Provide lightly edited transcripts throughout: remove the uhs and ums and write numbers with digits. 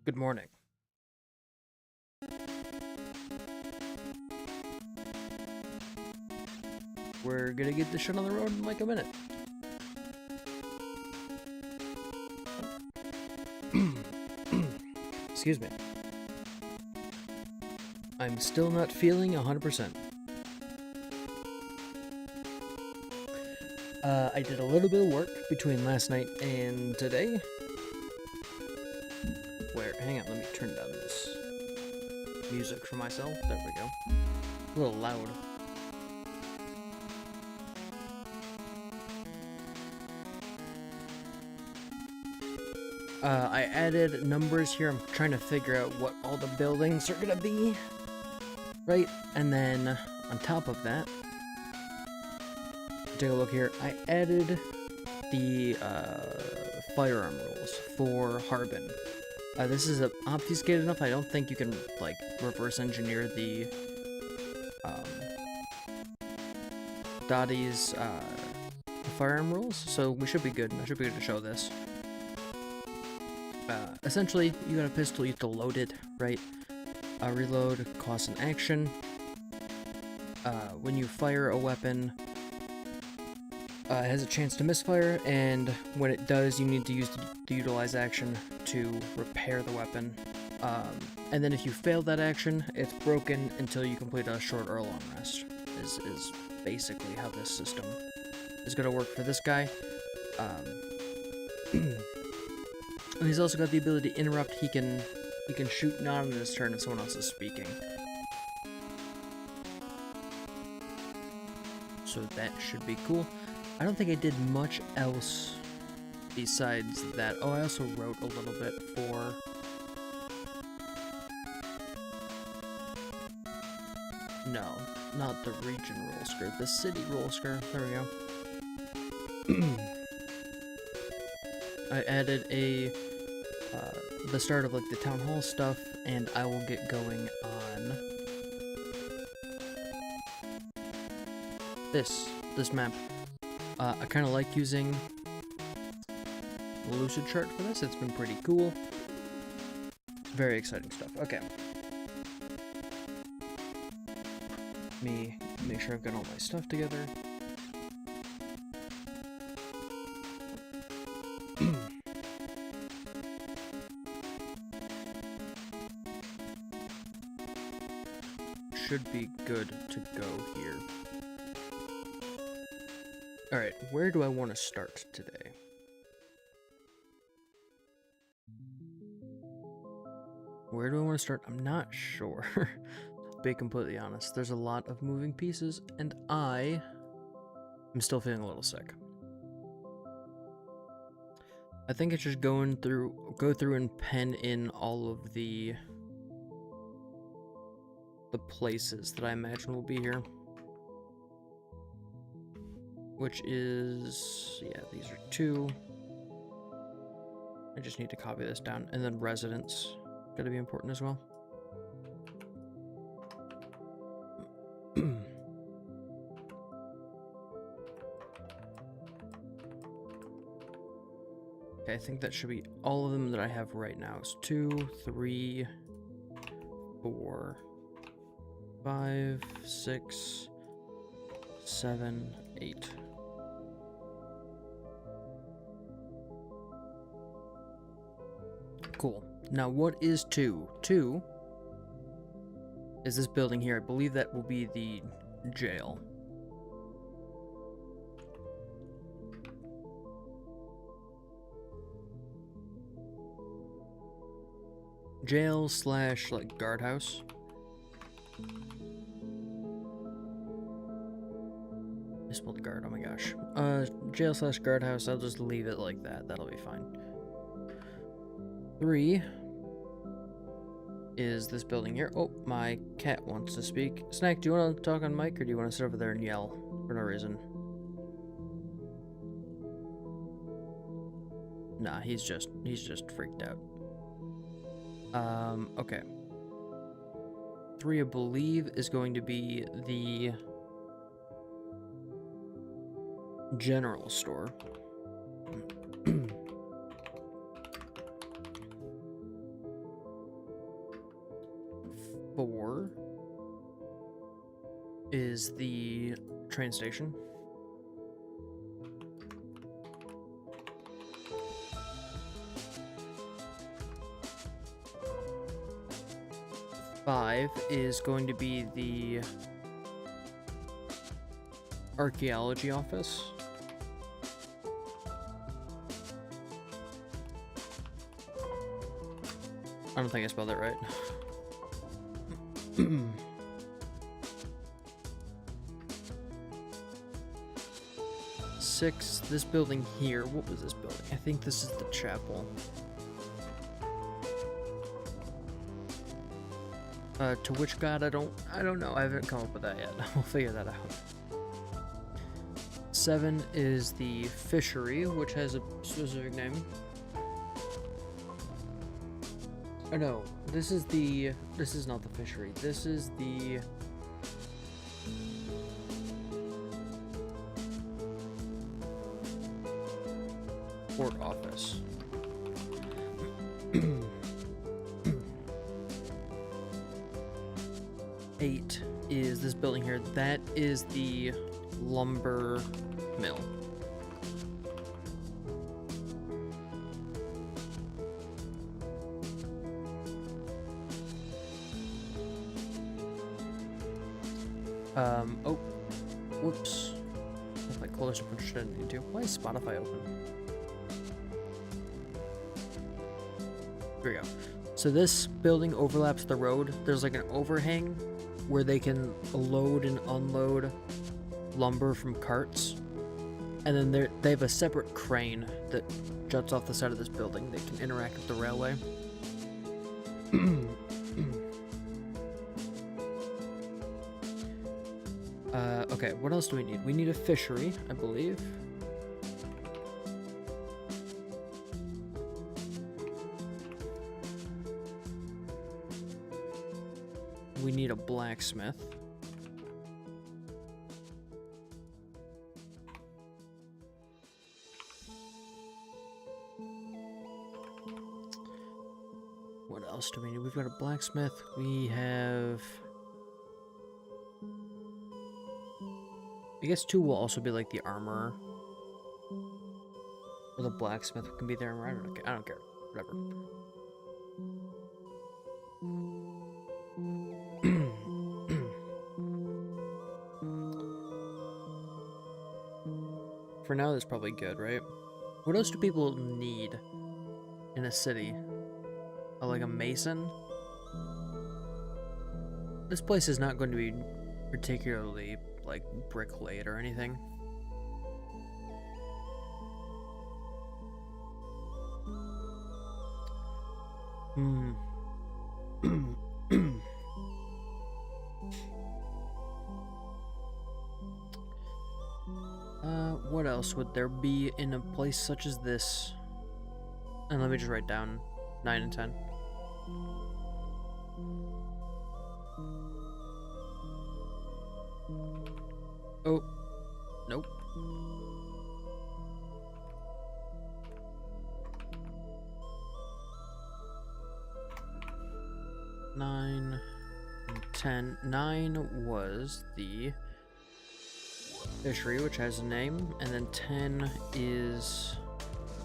Good morning. We're gonna get this shit on the road in like a minute. Excuse me. I'm still not feeling 100%. I did a little bit of work between last night and today. Hang on, let me turn down this music for myself. There we go. A little loud. I added numbers here. I'm trying to figure out what all the buildings are gonna be. Right? And then, on top of that, take a look here. I added the firearm rules for Harbin. This is obfuscated enough. I don't think you can, like, reverse engineer the Dottie's firearm rules, so we should be good. I should be good to show this. Essentially, you got a pistol, you have to load it, right? Reload costs an action. When you fire a weapon, it has a chance to misfire, and when it does, you need to use the utilize action to repair the weapon. And then if you fail that action, it's broken until you complete a short or a long rest, is basically how this system is going to work for this guy. And he's also got the ability to interrupt. He can shoot not on his turn if someone else is speaking. So that should be cool. I don't think I did much else besides that. Oh, I also wrote a little bit for... No, not the region Rolskur, the city Rolskur. There we go. I added the start of, like, the town hall stuff, and I will get going on this map. I kind of like using the Lucid chart for this. It's been pretty cool. Very exciting stuff. Okay. Let me make sure I've got all my stuff together. Should be good to go here. Alright, where do I want to start today? Where do I want to start? I'm not sure. To be completely honest. There's a lot of moving pieces, and I am still feeling a little sick. I think it's just go through and pen in all of the places that I imagine will be here. Which is, yeah, these are 2. I just need to copy this down. And then residents, gotta be important as well. Okay, I think that should be all of them that I have right now. It's 2, 3, 4, 5, 6, 7, 8. Cool. Now, what is 2? 2 is this building here. I believe that will be the jail. Jail / like guardhouse. Misspelled the guard, oh my gosh. Jail slash guardhouse, I'll just leave it like that. That'll be fine. 3 is this building here. Oh, my cat wants to speak. Snack, do you want to talk on mic, or do you want to sit over there and yell for no reason? Nah, he's just freaked out. Okay. 3, I believe, is going to be the general store. 4 is the train station. 5 is going to be the archaeology office. I don't think I spelled it right. 6, this building here. What was this building? I think this is the chapel. To which god? I don't know. I haven't come up with that yet. We'll figure that out. 7 is the fishery, which has a specific name. Oh no, this is not the fishery. This is the port office. 8 is this building here. That is the lumber mill. Oh, whoops. If I close up, which I didn't need to. Why is Spotify open? There we go. So this building overlaps the road. There's like an overhang where they can load and unload lumber from carts. And then they have a separate crane that juts off the side of this building that can interact with the railway. Okay, what else do we need? We need a fishery, I believe. We need a blacksmith. What else do we need? We've got a blacksmith. We have... I guess 2 will also be like the armorer. Or the blacksmith can be the armorer. I don't care. Whatever. For now, that's probably good, right? What else do people need in a city? Oh, like a mason? This place is not going to be particularly, like, brick laid or anything. What else would there be in a place such as this? And let me just write down 9 and 10. Oh, nope. Nine and 10. 9 was the fishery, which has a name, and then 10 is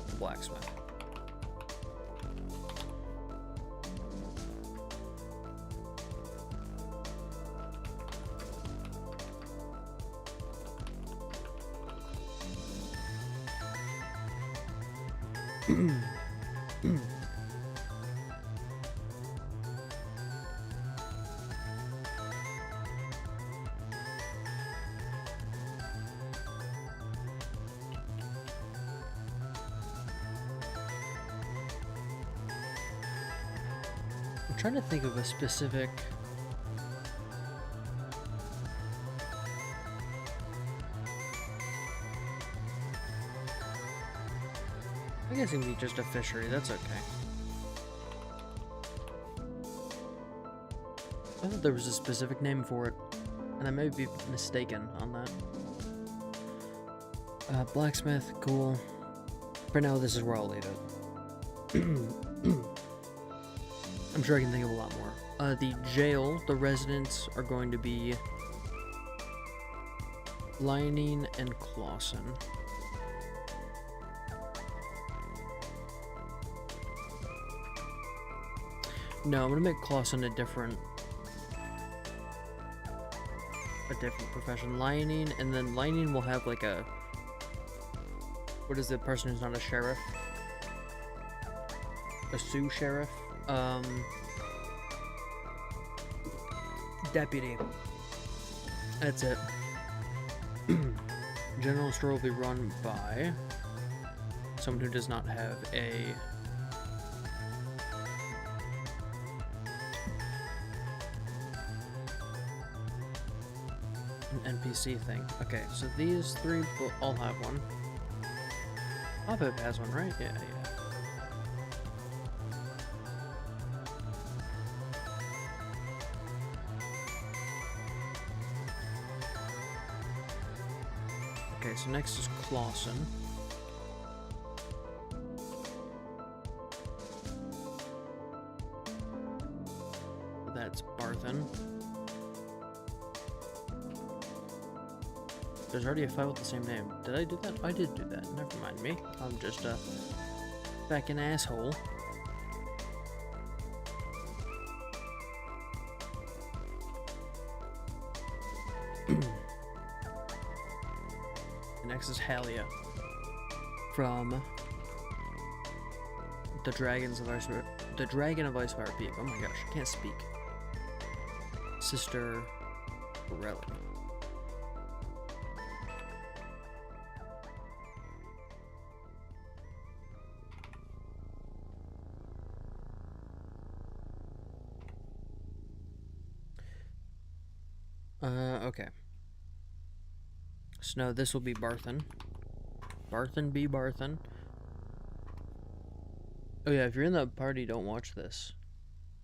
the blacksmith. trying to think of a specific... I guess it can be just a fishery, that's okay. I thought there was a specific name for it, and I may be mistaken on that. Blacksmith, cool. For now, this is where I'll leave it. I'm sure I can think of a lot more. The jail, the residents are going to be Lining and Clawson. No, I'm gonna make Clawson a different profession. Lining, and then Lining will have like a... What is the person who's not a sheriff? A sous sheriff? Deputy. That's it. General store will be run by someone who does not have an NPC thing. Okay, so these three will all have one. Hobbit has one, right? Yeah. Okay, so next is Clawson. That's Barthen. There's already a file with the same name. Did I do that? I did do that. Never mind me. I'm just a fucking asshole. Next is Halia from the Dragons of Icefire. The Dragon of Icefire Peak. Oh my gosh, I can't speak. Sister Borelli. Okay. So now this will be Barthen. Barthen be Barthen. Oh yeah, if you're in the party, don't watch this.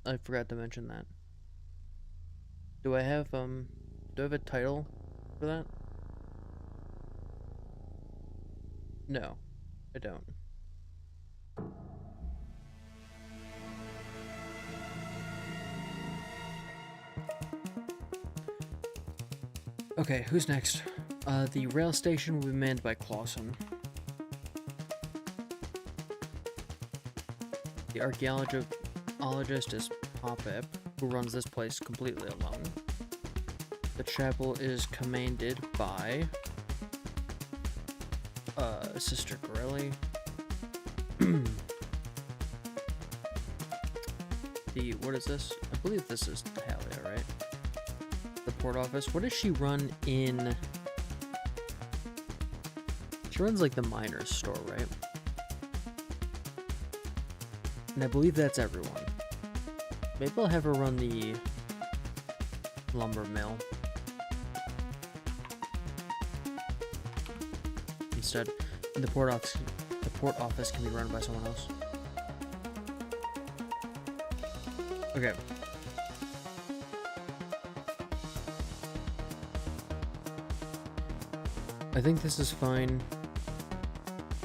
I forgot to mention that. Do I have a title for that? No, I don't. Okay, who's next? The rail station will be manned by Clawson. The archaeologist is Popip, who runs this place completely alone. The chapel is commanded by Sister Gorelli. What is this? I believe this is Halia, right? The port office. What does she run in? She runs like the miner's store, right? And I believe that's everyone. Maybe I'll have her run the lumber mill instead. The port office can be run by someone else. Okay. I think this is fine.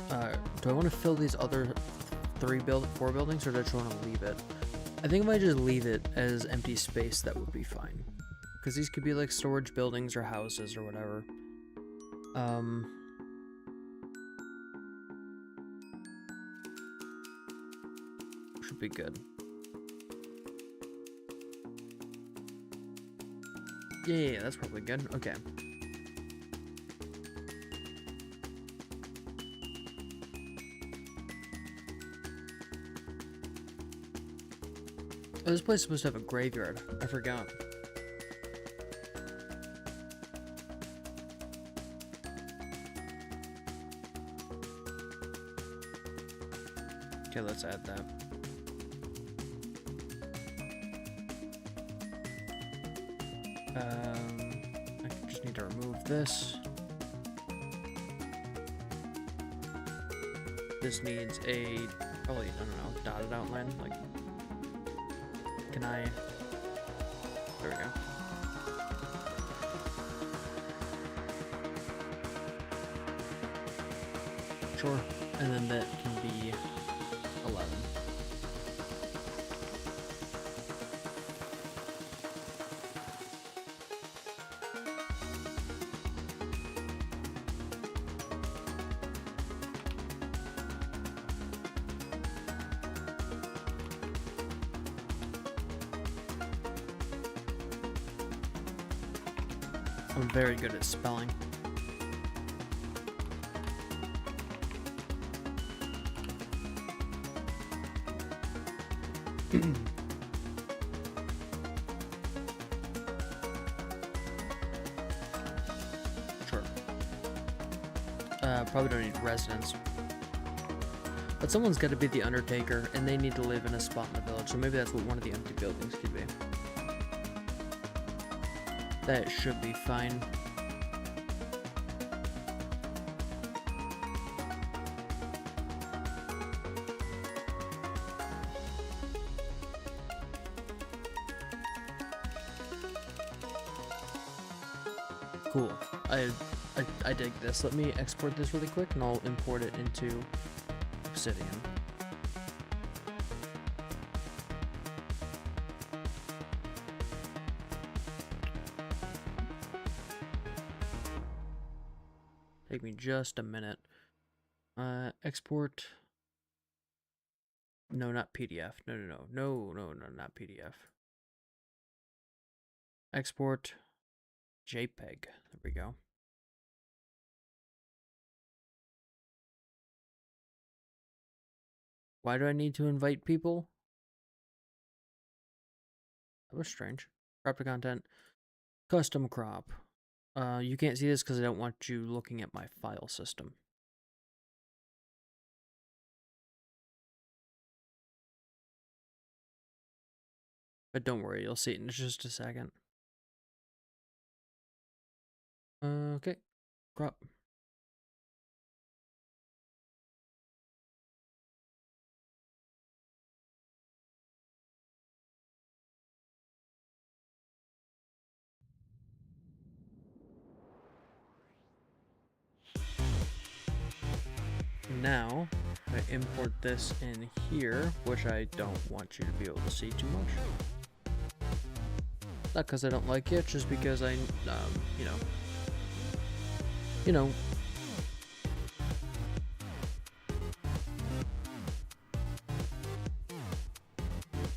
Do I want to fill these other 4 buildings, or do I just want to leave it? I think if I just leave it as empty space, that would be fine. Because these could be like storage buildings or houses or whatever. Should be good. Yeah, that's probably good. Okay. Oh, this place is supposed to have a graveyard. I forgot. Okay, let's add that. I just need to remove this. This needs a, probably, I don't know, dotted outline. Like, can I, there we go. Sure, and then that can be 11. I'm very good at spelling. Sure. Probably don't need residents. But someone's got to be the Undertaker, and they need to live in a spot in the village, so maybe that's what one of the empty buildings could be. That should be fine. Cool. I dig this. Let me export this really quick, and I'll import it into Obsidian. Take me just a minute. Export. No, not PDF. No, not PDF. Export JPEG. There we go. Why do I need to invite people? That was strange. Crop to content. Custom crop. You can't see this because I don't want you looking at my file system. But don't worry, you'll see it in just a second. Okay. Crop. Now, I import this in here, which I don't want you to be able to see too much. Not because I don't like it, just because I, you know.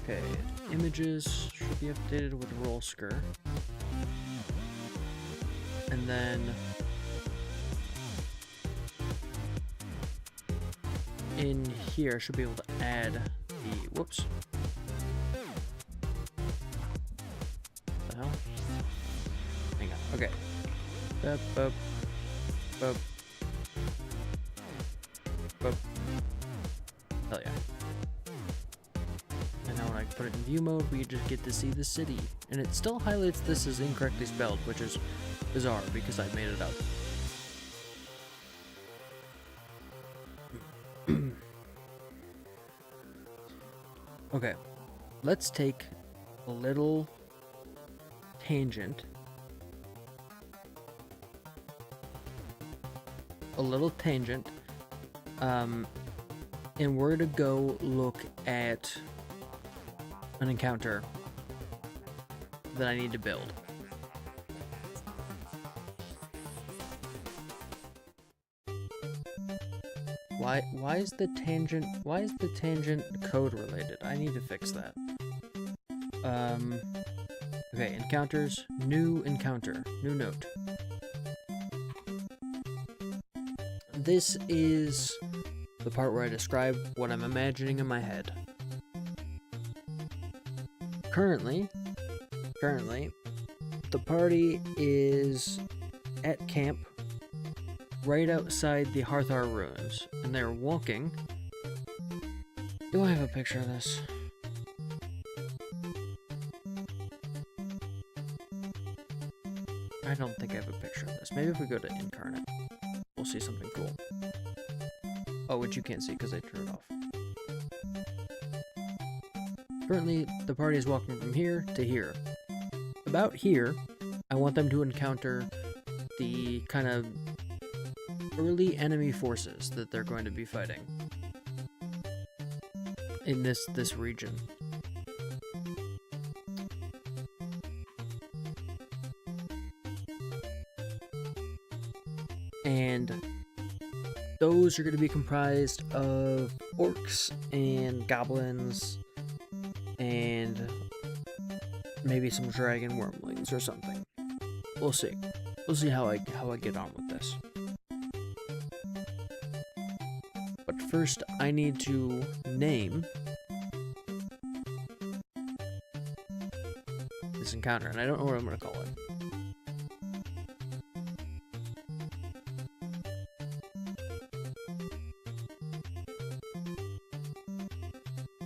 Okay, images should be updated with Rolskur. And then in here, I should be able to add the, whoops. What the hell? Hang on, okay. Bup, bup, bup. Bup. Hell yeah. And now when I put it in view mode, we just get to see the city. And it still highlights this as incorrectly spelled, which is bizarre because I made it up. Okay, let's take a little tangent. And we're gonna go look at an encounter that I need to build. Why is the tangent code related? I need to fix that. Okay, encounters, new encounter, new note. This is the part where I describe what I'm imagining in my head. Currently, the party is at camp right outside the Hearthar ruins, and they're walking. Do I have a picture of this? I don't think I have a picture of this. Maybe if we go to Incarnate, we'll see something cool. Oh, which you can't see because I turned it off. Currently, the party is walking from here to here. About here, I want them to encounter the kind of early enemy forces that they're going to be fighting in this region. And those are going to be comprised of orcs and goblins and maybe some dragon wormlings or something. We'll see. We'll see how I get on with this. But first, I need to name this encounter, and I don't know what I'm going to call it.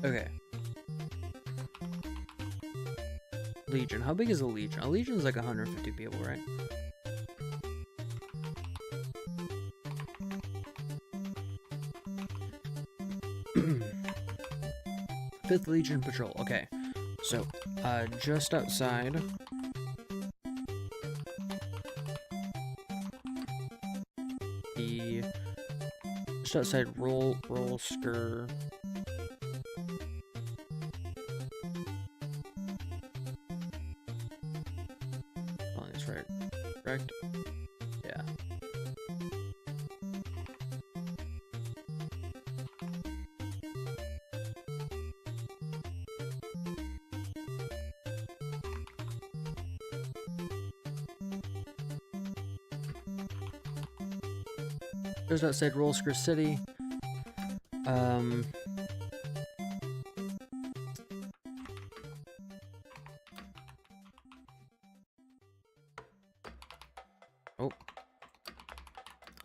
Okay. Legion. How big is a legion? A legion is like 150 people, right? Fifth Legion Patrol. Okay. So, just outside Rolskur. Oh, that's right. Correct? Yeah. Just outside Rolskur City. Oh.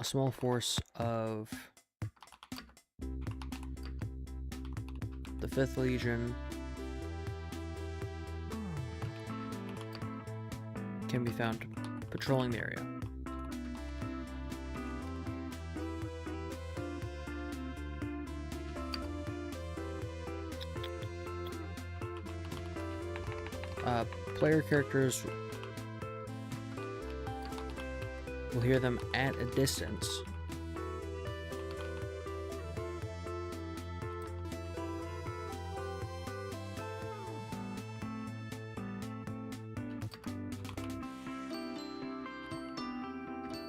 A small force of the 5th Legion can be found patrolling the area. Player characters will hear them at a distance.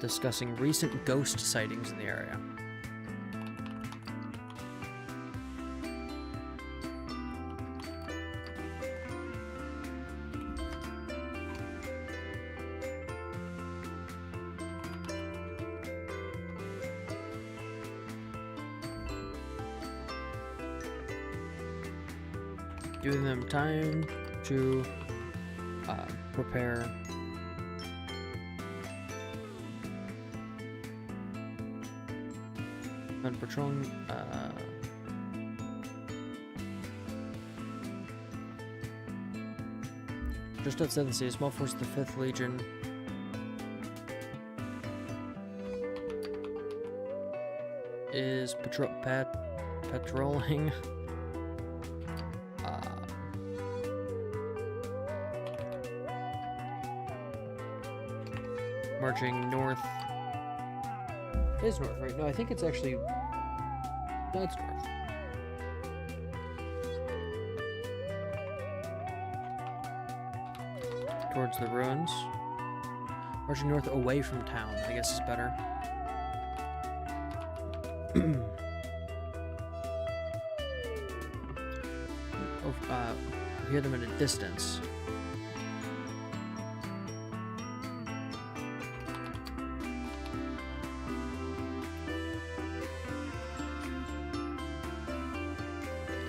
Discussing recent ghost sightings in the area. Giving them time to prepare. And patrolling. Just outside the city, a small force of the 5th Legion is patrolling. Marching north. It is north, right? No, I think it's actually... No, it's north. Towards the ruins. Marching north away from town, I guess is better. We hear them at a distance.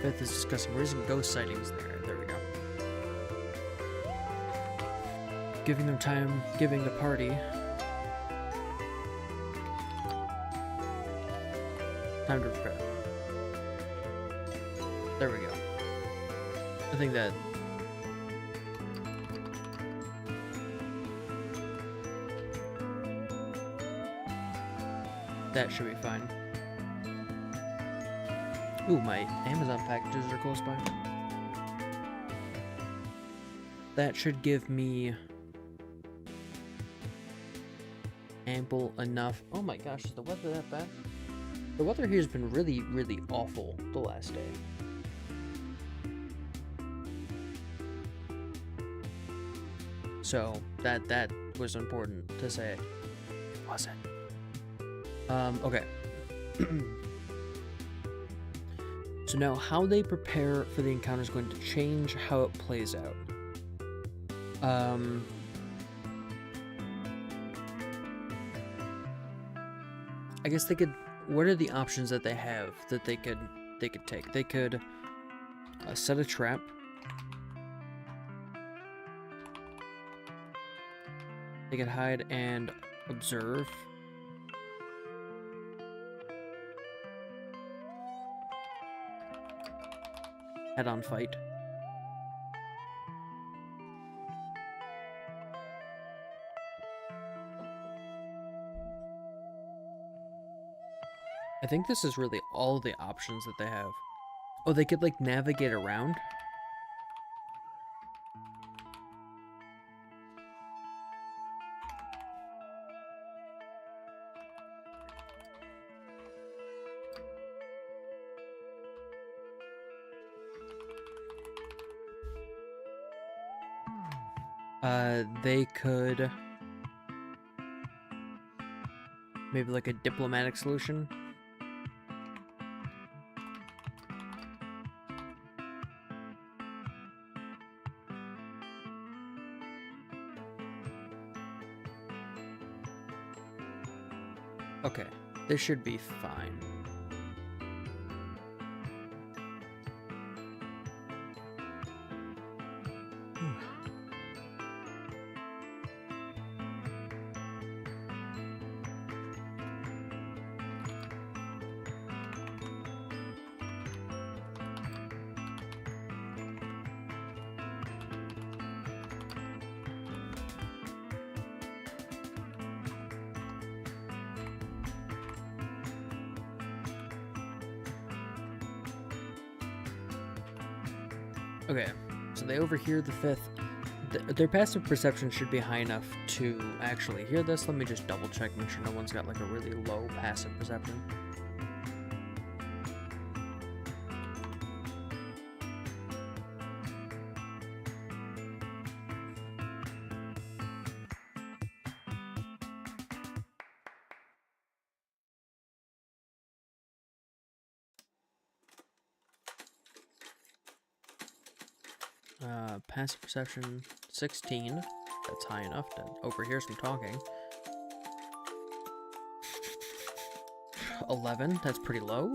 Fifth is discussing recent ghost sightings there. There we go. Giving them time, giving the party time to prepare. There we go. I think that That should be fine. Ooh, my Amazon packages are close by. That should give me ample enough. Oh my gosh, is the weather that bad? The weather here has been really, really awful the last day. So that was important to say. It wasn't. Okay. So now how they prepare for the encounter is going to change how it plays out. I guess they could. What are the options that they have that they could take? They could set a trap. They could hide and observe. Head-on fight. I think this is really all the options that they have. Oh, they could, like, navigate around? They could... maybe, like, a diplomatic solution? Okay, this should be fine. Okay, so they overhear the fifth. Their passive perception should be high enough to actually hear this. Let me just double check, make sure no one's got like a really low passive perception. Passive perception 16. That's high enough to overhear some talking. 11. That's pretty low.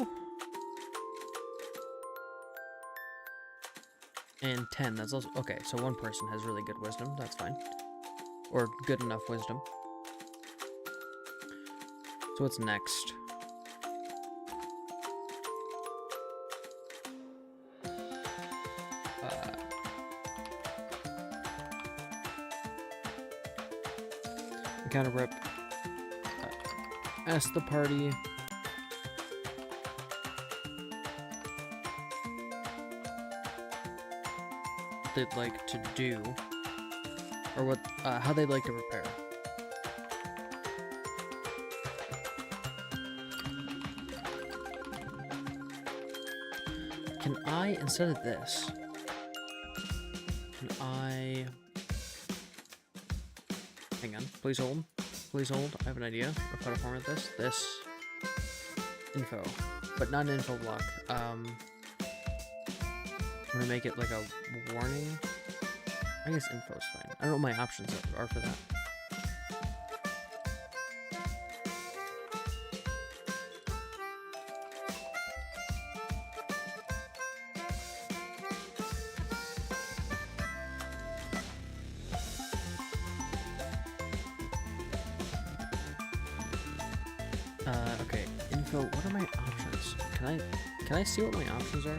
And 10. That's also okay. So one person has really good wisdom. That's fine, or good enough wisdom. So what's next? Encounter rep. Ask the party. They'd like to do, or what? How they'd like to prepare. Can I, instead of this, can I... Hang on, please hold. Please hold. I have an idea of how to format this. This info, but not an info block. I'm gonna make it like a warning. I guess info's fine. I don't know what my options are for that. Okay, info, what are my options? Can I see what my options are?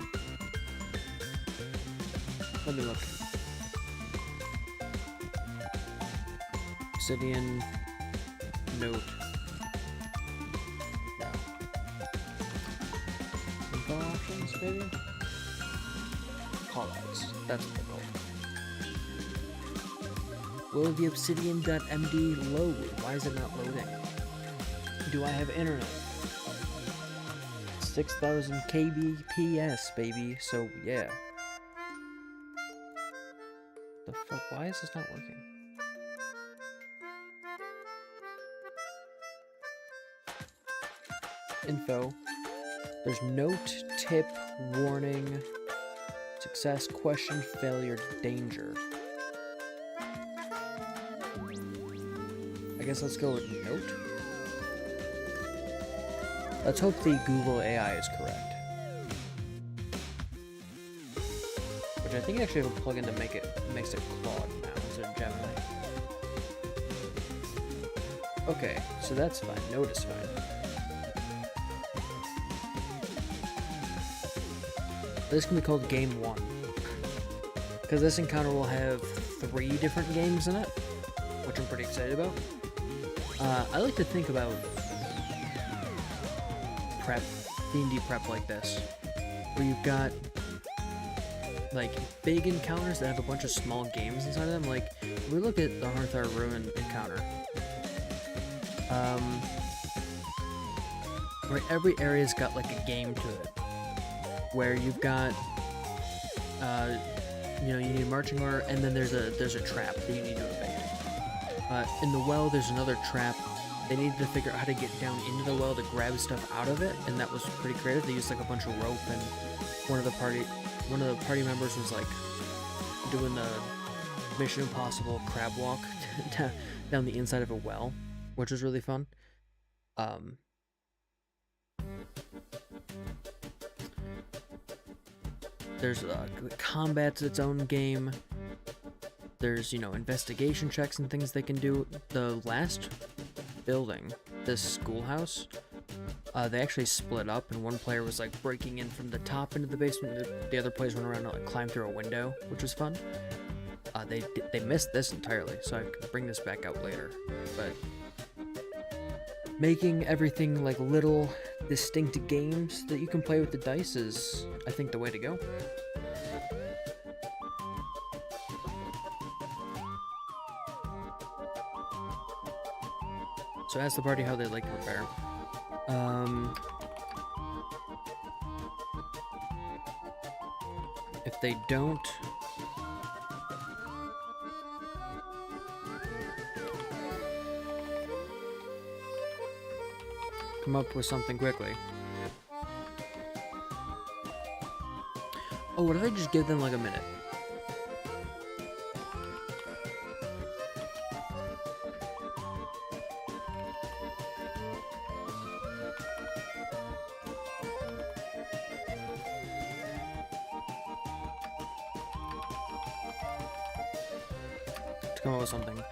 Let me look. Obsidian, note. maybe? Callouts. That's what they're called. Will the obsidian.md load? Why is it not loading? Do I have internet? 6,000 kbps, baby. So, yeah. The fuck? Why is this not working? Info. There's note, tip, warning, success, question, failure, danger. I guess let's go with note. Let's hope the Google AI is correct. Which I think I actually have a plugin to make it makes it Claude now instead of Gemini. Okay, so that's fine. Note is fine. This can be called Game 1. Because this encounter will have 3 different games in it, which I'm pretty excited about. I like to think about prep, DnD prep like this, where you've got like big encounters that have a bunch of small games inside of them. Like, if we look at the Hearthar Ruin encounter, where every area's got like a game to it, where you've got, you know, you need a marching order, and then there's a trap that you need to evade. In the well, there's another trap. They needed to figure out how to get down into the well to grab stuff out of it, and that was pretty creative. They used like a bunch of rope, and one of the party members was like doing the Mission Impossible crab walk down the inside of a well, which was really fun. There's combat's its own game. There's, you know, investigation checks and things they can do. The last building, this schoolhouse, they actually split up, and one player was like breaking in from the top into the basement. The other players went around and like climbed through a window, which was fun. They missed this entirely, so I can bring this back out later. But making everything like little distinct games that you can play with the dice is, I think, the way to go. So ask the party how they'd like to prepare. If they don't, come up with something quickly. Oh, what if I just give them like a minute? To come up with something.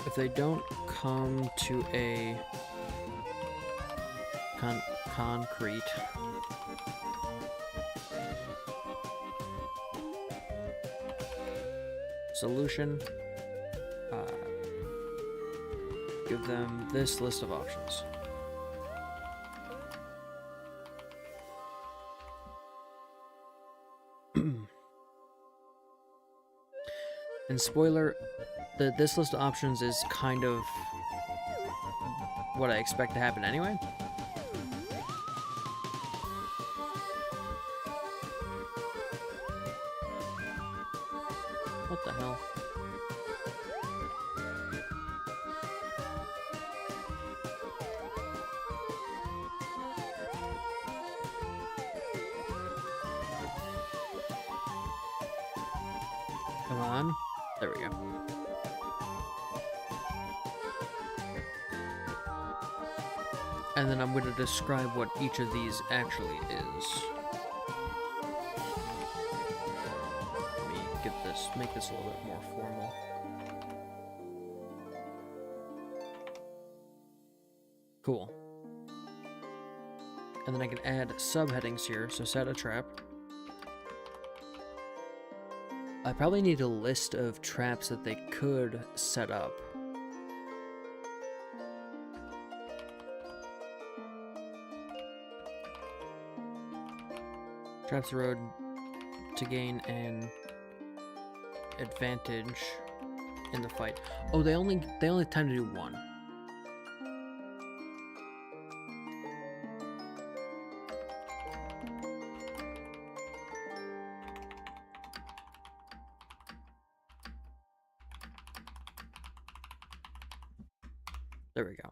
If they don't come to a concrete solution, give them this list of options. And spoiler, this list of options is kind of what I expect to happen anyway. What the hell? Come on. There we go. And then I'm going to describe what each of these actually is. Let me make this a little bit more formal. Cool. And then I can add subheadings here, so set a trap. I probably need a list of traps that they could set up. Traps the road to gain an advantage in the fight. Oh, they only have time to do one. There we go.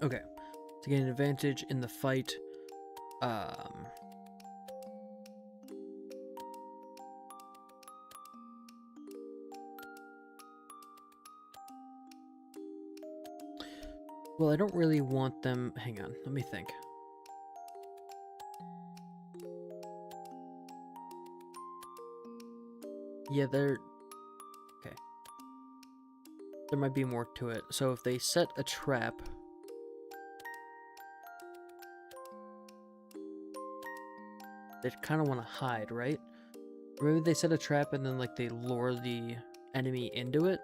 Okay, to gain an advantage in the fight, well, I don't really want them. Hang on, let me think. Yeah, they're okay. There might be more to it. So if they set a trap, they kind of want to hide, right? Or maybe they set a trap and then like they lure the enemy into it.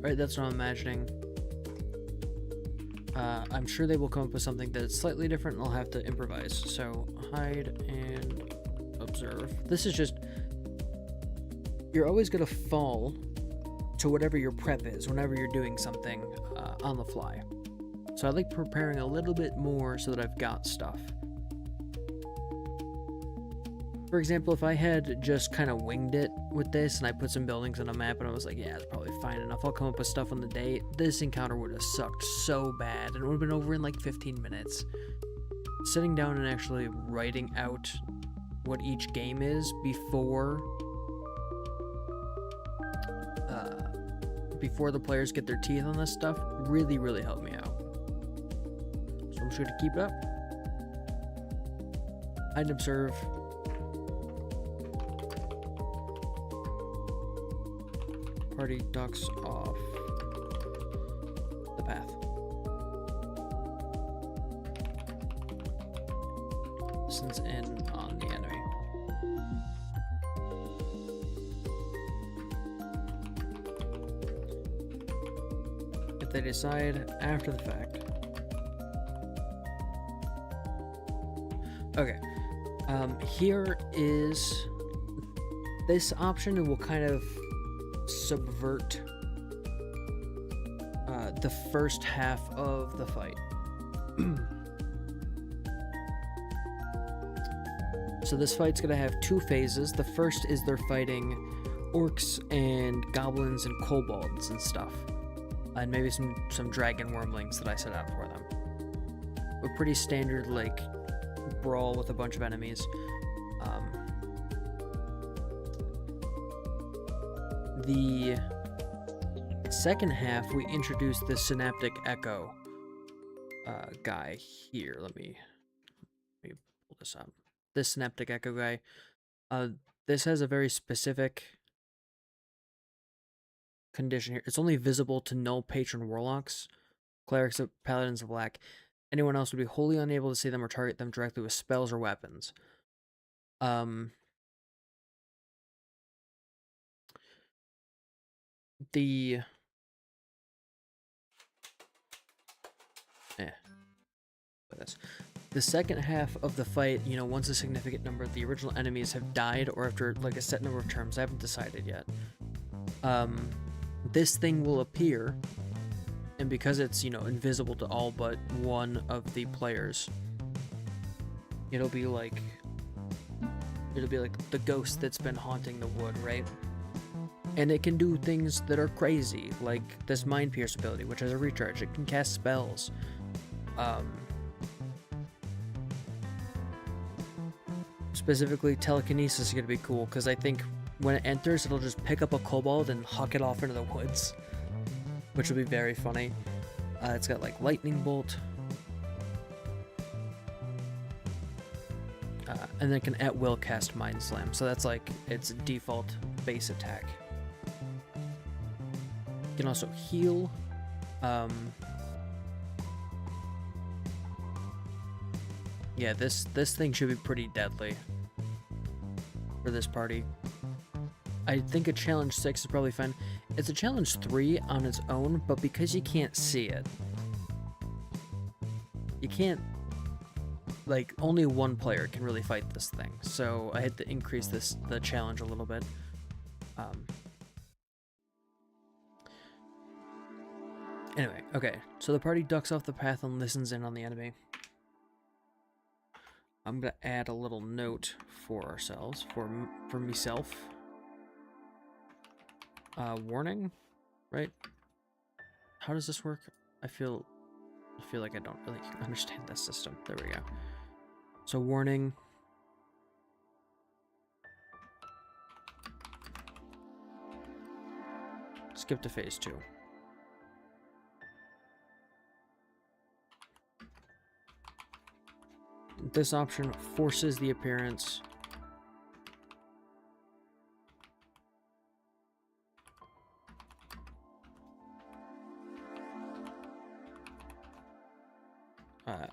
Right, that's what I'm imagining. I'm sure they will come up with something that's slightly different and I'll have to improvise. So, hide and observe. This is just... You're always going to fall to whatever your prep is whenever you're doing something on the fly. So I like preparing a little bit more so that I've got stuff. For example, if I had just kind of winged it with this and I put some buildings on a map and I was like, yeah, it's probably fine enough, I'll come up with stuff on the day, this encounter would have sucked so bad and it would have been over in like 15 minutes. Sitting down and actually writing out what each game is before the players get their teeth on this stuff really, really helped me out. So I'm sure to keep it up. I'd observe. Party ducks off the path. Listens in on the enemy. If they decide after the fact. Okay. Here is this option, and will kind of subvert the first half of the fight. So this fight's gonna have two phases. The first is they're fighting orcs and goblins and kobolds and stuff, and maybe some dragon wormlings that I set out for them. A pretty standard like brawl with a bunch of enemies. The second half, we introduce the synaptic echo guy here. Let me pull this up. This synaptic echo guy. This has a very specific condition here. It's only visible to null patron warlocks, clerics, paladins of black. Anyone else would be wholly unable to see them or target them directly with spells or weapons. The second half of the fight, you know, once a significant number of the original enemies have died, or after like a set number of turns, I haven't decided yet. This thing will appear, and because it's, you know, invisible to all but one of the players, it'll be like the ghost that's been haunting the wood, right? And it can do things that are crazy, like this Mind Pierce ability, which has a recharge. It can cast spells. Specifically, telekinesis is going to be cool, because I think when it enters, it'll just pick up a kobold and huck it off into the woods, which will be very funny. It's got like lightning bolt. And then it can at will cast Mind Slam. So that's like its default base attack. You can also heal. Yeah, this thing should be pretty deadly for this party. I think a challenge 6 is probably fine. It's a challenge 3 on its own, but because you can't see it, you can't, like, only one player can really fight this thing. So I had to increase the challenge a little bit. Anyway, okay, so the party ducks off the path and listens in on the enemy. I'm gonna add a little note for ourselves, for myself. Warning, right? How does this work? I feel like I don't really understand this system. There we go. So warning. Skip to phase 2. This option forces the appearance at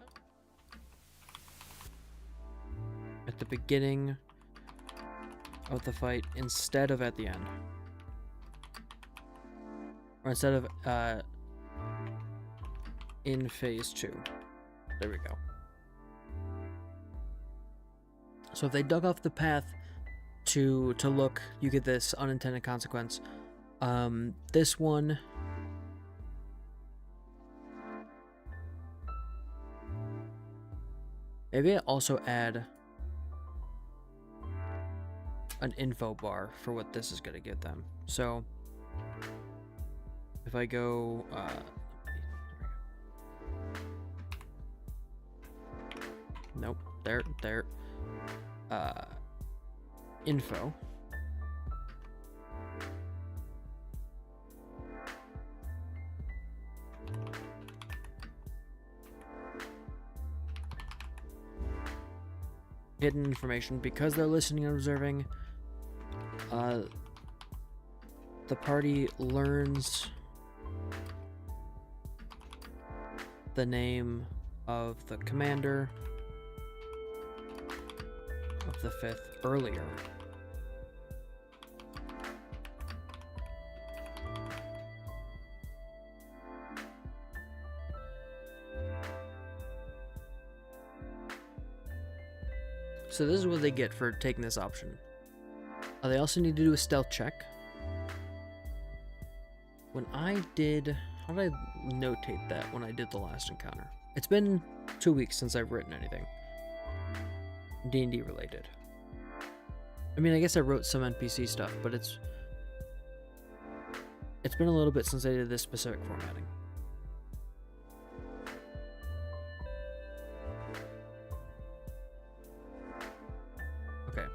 the beginning of the fight instead of at the end. Or instead of in phase 2. There we go. So if they dug off the path to look, you get this unintended consequence. This one, maybe I also add an info bar for what this is going to give them. So if I go nope, there info. Hidden information. Because they're listening and observing, the party learns the name of the commander of the 5th earlier. So this is what they get for taking this option. They also need to do a stealth check. When I did... How did I notate that when I did the last encounter? It's been 2 weeks since I've written anything D&D related. I mean, I guess I wrote some NPC stuff, but it's been a little bit since I did this specific formatting. Okay.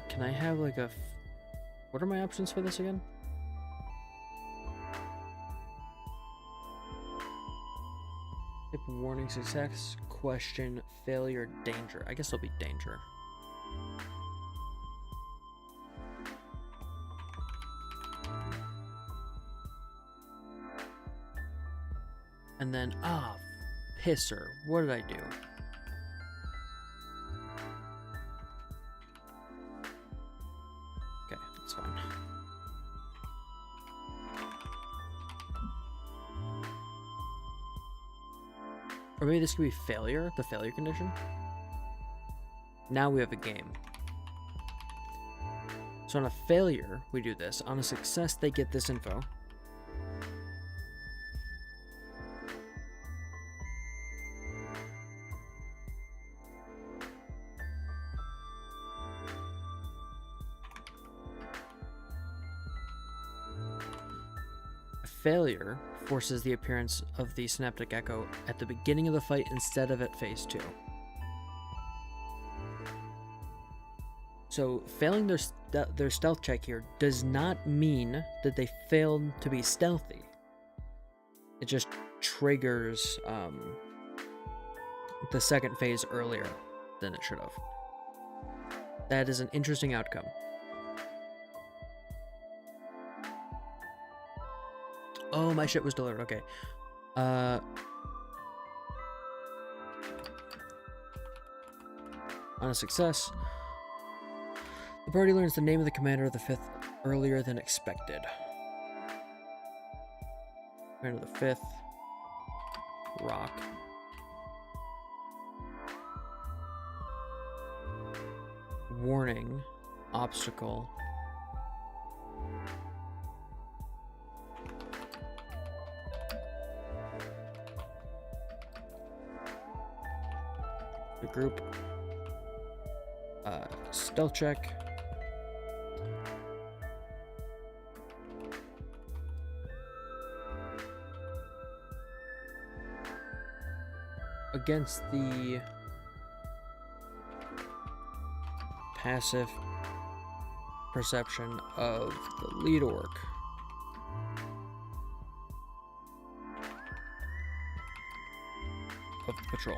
Can I have like a... What are my options for this again? Tip, warning, success, question, failure, danger. I guess it'll be danger. And then, pisser. What did I do? Okay, that's fine. Or maybe this could be failure, the failure condition. Now we have a game. So on a failure, we do this. On a success, they get this info. Failure forces the appearance of the synaptic echo at the beginning of the fight instead of at phase 2. So failing their stealth check here does not mean that they failed to be stealthy. It just triggers the second phase earlier than it should have. That is an interesting outcome. Oh, my shit was delivered. Okay. On a success, the party learns the name of the commander of the 5th earlier than expected. Commander of the 5th. Rock. Warning. Obstacle. The group. Stealth check. Against the passive perception of the lead orc. Of the patrol.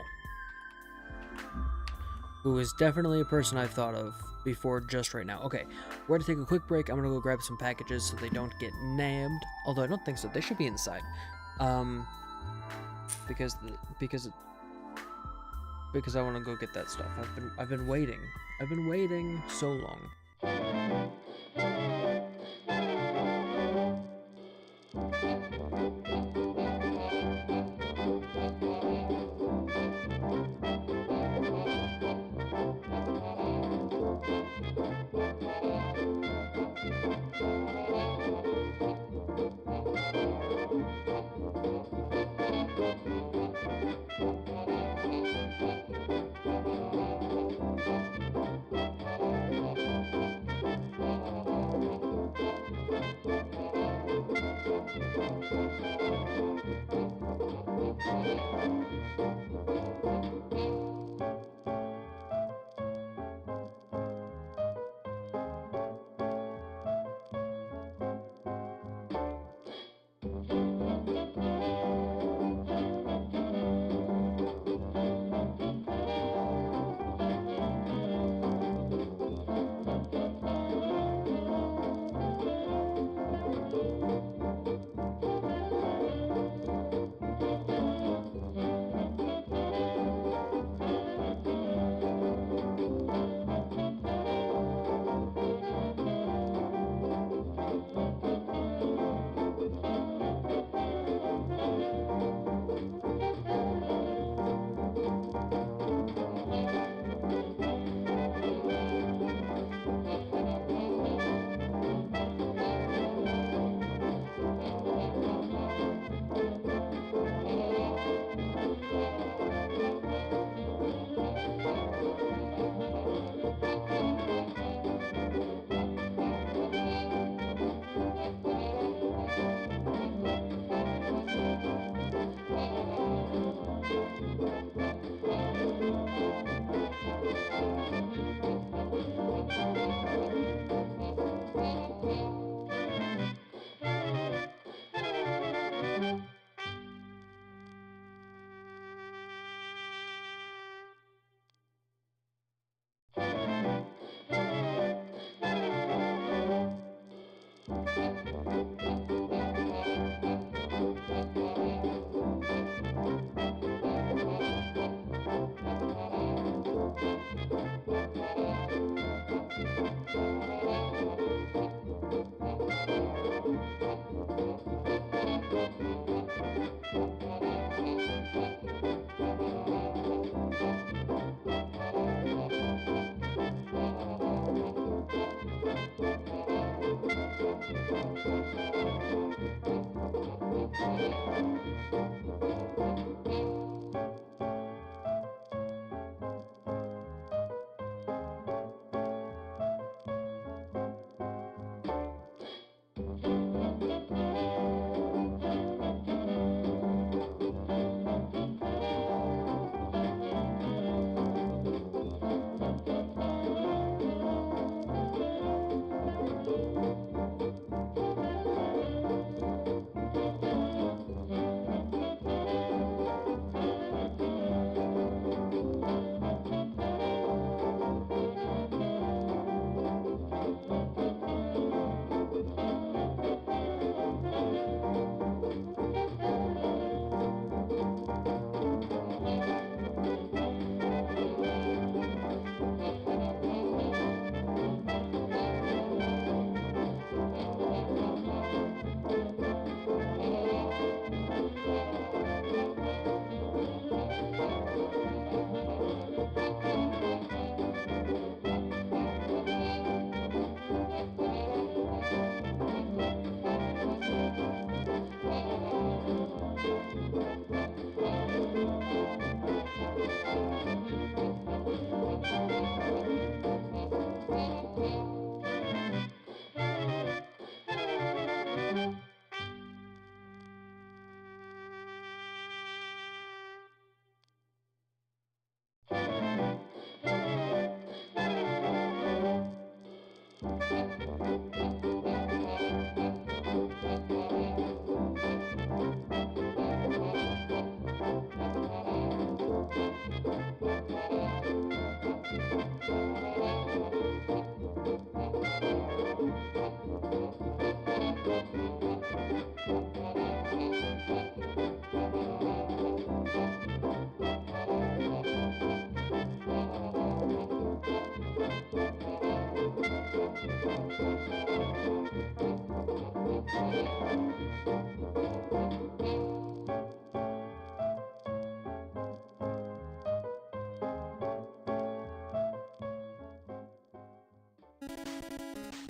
Who is definitely a person I've thought of before just right now. Okay, we're gonna take a quick break. I'm gonna go grab some packages so they don't get nabbed. Although I don't think so. They should be inside. Because I want to go get that stuff. I've been waiting. I've been waiting so long.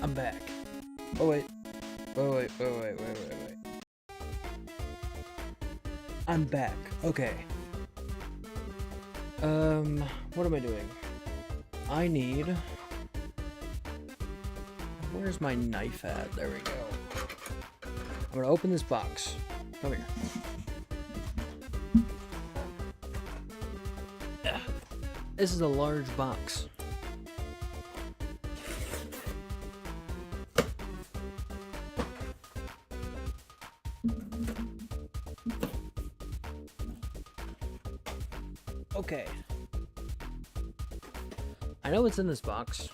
I'm back. Oh wait. Wait. I'm back. Okay. What am I doing? I need... Where's my knife at? There we go. I'm gonna open this box. Come here. This is a large box. Okay. I know what's in this box.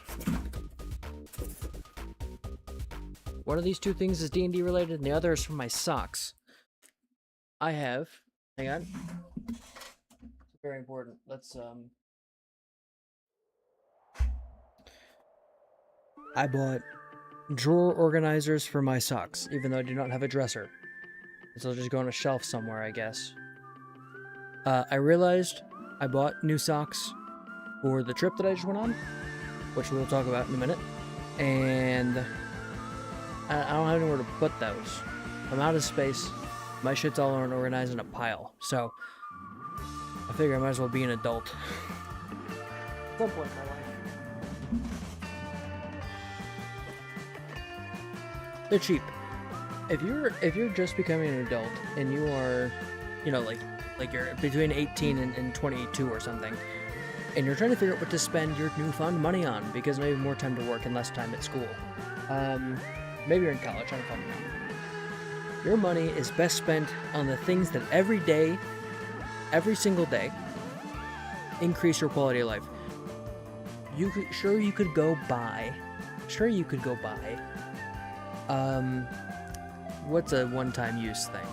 One of these two things is D&D related, and the other is from my socks. I have... Hang on. It's very important. Let's, I bought drawer organizers for my socks, even though I do not have a dresser. So they'll just go on a shelf somewhere, I guess. I realized I bought new socks for the trip that I just went on, which we'll talk about in a minute. And I don't have anywhere to put those. I'm out of space. My shit's all organized in a pile. So I figure I might as well be an adult. At some point in my life. They're cheap. If you're just becoming an adult and you are, you know, like you're between 18 and 22 or something, and you're trying to figure out what to spend your newfound money on because maybe more time to work and less time at school. Maybe you're in college, I don't fucking know. Your money is best spent on the things that every day, every single day, increase your quality of life. You could go buy, what's a one-time use thing?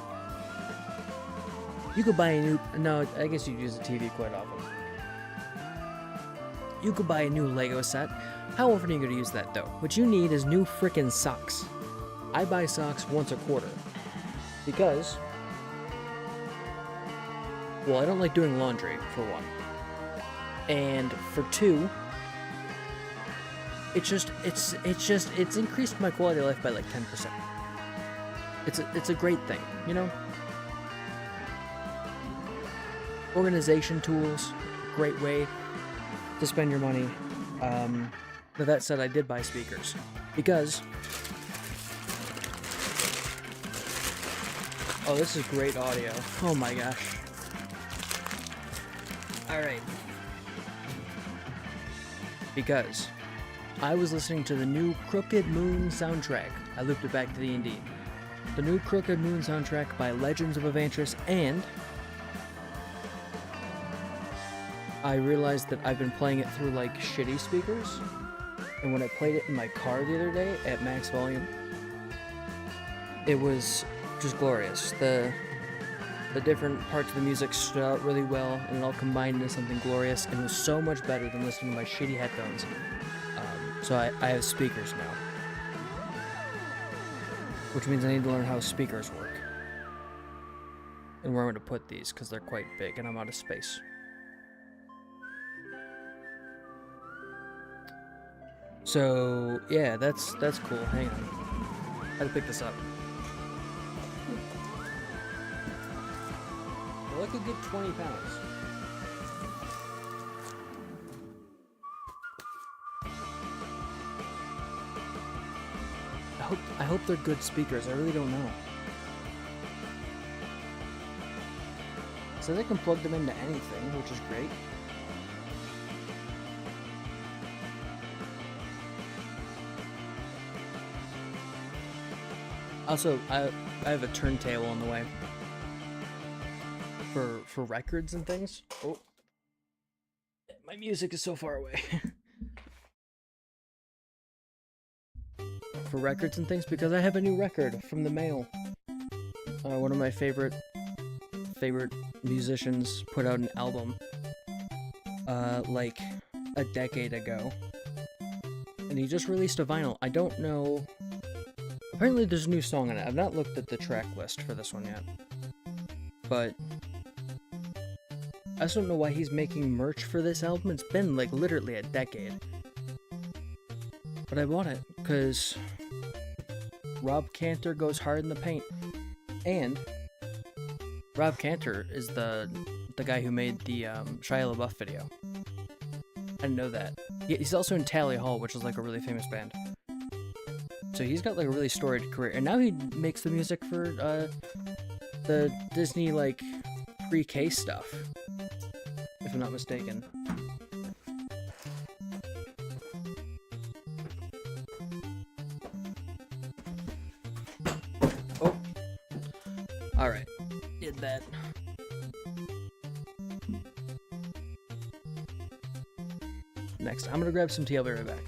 You could buy a new, no, I guess you'd use a TV quite often. You could buy a new Lego set. How often are you going to use that, though? What you need is new frickin' socks. I buy socks once a quarter. Because, well, I don't like doing laundry, for one. And for two, it's increased my quality of life by like 10%. It's a great thing, you know? Organization tools, great way to spend your money. But that said, I did buy speakers because, oh, this is great audio. Oh my gosh. Alright. Because I was listening to the new Crooked Moon soundtrack. I looped it back to D&D. The new Crooked Moon soundtrack by Legends of Evantris, and I realized that I've been playing it through like shitty speakers, and when I played it in my car the other day at max volume, it was just glorious. The different parts of the music stood out really well, and it all combined into something glorious, and it was so much better than listening to my shitty headphones. So I have speakers now, which means I need to learn how speakers work and where I'm going to put these, because they're quite big and I'm out of space. So yeah, that's cool. Hang on, I had to pick this up. Well, it could get 20 pounds. I hope they're good speakers. I really don't know. So they can plug them into anything, which is great. Also, I have a turntable on the way for records and things. Oh, my music is so far away. For records and things, because I have a new record from the mail. One of my favorite musicians put out an album like a decade ago, and he just released a vinyl. I don't know, apparently there's a new song on it. I've not looked at the track list for this one yet, but I just don't know why he's making merch for this album. It's been like literally a decade, but I bought it because Rob Cantor goes hard in the paint. And Rob Cantor is the guy who made the Shia LaBeouf video. I didn't know that. He's also in Tally Hall, which is like a really famous band. So he's got like a really storied career, and now he makes the music for the Disney like pre-K stuff, if I'm not mistaken. Oh, all right, did that. Next, I'm gonna grab some tea. I'll be right back.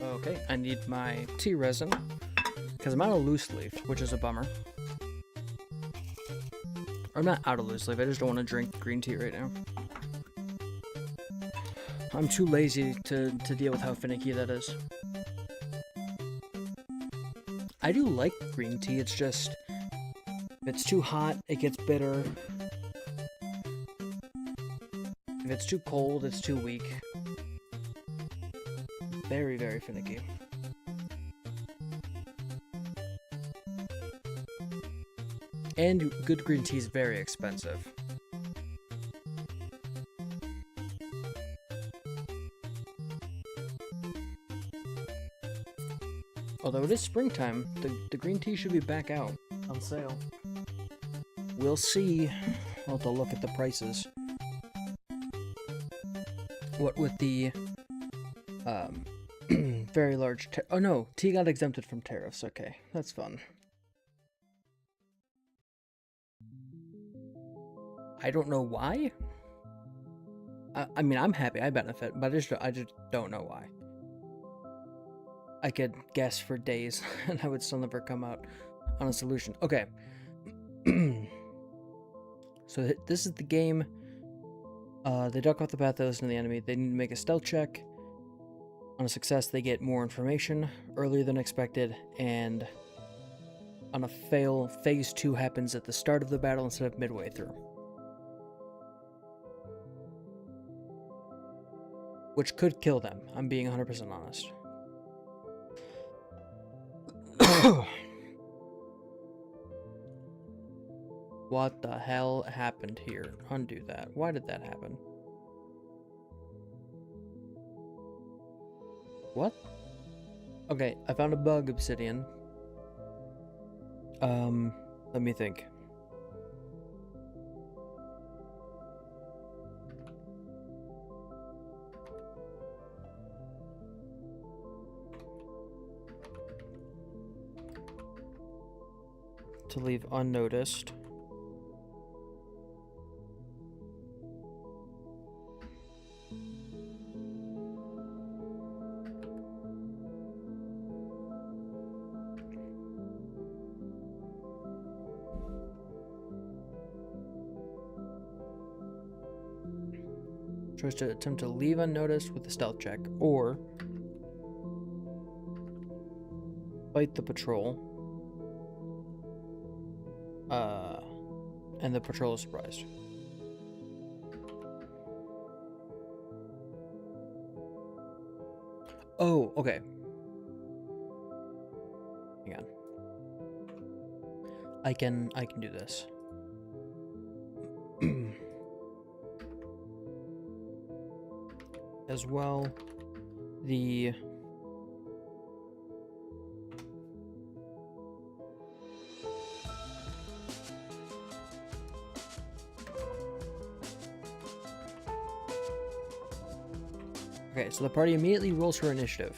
Okay, I need my tea resin, because I'm out of loose leaf, which is a bummer. Or I'm not out of loose leaf, I just don't want to drink green tea right now. I'm too lazy to deal with how finicky that is. I do like green tea, it's just, if it's too hot, it gets bitter. If it's too cold, it's too weak. Very, very finicky. And good green tea is very expensive. Although it is springtime, the green tea should be back out on sale. We'll see. I'll have to look at the prices. What with the very large oh no, tea got exempted from tariffs. Okay, that's fun. I don't know why. I mean, I'm happy I benefit, but I just don't know why. I could guess for days, and I would still never come out on a solution. Okay. So this is the game. They duck off the path of the enemy. They need to make a stealth check. On a success, they get more information earlier than expected, and on a fail, phase 2 happens at the start of the battle instead of midway through. Which could kill them, I'm being 100% honest. What the hell happened here? Undo that. Why did that happen? What? Okay, I found a bug, Obsidian. Let me think. To leave unnoticed. Tries to attempt to leave unnoticed with a stealth check, or fight the patrol. And the patrol is surprised. Oh, okay. Hang on. I can do this. As well, the okay, so the party immediately rolls for initiative.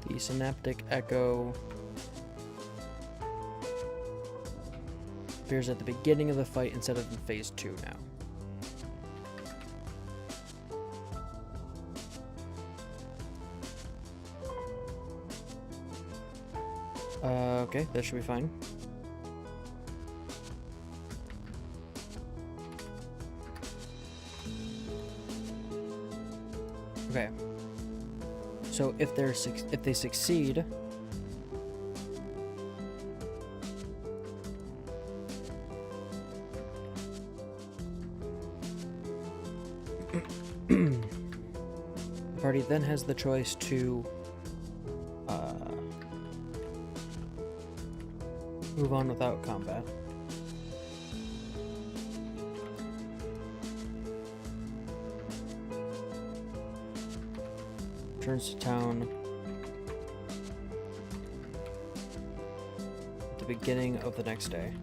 The synaptic echo appears at the beginning of the fight instead of in phase 2 now. Okay, that should be fine. Okay. So if they succeed, the party then has the choice to move on without combat. Returns to town at the beginning of the next day.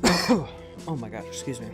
Oh my gosh, excuse me.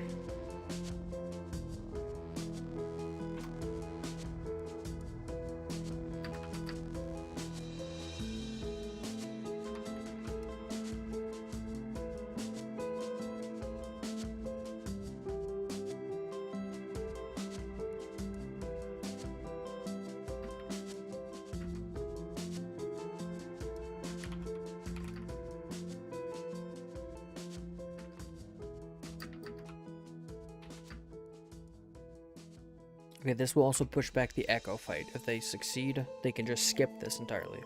Okay, this will also push back the echo fight. If they succeed, they can just skip this entirely.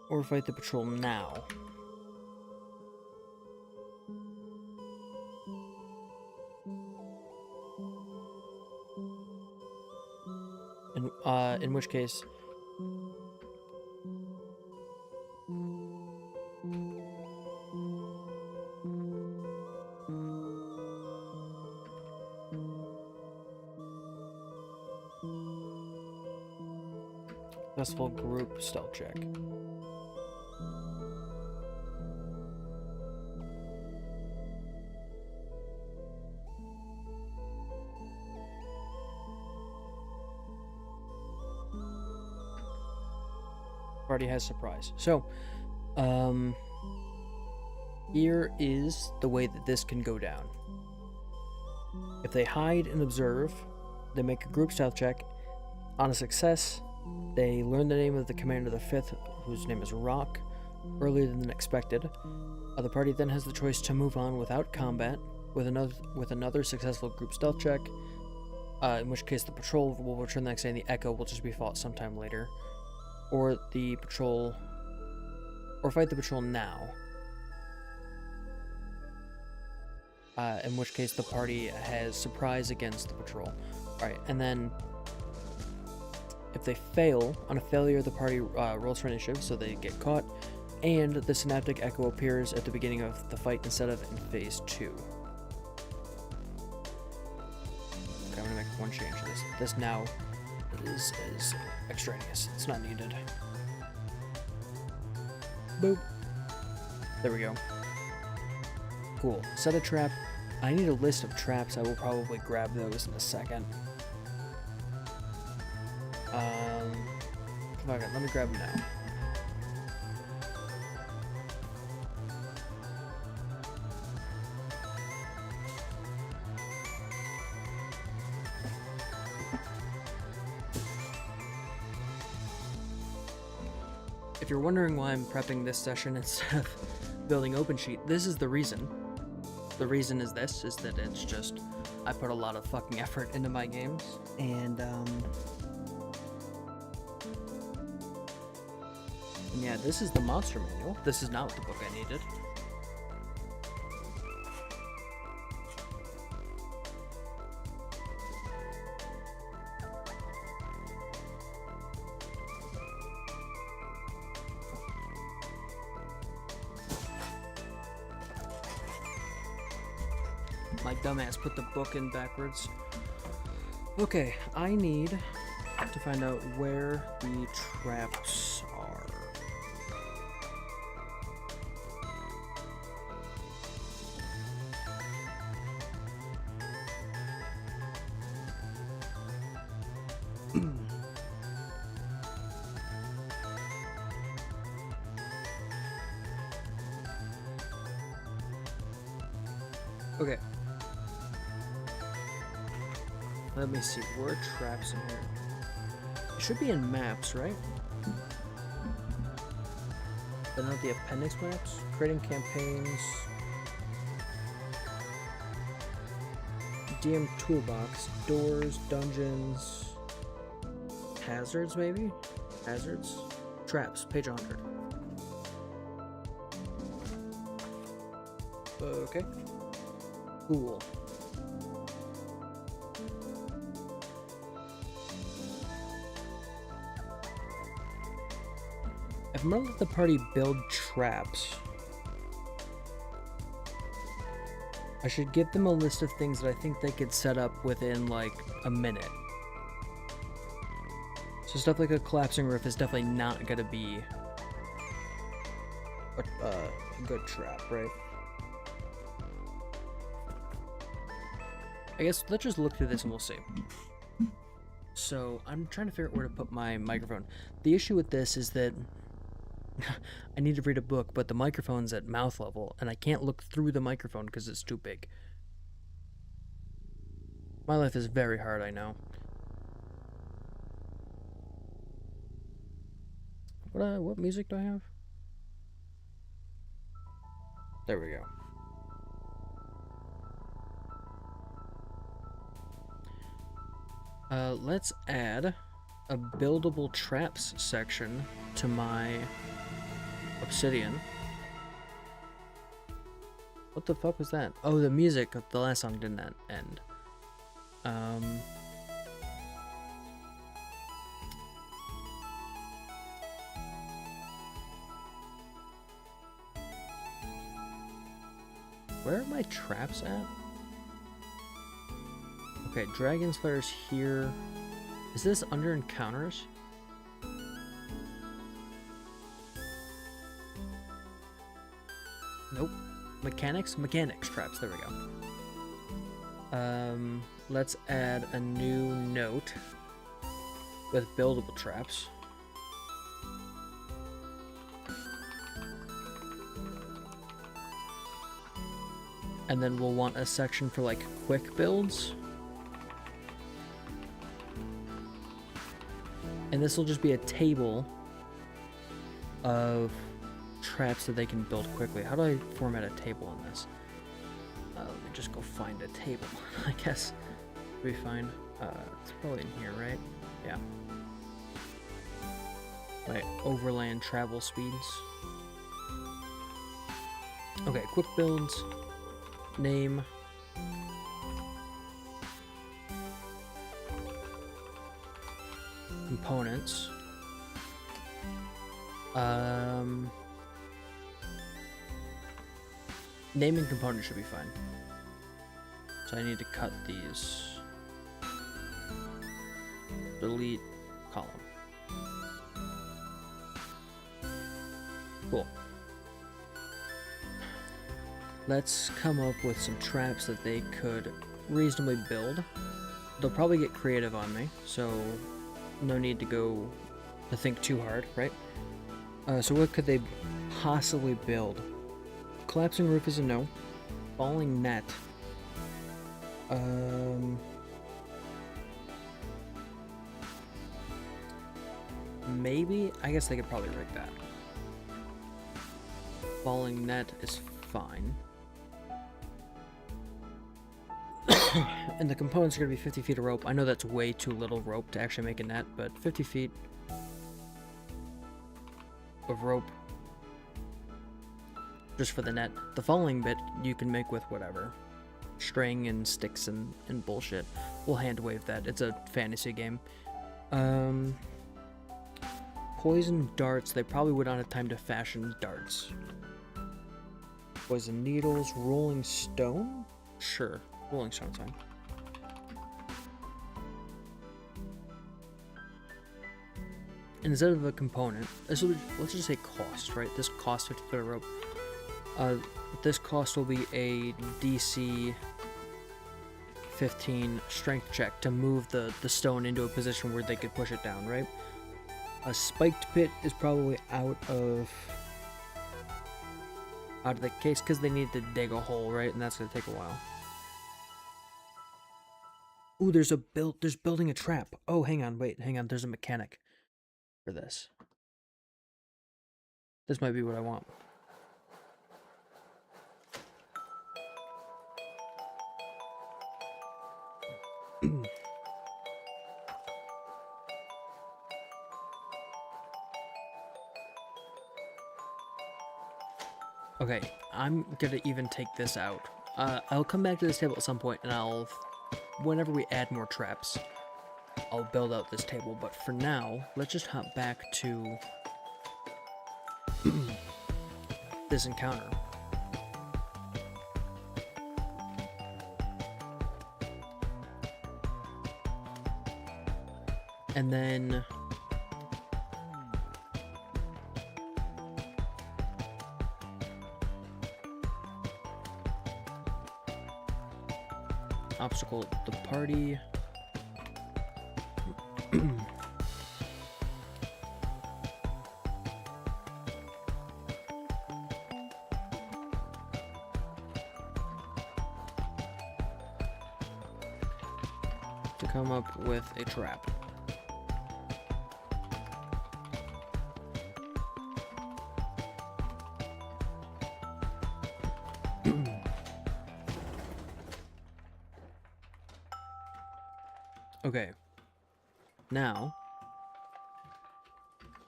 Or fight the patrol now. In which case... Successful group stealth check. Party has surprise. So, here is the way that this can go down. If they hide and observe, they make a group stealth check. On a success, they learn the name of the commander of the 5th, whose name is Rock, earlier than expected. The party then has the choice to move on without combat with another successful group stealth check, in which case the patrol will return the next day and the echo will just be fought sometime later. Or fight the patrol now. In which case the party has surprise against the patrol. Alright, and then if they fail, on a failure the party rolls for initiative, so they get caught, and the synaptic echo appears at the beginning of the fight instead of in phase 2. Okay, I'm gonna make one change to this. This now is extraneous. It's not needed. Boop. There we go. Cool. Set a trap. I need a list of traps. I will probably grab those in a second. Okay, let me grab them now. If you're wondering why I'm prepping this session instead of building OpenSheet, this is the reason. The reason is this, is that it's just, I put a lot of fucking effort into my games, and yeah, this is the monster manual. This is not the book I needed. My dumbass put the book in backwards. Okay, I need to find out where the traps are. Okay. Let me see. Where are traps in here? It should be in maps, right? But not the appendix maps. Creating campaigns. DM toolbox. Doors, dungeons. Hazards, maybe? Hazards? Traps. Page 100. Okay. Cool. If I'm gonna let the party build traps, I should give them a list of things that I think they could set up within like a minute. So stuff like a collapsing roof is definitely not gonna be a good trap, right? I guess let's just look through this and we'll see. So I'm trying to figure out where to put my microphone. The issue with this is that I need to read a book, but the microphone's at mouth level, and I can't look through the microphone because it's too big. My life is very hard, I know. What music do I have? There we go. Let's add a buildable traps section to my obsidian. What the fuck was that? Oh, the music of the last song didn't end. Where are my traps at? Okay, Dragon's Flare's here. Is this under encounters? Nope. Mechanics traps, there we go. Let's add a new note with buildable traps. And then we'll want a section for like quick builds. And this will just be a table of traps that they can build quickly. How do I format a table in this? Let me just go find a table. I guess it'll be fine. It's probably in here, right? Yeah. My overland travel speeds. Okay, quick builds. Name. Components. Naming components should be fine. So I need to cut these. Delete column. Cool. Let's come up with some traps that they could reasonably build. They'll probably get creative on me, so no need to think too hard, right? So what could they possibly build? Collapsing roof is a no. Falling net. Maybe? I guess they could probably rig that. Falling net is fine. And the components are going to be 50 feet of rope. I know that's way too little rope to actually make a net, but 50 feet of rope just for the net. The falling bit you can make with whatever. String and sticks and bullshit. We'll hand wave that. It's a fantasy game. Poison darts. They probably would not have time to fashion darts. Poison needles. Rolling stone? Sure. Rolling stone's fine. Instead of a component, let's just say cost, right? This costs 50 foot of rope. This cost will be a DC 15 strength check to move the stone into a position where they could push it down, right? A spiked pit is probably out of the case because they need to dig a hole, right? And that's going to take a while. Ooh, there's building a trap. Oh, hang on, there's a mechanic for this. This might be what I want. Okay, I'm gonna even take this out. I'll come back to this table at some point, and whenever we add more traps, I'll build out this table. But for now, let's just hop back to this encounter. And then obstacle the party. To come up with a trap. Okay, now,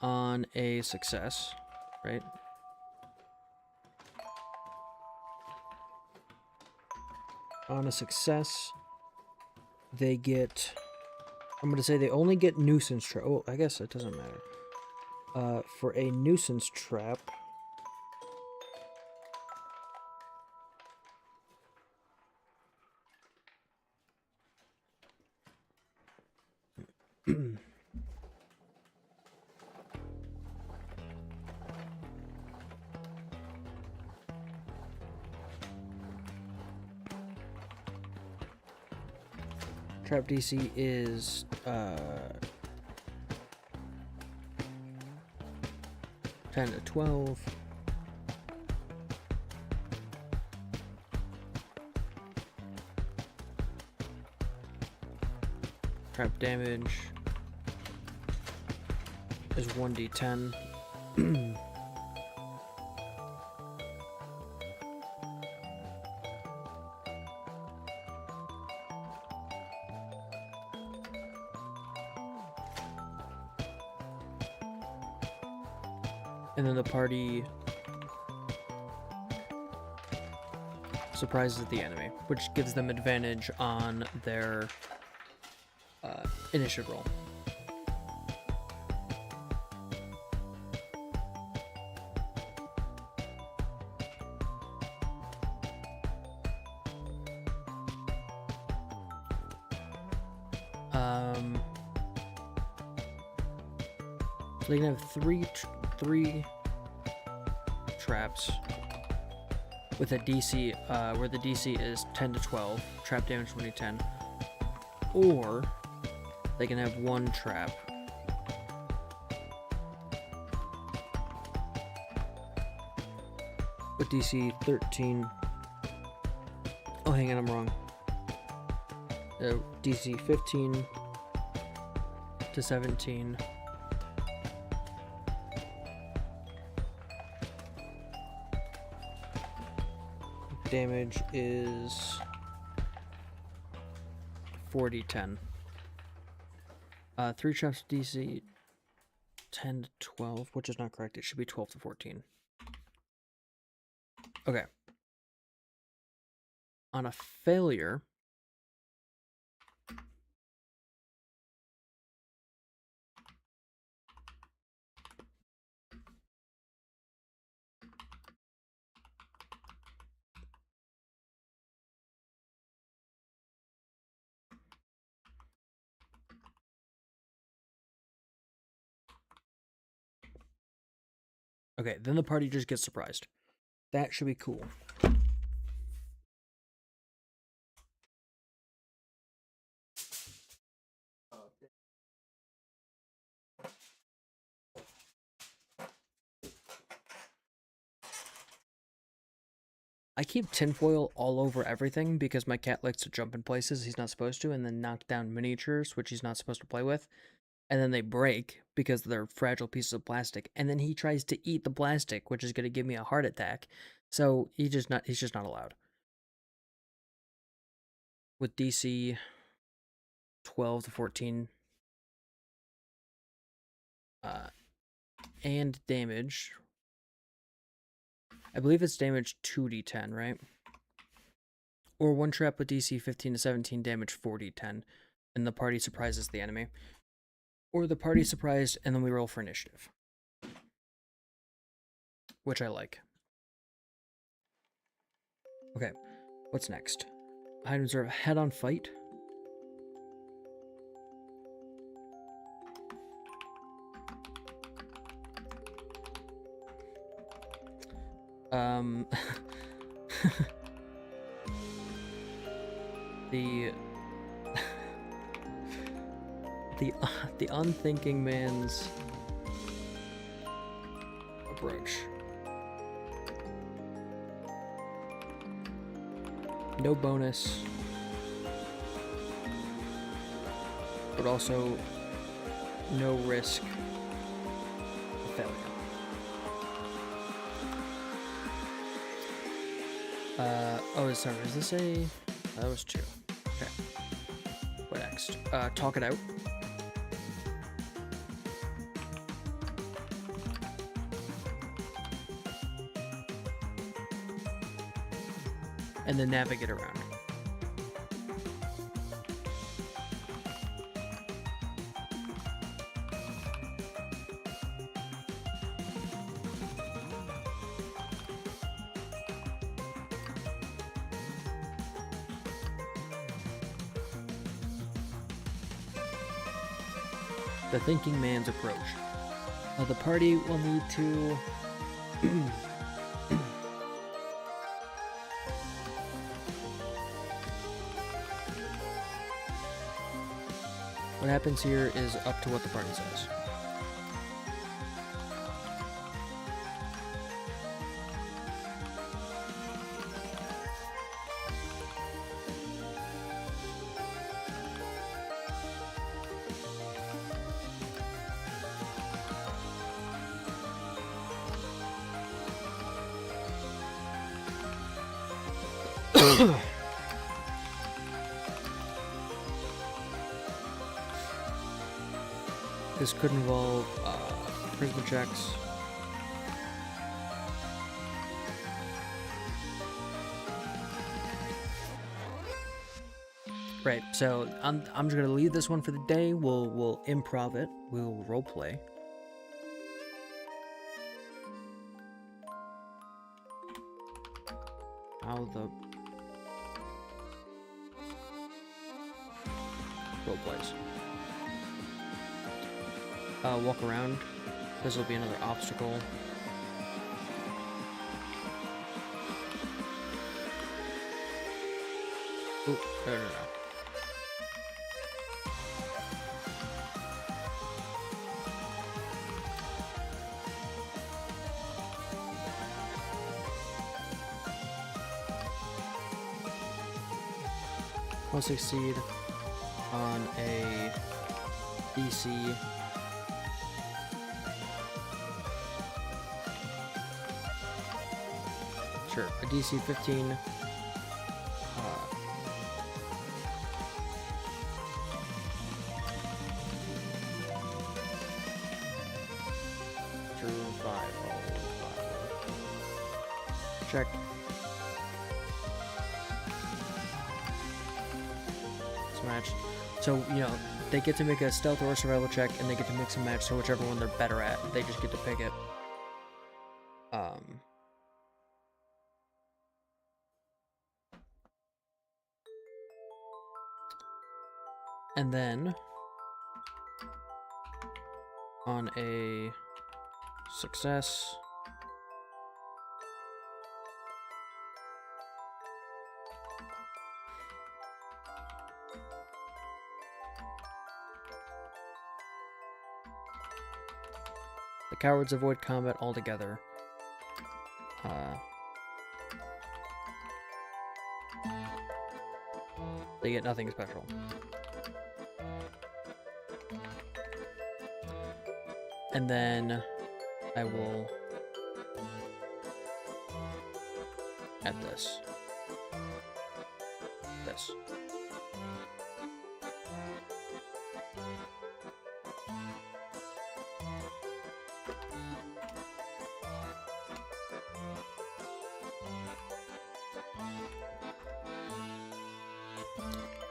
on a success, right? On a success, they get, I'm going to say they only get nuisance trap. Oh, I guess it doesn't matter. For a nuisance trap, trap DC is 10 to 12. Trap damage is 1d10. And then the party surprises the enemy, which gives them advantage on their initiative roll. So they can have three traps with a DC where the DC is 10 to 12, trap damage 2010, or they can have one trap with DC 13. Oh, hang on, I'm wrong. DC 15 to 17. Damage is 40-10. 3 traps DC 10 to 12, which is not correct. It should be 12 to 14. Okay. On a failure, okay, then the party just gets surprised. That should be cool. I keep tinfoil all over everything because my cat likes to jump in places he's not supposed to and then knock down miniatures, which he's not supposed to play with. And then they break because they're fragile pieces of plastic. And then he tries to eat the plastic, which is going to give me a heart attack. So he's just not allowed. With DC 12 to 14 and damage, I believe it's damage 2d10, right? Or one trap with DC 15 to 17 damage 4d10, and the party surprises the enemy. Or the party surprised, and then we roll for initiative. Which I like. Okay, what's next? Hide and reserve head-on fight. The the unthinking man's approach. No bonus, but also no risk of failure. Oh, sorry, is this a... That was 2. Okay. What next? Talk it out. And then navigate around. The thinking man's approach. The party will need to... What happens here is up to what the party says. This could involve charisma checks. Right, so I'm just gonna leave this one for the day. We'll improv it. We'll roleplay. How the roleplays. Walk around. This will be another obstacle. Ooh, no. Will succeed on a DC Sure, a DC 15. Check. Smash. So, you know, they get to make a stealth or a survival check, and they get to mix and match, so whichever one they're better at, they just get to pick it. And then, on a success, the cowards avoid combat altogether. They get nothing special. And then I will add this. This.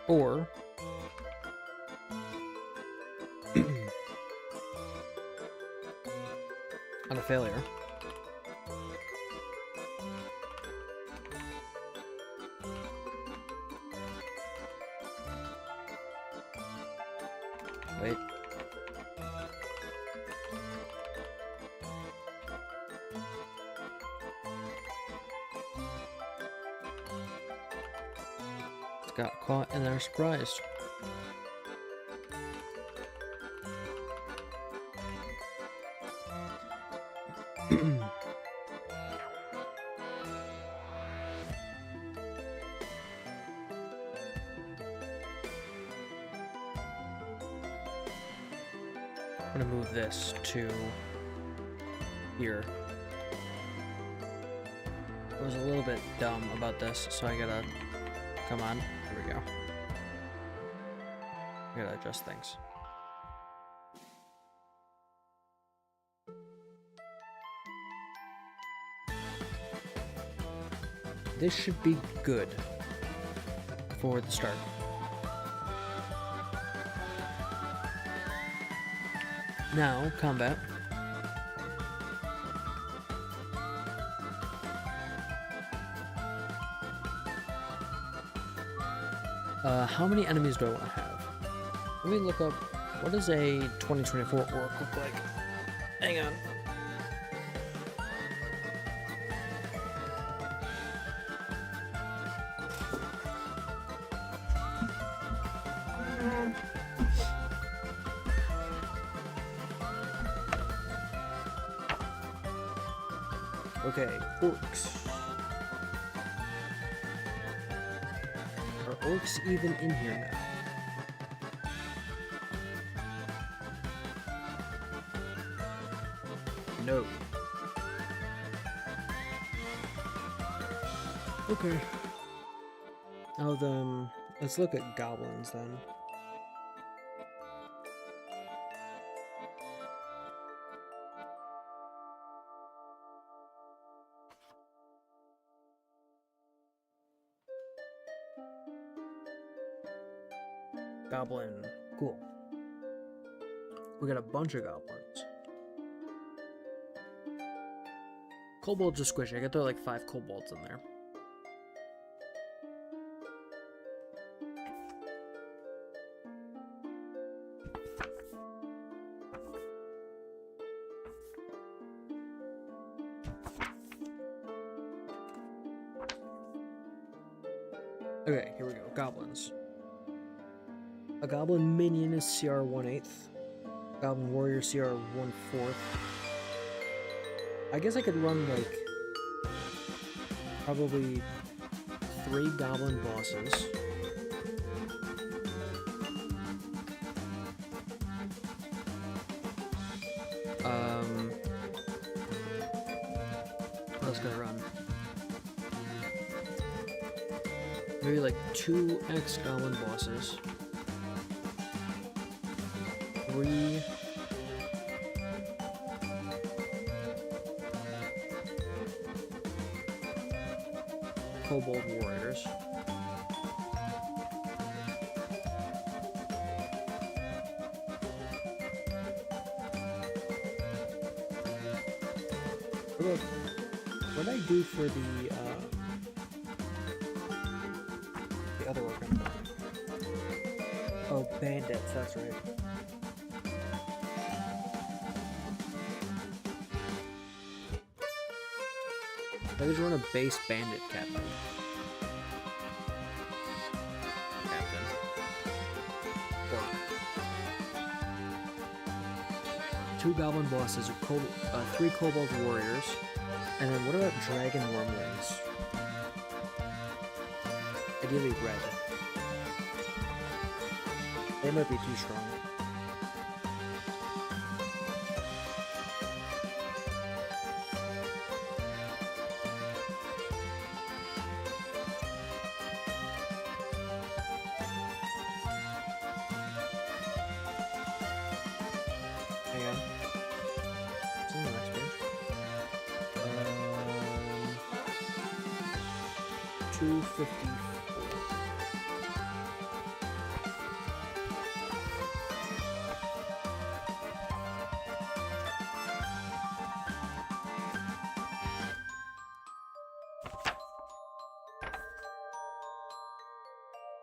Or on a failure, wait. Got caught and they're surprised. I'm gonna move this to here. I was a little bit dumb about this, so I gotta, come on. Here we go. I gotta adjust things. This should be good for the start. Now, combat. How many enemies do I want to have? Let me look up, what does a 2024 orc look like? Hang on. Okay, orcs. Are orcs even in here now? No. Okay. Now then, let's look at goblins then. Goblin. Cool. We got a bunch of goblins. Kobolds are squishy. I could throw like 5 kobolds in there. Okay, here we go. Goblins. A goblin minion is CR 1/8. Goblin warrior CR 1/4. I guess I could run like probably 3 goblin bosses. What else can I run? Maybe like 2 ex-goblin bosses. 3 kobold warriors. Look, what did I do for the other organ? Oh, bandits, that's right. I just run a base bandit captain. 2 goblin bosses, 3 kobold warriors, and then what about dragon wormlings? Ideally red. They might be too strong. Hang on. What's in the next page?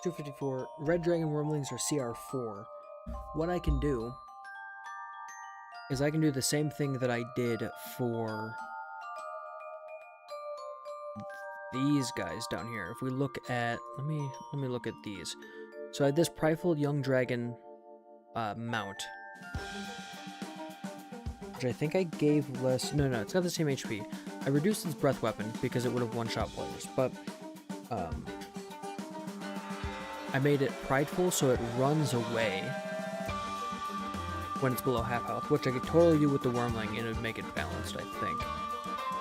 254. Red Dragon Wormlings are CR4. What I can do is I can do the same thing that I did for these guys down here. If we look at, let me look at these. So I had this prideful young dragon mount, which I think I gave less. No, it's got the same HP. I reduced its breath weapon because it would have one-shot players, but I made it prideful so it runs away when it's below half health, which I could totally do with the Wormling and it would make it balanced, I think.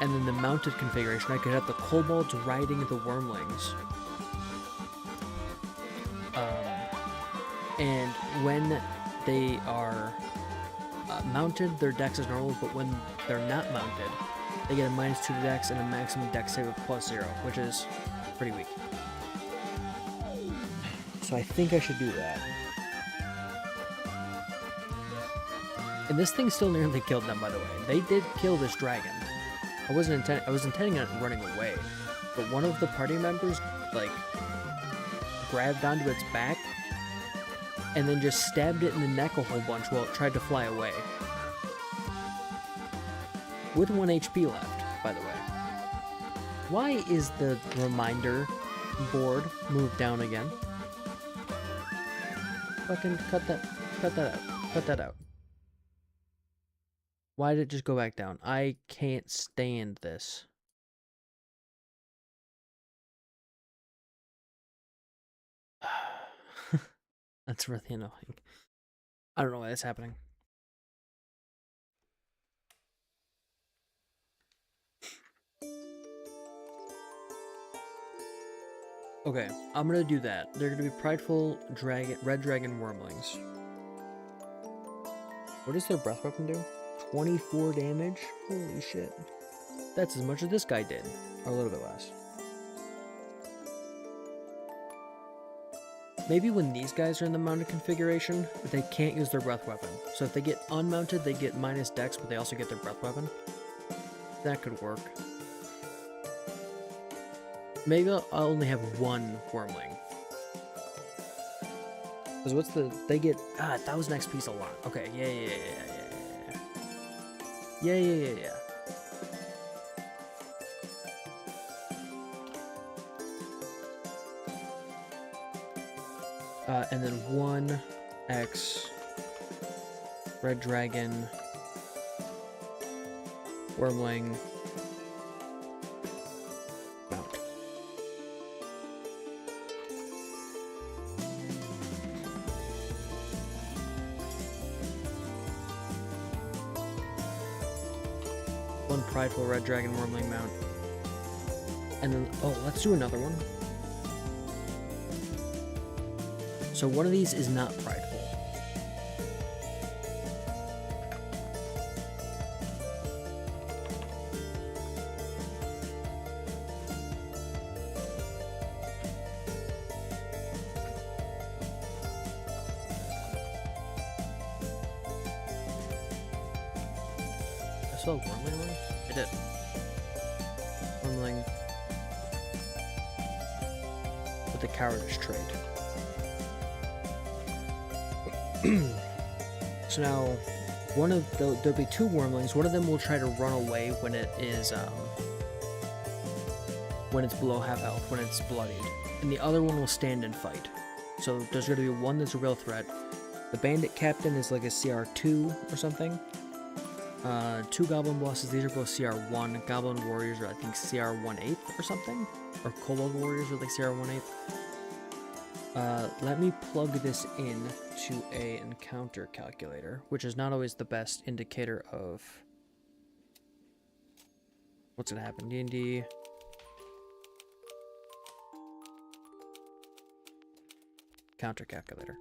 And then the mounted configuration, I could have the kobolds riding the Wormlings. And when they are mounted, their dex is normal, but when they're not mounted, they get a -2 to dex and a maximum dex save of +0, which is pretty weak. So I think I should do that. And this thing still nearly killed them, by the way. They did kill this dragon. I was intending on it running away, but one of the party members, like, grabbed onto its back and then just stabbed it in the neck a whole bunch while it tried to fly away. With 1 HP left, by the way. Why is the reminder board moved down again? Fucking cut that out. Why did it just go back down? I can't stand this. That's really annoying. I don't know why that's happening. Okay, I'm gonna do that. They're gonna be prideful red dragon wormlings. What does their breath weapon do? 24 damage? Holy shit. That's as much as this guy did. Or a little bit less. Maybe when these guys are in the mounted configuration, they can't use their breath weapon. So if they get unmounted, they get minus dex, but they also get their breath weapon. That could work. Maybe I'll only have one wormling. Because what's the... They get... 1,000 XP's a lot. Okay, yeah. And then 1x red dragon wormling mount. One prideful red dragon wormling mount. And then, oh, let's do another one. So one of these is not prideful. I saw a wormling one? I did. Wormling with the cowardice trait. So now, there'll be two wormlings. One of them will try to run away when it is, when it's below half health, when it's bloodied. And the other one will stand and fight. So there's going to be one that's a real threat. The bandit captain is like a CR2 or something. 2 goblin bosses, these are both CR1. Goblin warriors are, I think, CR1/8 or something. Or kobold warriors are like CR1/8. Let me plug this in to a encounter calculator, which is not always the best indicator of what's going to happen. D&D counter calculator.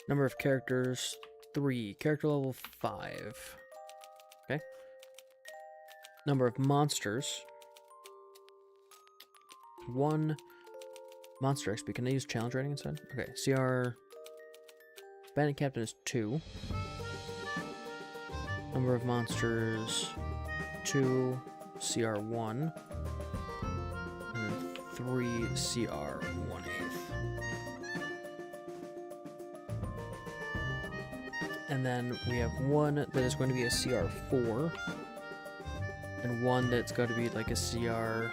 Number of characters, 3. Character level, 5. Okay. Number of monsters, 1. Monster XP. Can I use challenge rating instead? Okay. CR Bandit Captain is 2. Number of monsters, 2. CR 1. And then 3 CR 1/8. And then we have 1 that is going to be a CR 4. And 1 that's going to be like a CR...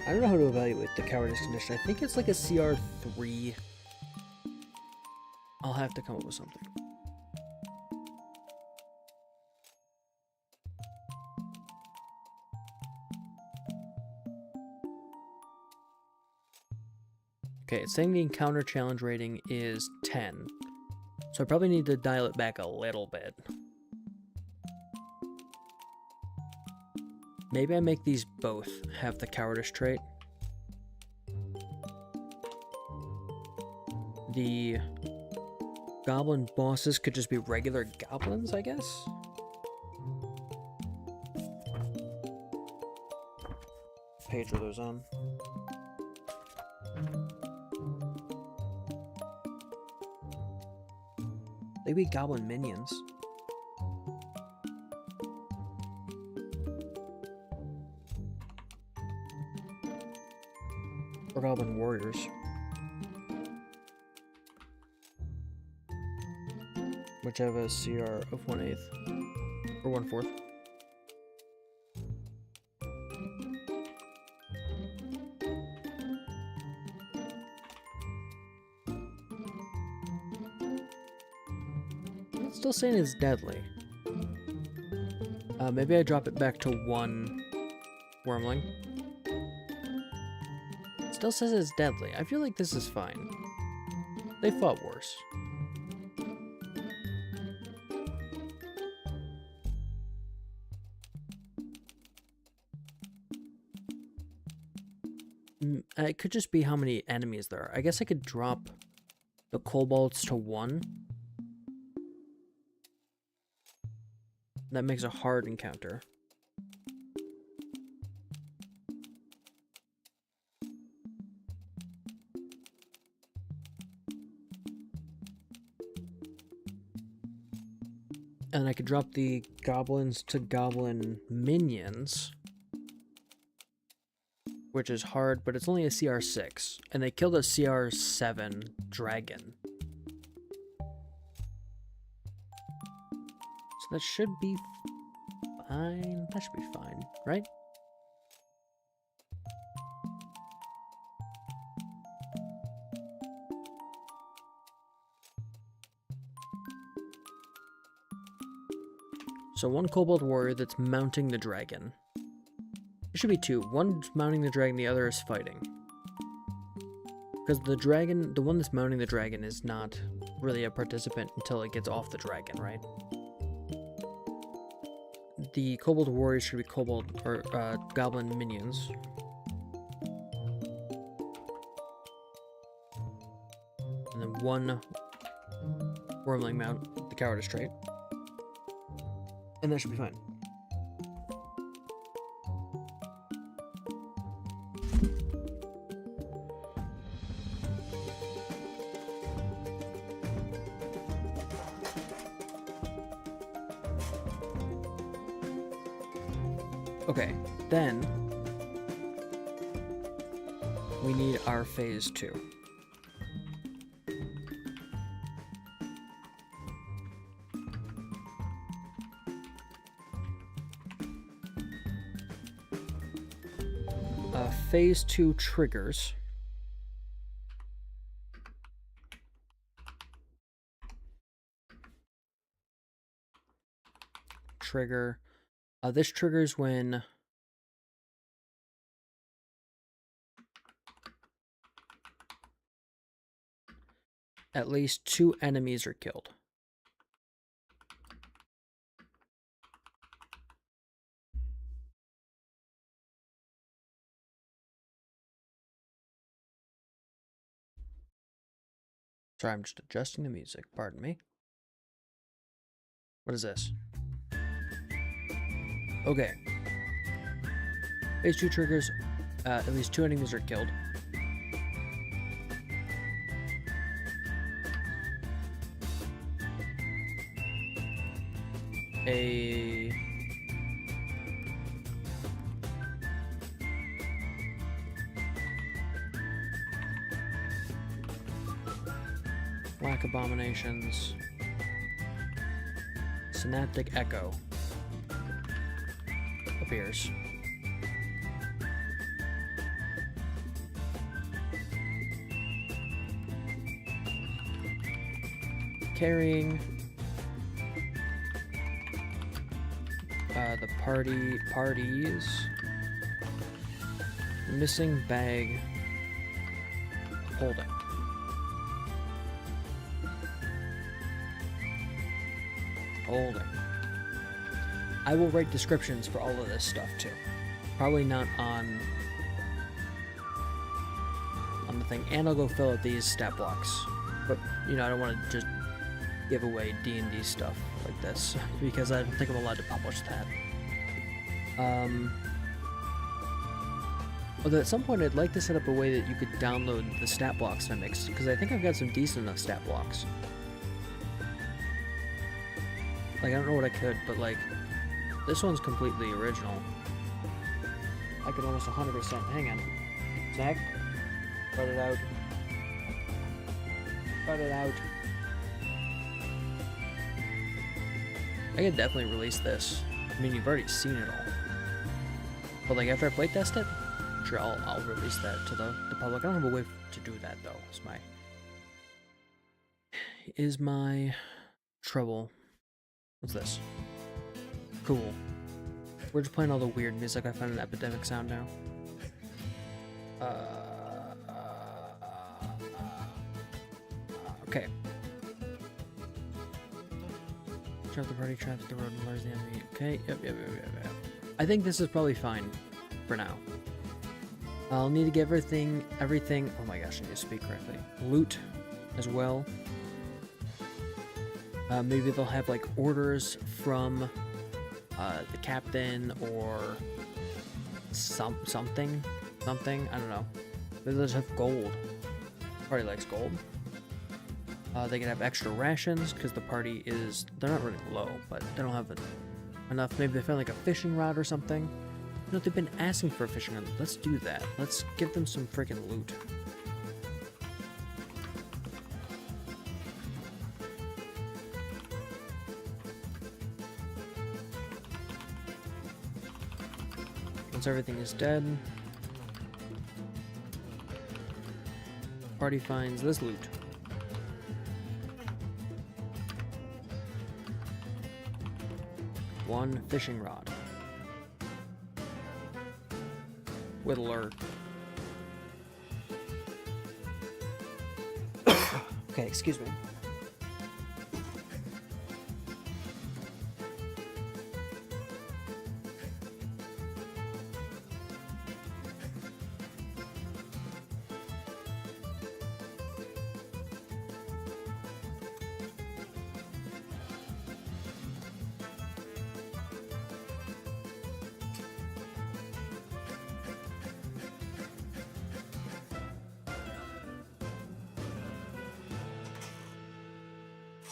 I don't know how to evaluate the cowardice condition. I think it's like a CR 3. I'll have to come up with something. Okay, it's saying the encounter challenge rating is 10. So I probably need to dial it back a little bit. Maybe I make these both have the cowardice trait. The goblin bosses could just be regular goblins, I guess? What page are those on? They be goblin minions. Or goblin warriors. Which have a CR of 1/8 or 1/4. It's still saying it's deadly. Maybe I drop it back to 1 wormling. It still says it's deadly. I feel like this is fine. They fought worse. It could just be how many enemies there are. I guess I could drop the kobolds to 1. That makes a hard encounter. And I could drop the goblins to goblin minions, which is hard, but it's only a CR 6. And they killed a CR 7 dragon. So that should be fine. That should be fine, right? So 1 kobold warrior that's mounting the dragon. It should be 2. One's mounting the dragon, the other is fighting. Because the dragon, the one that's mounting the dragon is not really a participant until it gets off the dragon, right? The kobold warriors should be kobold or goblin minions. And then 1 wormling mount the cowardice trait. And that should be fine. Okay, then we need our phase 2. Phase 2 triggers. Trigger. This triggers when at least 2 enemies are killed. Sorry, I'm just adjusting the music. Pardon me. What is this? Okay. Phase 2 triggers, at least 2 enemies are killed. A Black Abominations. Synaptic Echo appears. Carrying the parties. Missing bag. Holding. I will write descriptions for all of this stuff too. Probably not on the thing, and I'll go fill out these stat blocks. But you know, I don't want to just give away D&D stuff like this because I don't think I'm allowed to publish that. Although at some point I'd like to set up a way that you could download the stat blocks I mixed, because I think I've got some decent enough stat blocks. Like, I don't know what I could, but like, this one's completely original. I could almost 100%. Hang on. Zach? Cut it out. Cut it out. I could definitely release this. I mean, you've already seen it all. But like, after I playtest it, sure, I'll release that to the public. I don't have a way to do that, though. Is my trouble. What's this? Cool. We're just playing all the weird music. I found an epidemic sound now. Okay. Trap the party, traps the road, and lures the enemy. Okay, yep. I think this is probably fine for now. I'll need to get everything. Oh my gosh, I need to speak correctly. Loot as well. Maybe they'll have like orders from the captain or something. I don't know. Maybe they'll just have gold. Party likes gold. They can have extra rations because the party they're not running low, but they don't have enough. Maybe they found like a fishing rod or something. You know, they've been asking for a fishing rod. Let's do that. Let's give them some freaking loot. Once everything is dead, party finds this loot. One fishing rod with a lure. Okay, excuse me.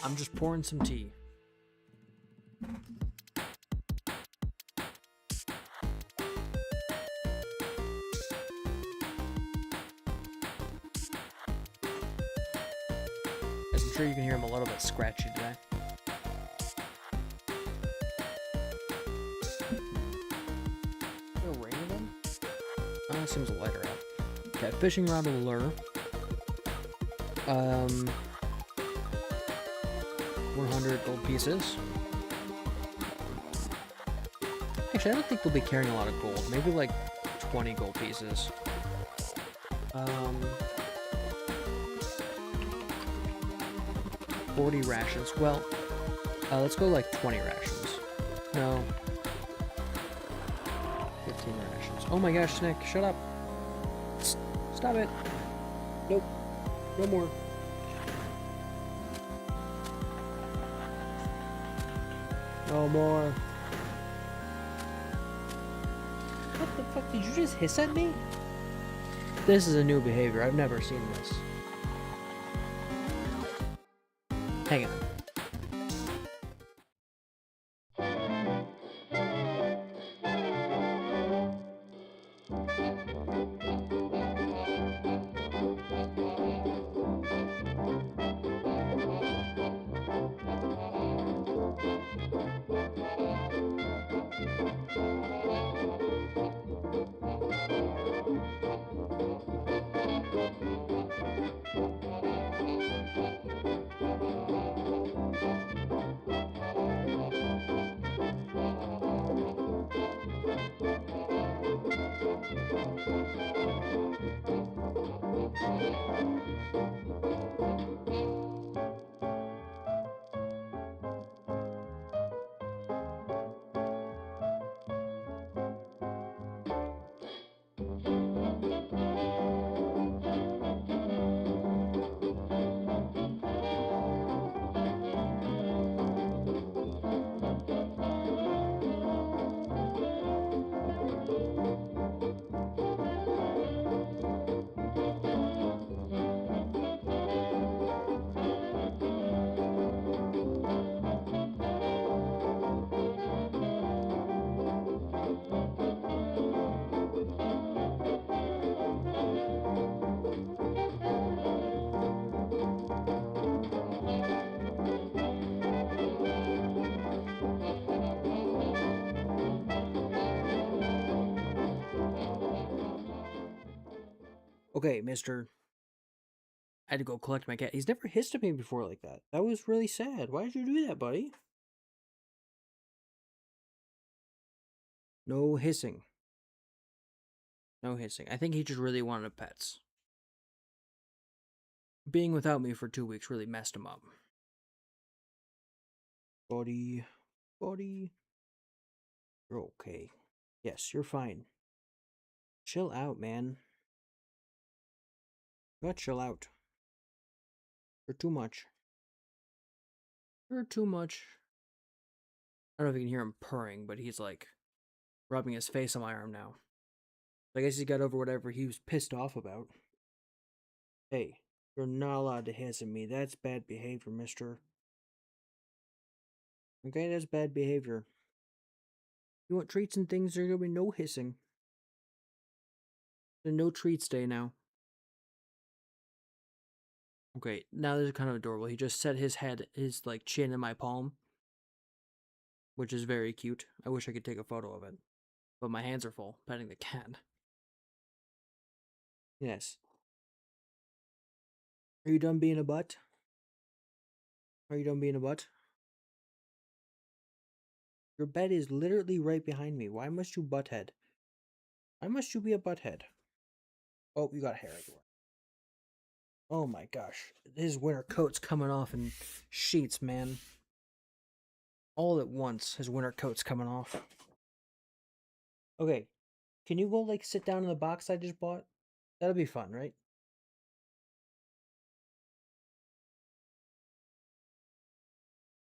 I'm just pouring some tea. As I'm sure you can hear, I'm a little bit scratchy today. Is it raining again? Oh, it seems lighter out. Okay, fishing rod and lure. 100 gold pieces. Actually, I don't think we'll be carrying a lot of gold. Maybe like 20 gold pieces. 40 rations. Well, let's go like 20 rations. No. 15 rations. Oh my gosh, Nick, shut up. Stop it. Nope. No more. No more. What the fuck? Did you just hiss at me? This is a new behavior. I've never seen this. Hang on. Okay, mister. I had to go collect my cat. He's never hissed at me before like that. That was really sad. Why did you do that, buddy? No hissing. No hissing. I think he just really wanted pets. Being without me for 2 weeks really messed him up. Buddy. Buddy. You're okay. Yes, you're fine. Chill out, man. You gotta chill out. You're too much. You're too much. I don't know if you can hear him purring, but he's like rubbing his face on my arm now. I guess he got over whatever he was pissed off about. Hey, you're not allowed to hiss at me. That's bad behavior, mister. Okay, that's bad behavior. You want treats and things, there's gonna be no hissing. There's no treats day now. Okay, now this is kind of adorable. He just set his head, his like chin in my palm, which is very cute. I wish I could take a photo of it, but my hands are full petting the cat. Yes. Are you done being a butt? Are you done being a butt? Your bed is literally right behind me. Why must you butthead? Why must you be a butthead? Oh, you got hair everywhere. Oh my gosh. His winter coat's coming off in sheets, man. All at once, his winter coat's coming off. Okay. Can you go, like, sit down in the box I just bought? That'll be fun, right?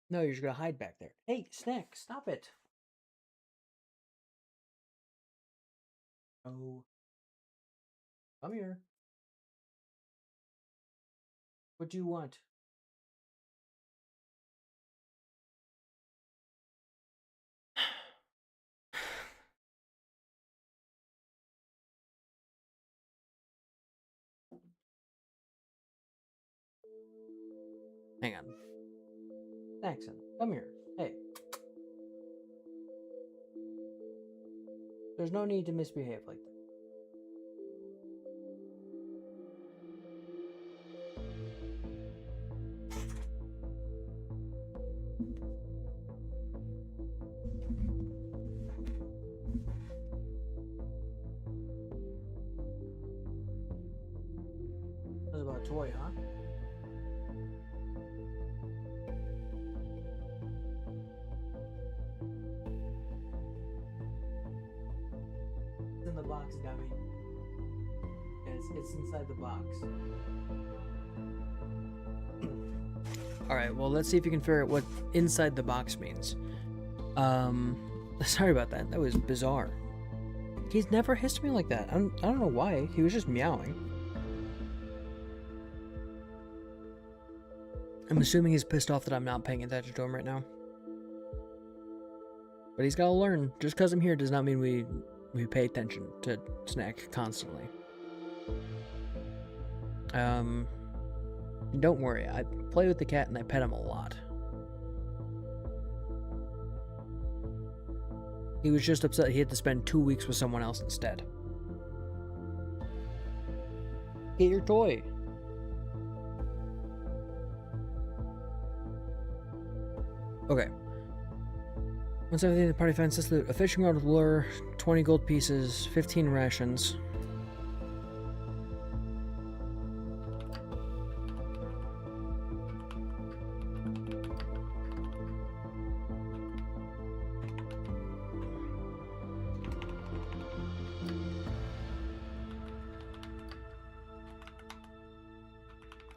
No, you're just gonna hide back there. Hey, Snack, stop it. Oh. Come here. What do you want? Hang on. Snackson, come here. Hey. There's no need to misbehave like that. That's about a toy, huh? box, dummy. It's inside the box. Alright, well, let's see if you can figure out what inside the box means. Sorry about that. That was bizarre. He's never hissed me like that. I don't know why. He was just meowing. I'm assuming he's pissed off that I'm not paying attention to him right now. But he's got to learn. Just because I'm here does not mean we pay attention to Snack constantly. Don't worry. I play with the cat and I pet him a lot. He was just upset he had to spend 2 weeks with someone else instead. Get your toy. Okay. Once everything in the party finds this loot, a fishing rod with lure, 20 gold pieces, 15 rations.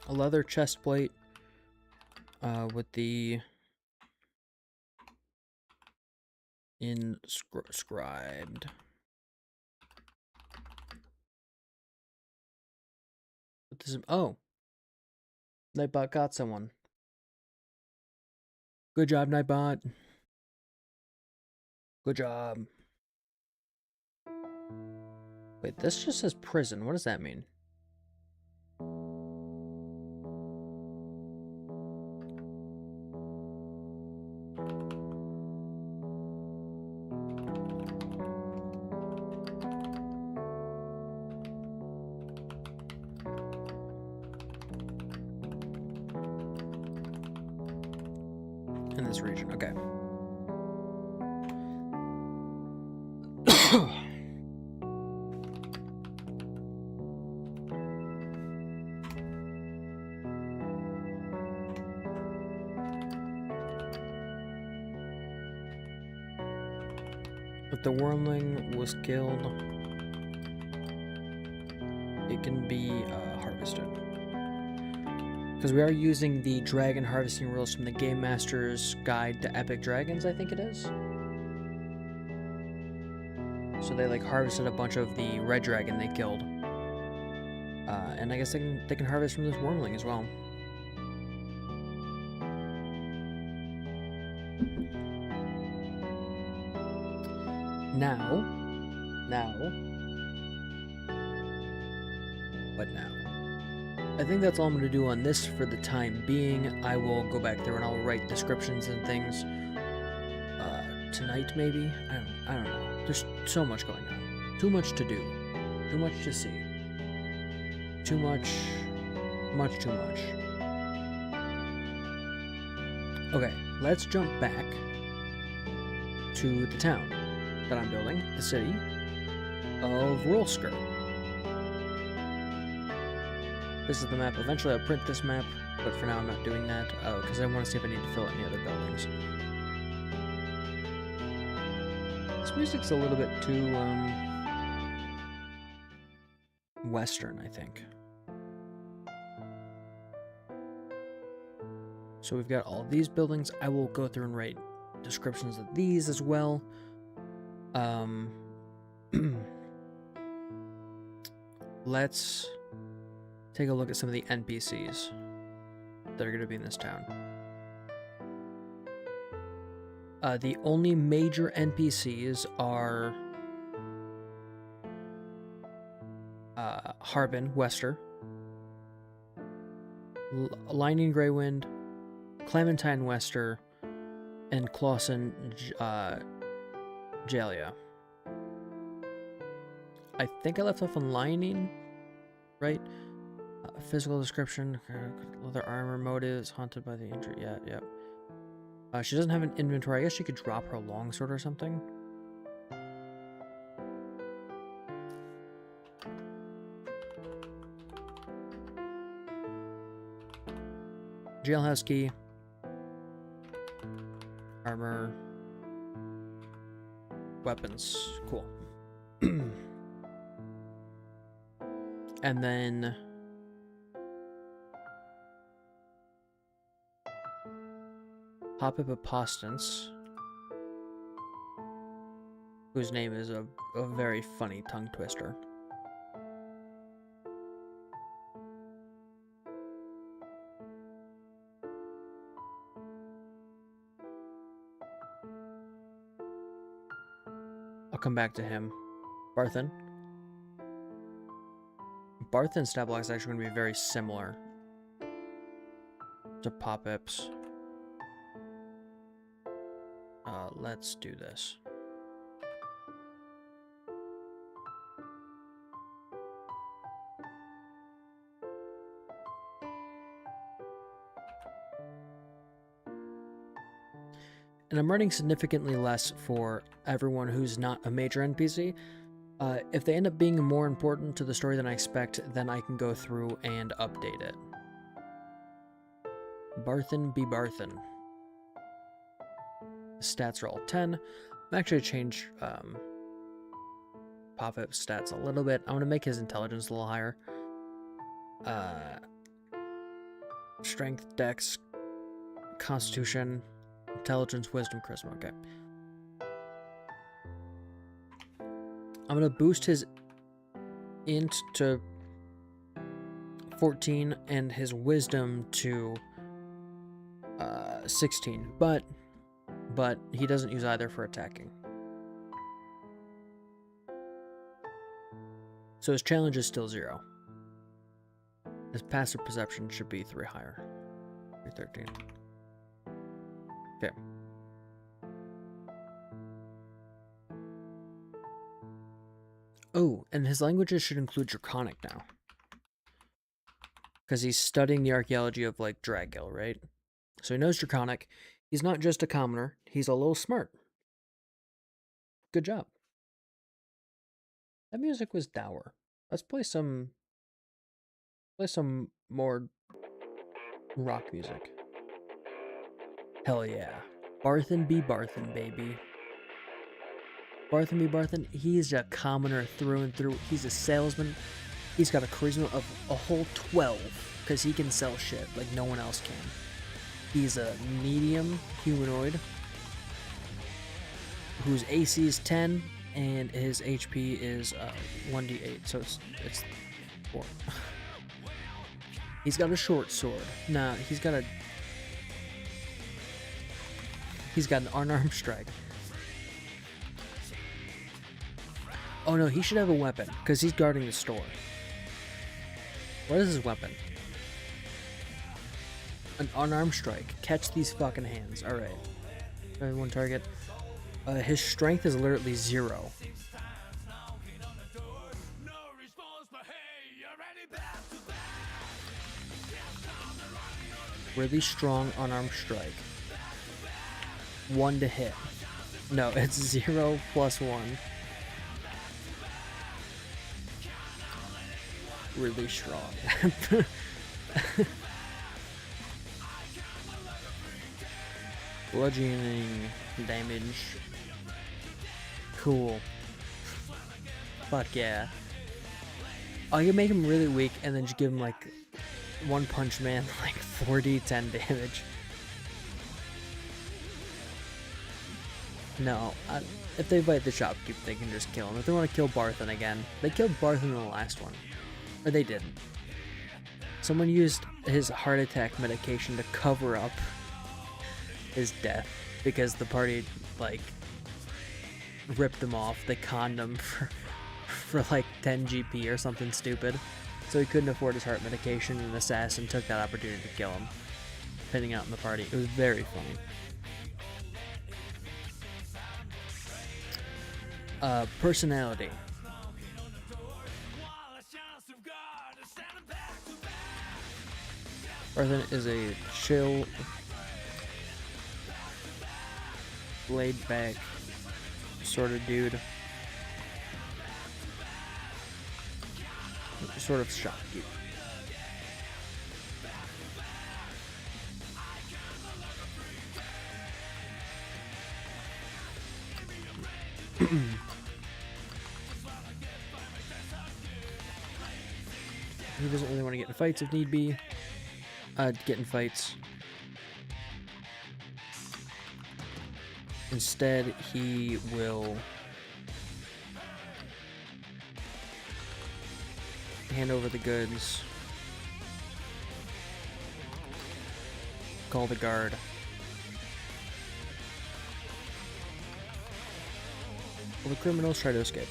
A leather chest plate with the inscribed. What this is, oh, Nightbot got someone. Good job, Nightbot. Good job. Wait, this just says prison. What does that mean? In this region, okay. If the wormling was killed, it can be harvested. Because we are using the dragon harvesting rules from the Game Master's Guide to Epic Dragons, I think it is. So they like harvested a bunch of the red dragon they killed. And I guess they can harvest from this wormling as well. Now, what now? I think that's all I'm going to do on this for the time being. I will go back there and I'll write descriptions and things tonight, maybe? I don't know. There's so much going on. Too much to do. Too much to see. Too much. Much too much. Okay, let's jump back to the town that I'm building, the city of Rolskur. This is the map. Eventually I'll print this map, but for now I'm not doing that, because I want to see if I need to fill any other buildings. This music's a little bit too, Western, I think. So we've got all these buildings. I will go through and write descriptions of these as well. Let's take a look at some of the NPCs that are going to be in this town. The only major NPCs are Harbin, Wester, Lightning Greywind, Clementine Wester, and Clausen Jalia. I think I left off on Lightning, right? Physical description, leather armor, motives, haunted by the injury. Yeah. She doesn't have an inventory. I guess she could drop her longsword or something. Jailhouse key. Armor. Weapons. Cool. And then Hopipopostans, whose name is a very funny tongue twister. I'll come back to him. Barthen. Barthen's stat block is actually going to be very similar to Pop-Ips. Let's do this. And I'm running significantly less for everyone who's not a major NPC. If they end up being more important to the story than I expect, then I can go through and update it. Barthen be Barthen. The stats are all 10. I'm actually change Pop-Up's stats a little bit. I'm going to make his intelligence a little higher. Strength, Dex, Constitution, Intelligence, Wisdom, Charisma. Okay. I'm going to boost his int to 14 and his wisdom to 16. But he doesn't use either for attacking. So his challenge is still 0. His passive perception should be 3 higher. 313. Okay. Oh, and his languages should include Draconic now. Because he's studying the archaeology of, like, Dragil, right? So he knows Draconic. He's not just a commoner. He's a little smart. Good job. That music was dour. Let's play some more rock music. Hell yeah. Barthen be Barthen, baby. Barthen be Barthen, he's a commoner through and through. He's a salesman. He's got a charisma of a whole 12, because he can sell shit like no one else can. He's a medium humanoid whose AC is 10 and his HP is 1d8, so it's 4. He's got a short sword. Nah, he's got an unarmed strike. Oh no, he should have a weapon, because he's guarding the store. What is his weapon? An unarmed strike. Catch these fucking hands. Alright. One target. His strength is literally 0. Really strong unarmed strike. 1 to hit. No, it's 0 plus 1. Really strong. Bludgeoning damage. Cool. Fuck yeah. I can make him really weak and then just give him like One Punch Man, like 4d10 damage. No, if they fight the shopkeep, they can just kill him. If they want to kill Barthen again, they killed Barthen in the last one. Or they didn't. Someone used his heart attack medication to cover up his death because the party, like, ripped him off. They conned him for like 10 GP or something stupid. So he couldn't afford his heart medication, and an assassin took that opportunity to kill him, pinning out in the party. It was very funny. Personality. Barthen is a chill, laid back sort of dude. Sort of shopkeep. he doesn't really want to get in fights if need be. Get in fights. Instead, he will hand over the goods, call the guard, while the criminals try to escape.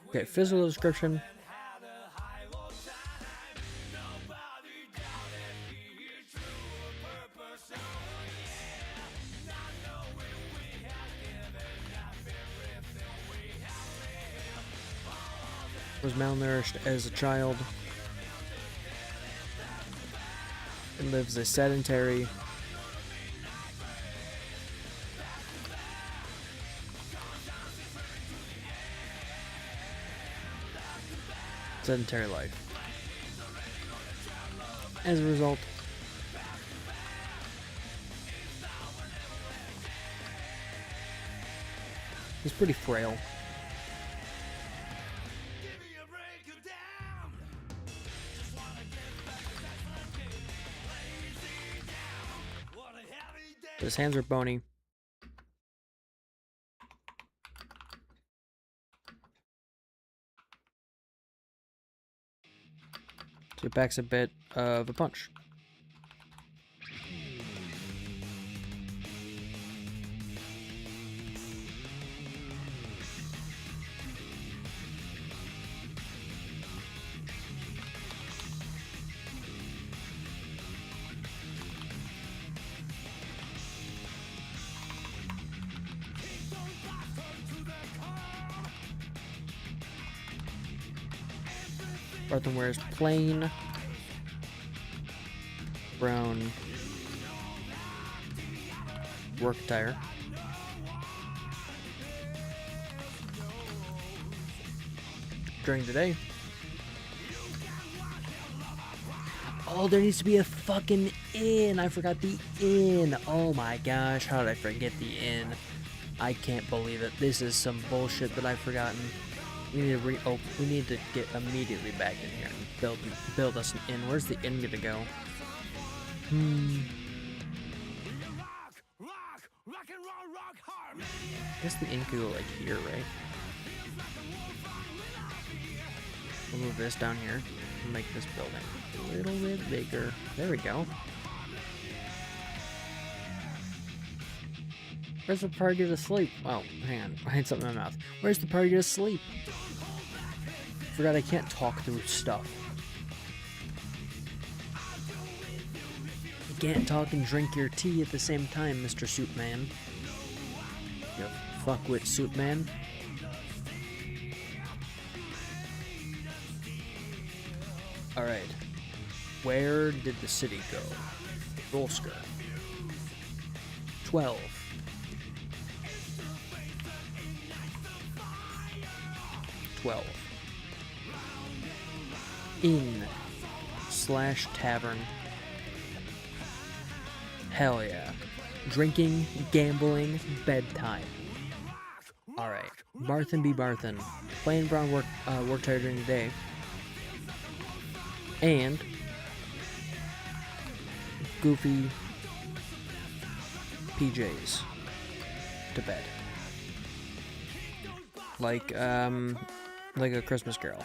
Okay, physical description. Was malnourished as a child and lives a sedentary life. As a result, he's pretty frail. His hands are bony. So he packs a bit of a punch. Barton wears plain brown work attire. During the day. Oh, there needs to be a fucking inn. I forgot the inn. Oh my gosh, how did I forget the inn? I can't believe it. This is some bullshit that I've forgotten. We need to we need to get immediately back in here and build us an inn. Where's the inn gonna go? I guess the inn could go like here, right? We'll move this down here and make this building a little bit bigger. There we go. Where's the party to sleep? Oh, hang on. I had something in my mouth. Where's the party to sleep? Forgot I can't talk through stuff. You can't talk and drink your tea at the same time, Mr. Soup Man. You fuckwit Soup Man. Alright. Where did the city go? Rolskur. 12. Inn/tavern. Hell yeah. Drinking, gambling, bedtime. Alright. Barthen be Barthen. Plain brown work attire during the day. And goofy PJs to bed. Like a Christmas Carol.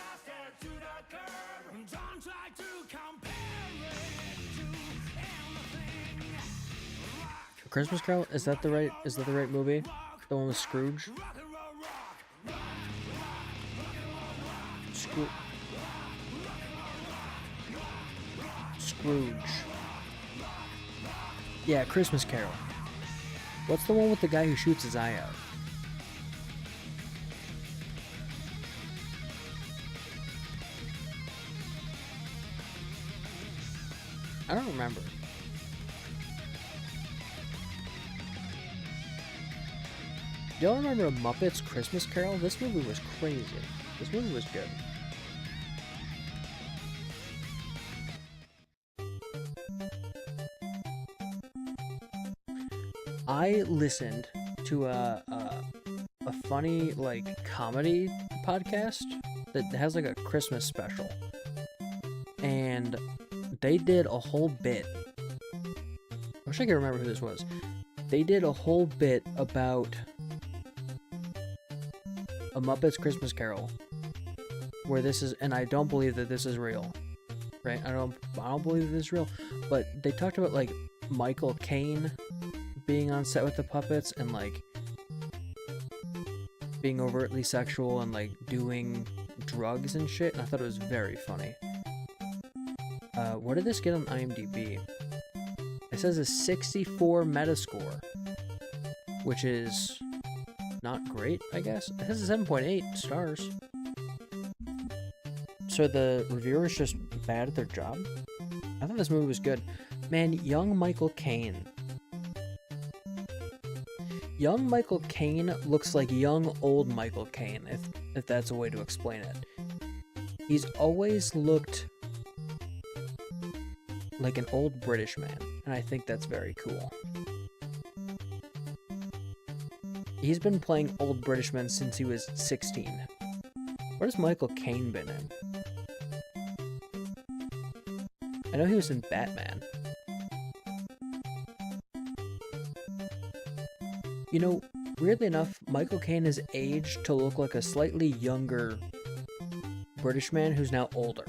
A Christmas Carol? Is that the right movie? The one with Scrooge? Scrooge. Yeah, Christmas Carol. What's the one with the guy who shoots his eye out? I don't remember. Do y'all remember a Muppets Christmas Carol? This movie was crazy. This movie was good. I listened to a funny like comedy podcast that has like a Christmas special, and they did a whole bit. I wish I could remember who this was. They did a whole bit about A Muppet's Christmas Carol, where this is, and I don't believe that this is real, right? I don't believe that this is real, but they talked about like Michael Caine being on set with the puppets and like being overtly sexual and like doing drugs and shit, and I thought it was very funny. What did this get on IMDb? It says a 64 Metascore, which is not great, I guess. It has a 7.8 stars. So the reviewers just bad at their job? I thought this movie was good. Man, young Michael Caine. Young Michael Caine looks like young old Michael Caine, if that's a way to explain it. He's always looked like an old British man, and I think that's very cool. He's been playing old British men since he was 16. What has Michael Caine been in? I know he was in Batman. You know, weirdly enough, Michael Caine has aged to look like a slightly younger British man who's now older,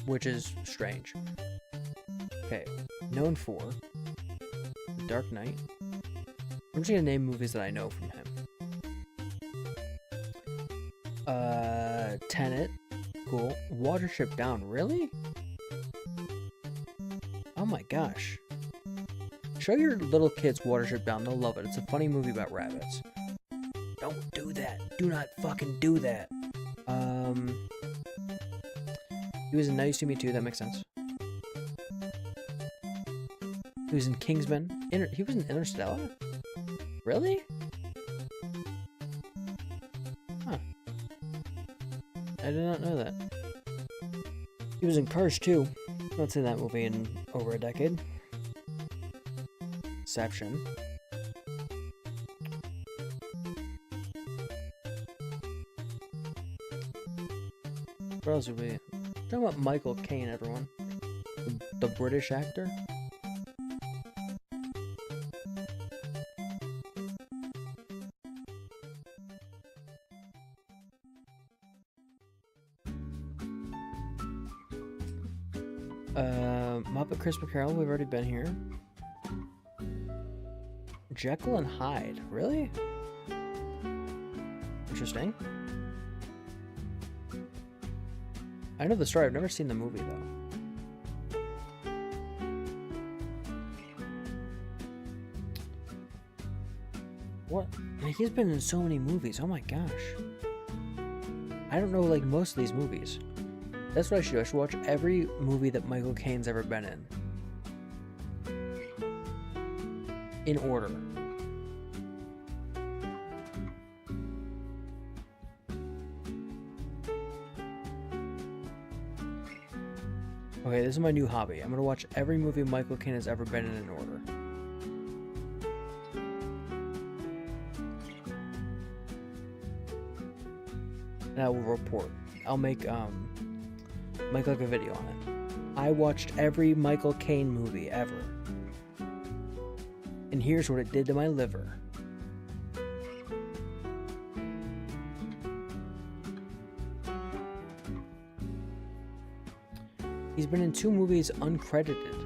which is strange. Okay, known for The Dark Knight. I'm just gonna name movies that I know from him. Tenet, cool. Watership Down, really? Oh my gosh. Show your little kids Watership Down, they'll love it. It's a funny movie about rabbits. Don't do that. Do not fucking do that. He was in Nice to Meet You, that makes sense. He was in Kingsman. He was in Interstellar? Really? Huh. I did not know that. He was in Cars 2. Not seen that movie in over a decade. Inception. What else would we... Talking about Michael Caine, everyone. The British actor. Muppet Christmas Carol, we've already been here. Jekyll and Hyde, really? Interesting. I know the story, I've never seen the movie though. What? I mean, he's been in so many movies, oh my gosh. I don't know like most of these movies. That's what I should do. I should watch every movie that Michael Caine's ever been in order. Okay, this is my new hobby. I'm gonna watch every movie Michael Caine has ever been in order. And I will report. I'll make like a video on it. I watched every Michael Caine movie ever. And here's what it did to my liver. He's been in 2 movies uncredited.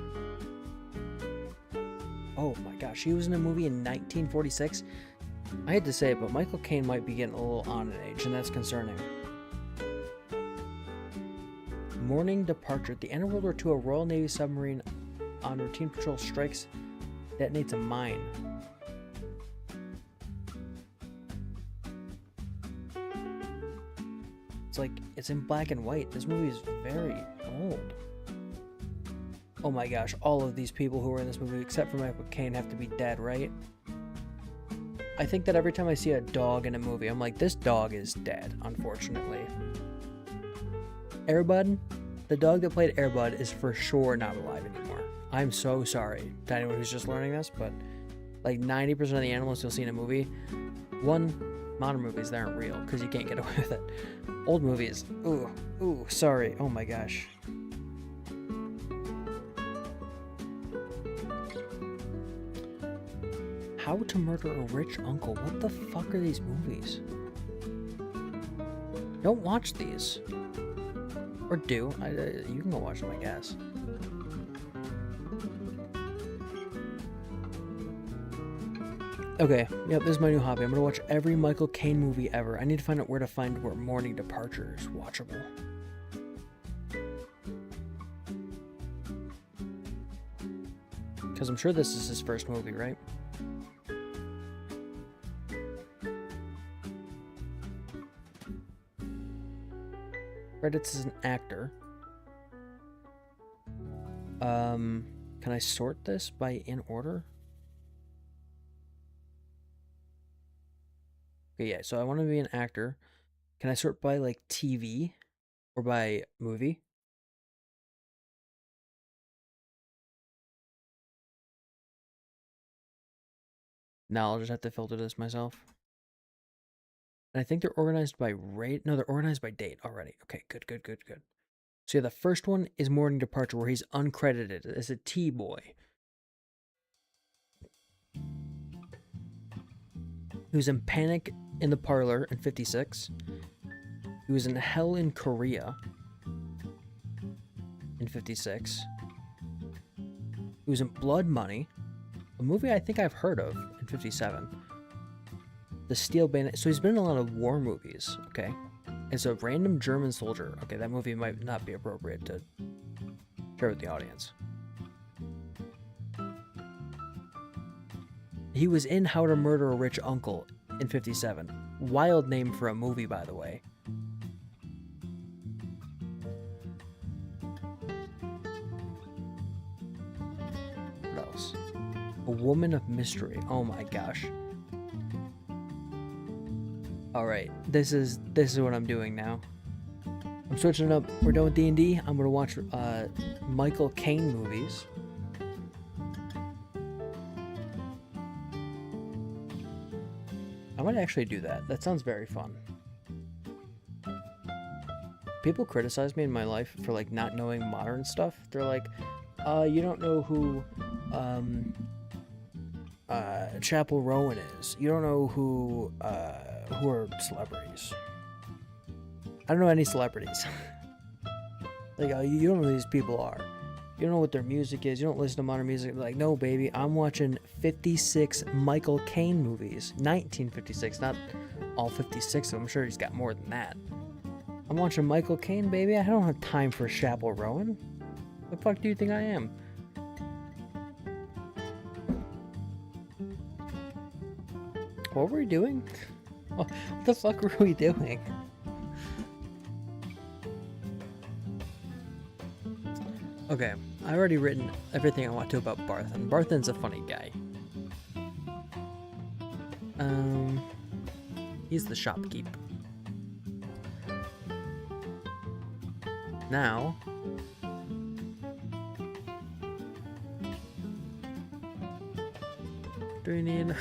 Oh my gosh, he was in a movie in 1946? I hate to say it, but Michael Caine might be getting a little on in age, and that's concerning. Morning Departure. At the end of World War II, a Royal Navy submarine on routine patrol strikes, detonates a mine. It's like, it's in black and white. This movie is very old. Oh my gosh, all of these people who were in this movie, except for Michael Caine, have to be dead, right? I think that every time I see a dog in a movie, I'm like, this dog is dead, unfortunately. Airbud, the dog that played Airbud is for sure not alive anymore. I'm so sorry to anyone who's just learning this, but Like 90% of the animals you'll see in a movie, one, modern movies, they aren't real because you can't get away with it. Old movies, ooh, sorry. Oh my gosh. How to Murder a Rich Uncle. What the fuck are these movies? Don't watch these. Or do. You can go watch them, I guess. Okay, yep, this is my new hobby. I'm gonna watch every Michael Caine movie ever. I need to find out where to find where Morning Departure is watchable. Because I'm sure this is his first movie, right? Credits as an actor. Can I sort this by in order? Okay, yeah, so I want to be an actor. Can I sort by, like, TV? Or by movie? Now I'll just have to filter this myself. And I think they're organized by rate. No, they're organized by date already. Okay, good. So yeah, the first one is Morning Departure, where he's uncredited as a T-boy. He was in Panic in the Parlor in 56. He was in Hell in Korea in 56. He was in Blood Money, a movie I think I've heard of, in 57. The Steel Bandit. So he's been in a lot of war movies, okay? As a random German soldier. Okay, that movie might not be appropriate to share with the audience. He was in How to Murder a Rich Uncle in 57. Wild name for a movie, by the way. What else? A Woman of Mystery. Oh my gosh. Alright, this is what I'm doing now. I'm switching it up. We're done with D&D. I'm gonna watch Michael Caine movies. I might actually do that. That sounds very fun. People criticize me in my life for, like, not knowing modern stuff. They're like, you don't know who Chapel Rowan is. You don't know who are celebrities. I don't know any celebrities. Like, you don't know who these people are. You don't know what their music is. You don't listen to modern music. Like, no, baby, I'm watching 56 Michael Caine movies. 1956, not all 56. I'm sure he's got more than that. I'm watching Michael Caine, baby. I don't have time for Chapel Rowan. The fuck do you think I am? What were we doing? What the fuck were we doing? Okay, I've already written everything I want to about Barthen. Barthen's a funny guy. He's the shopkeep. Now, do we need...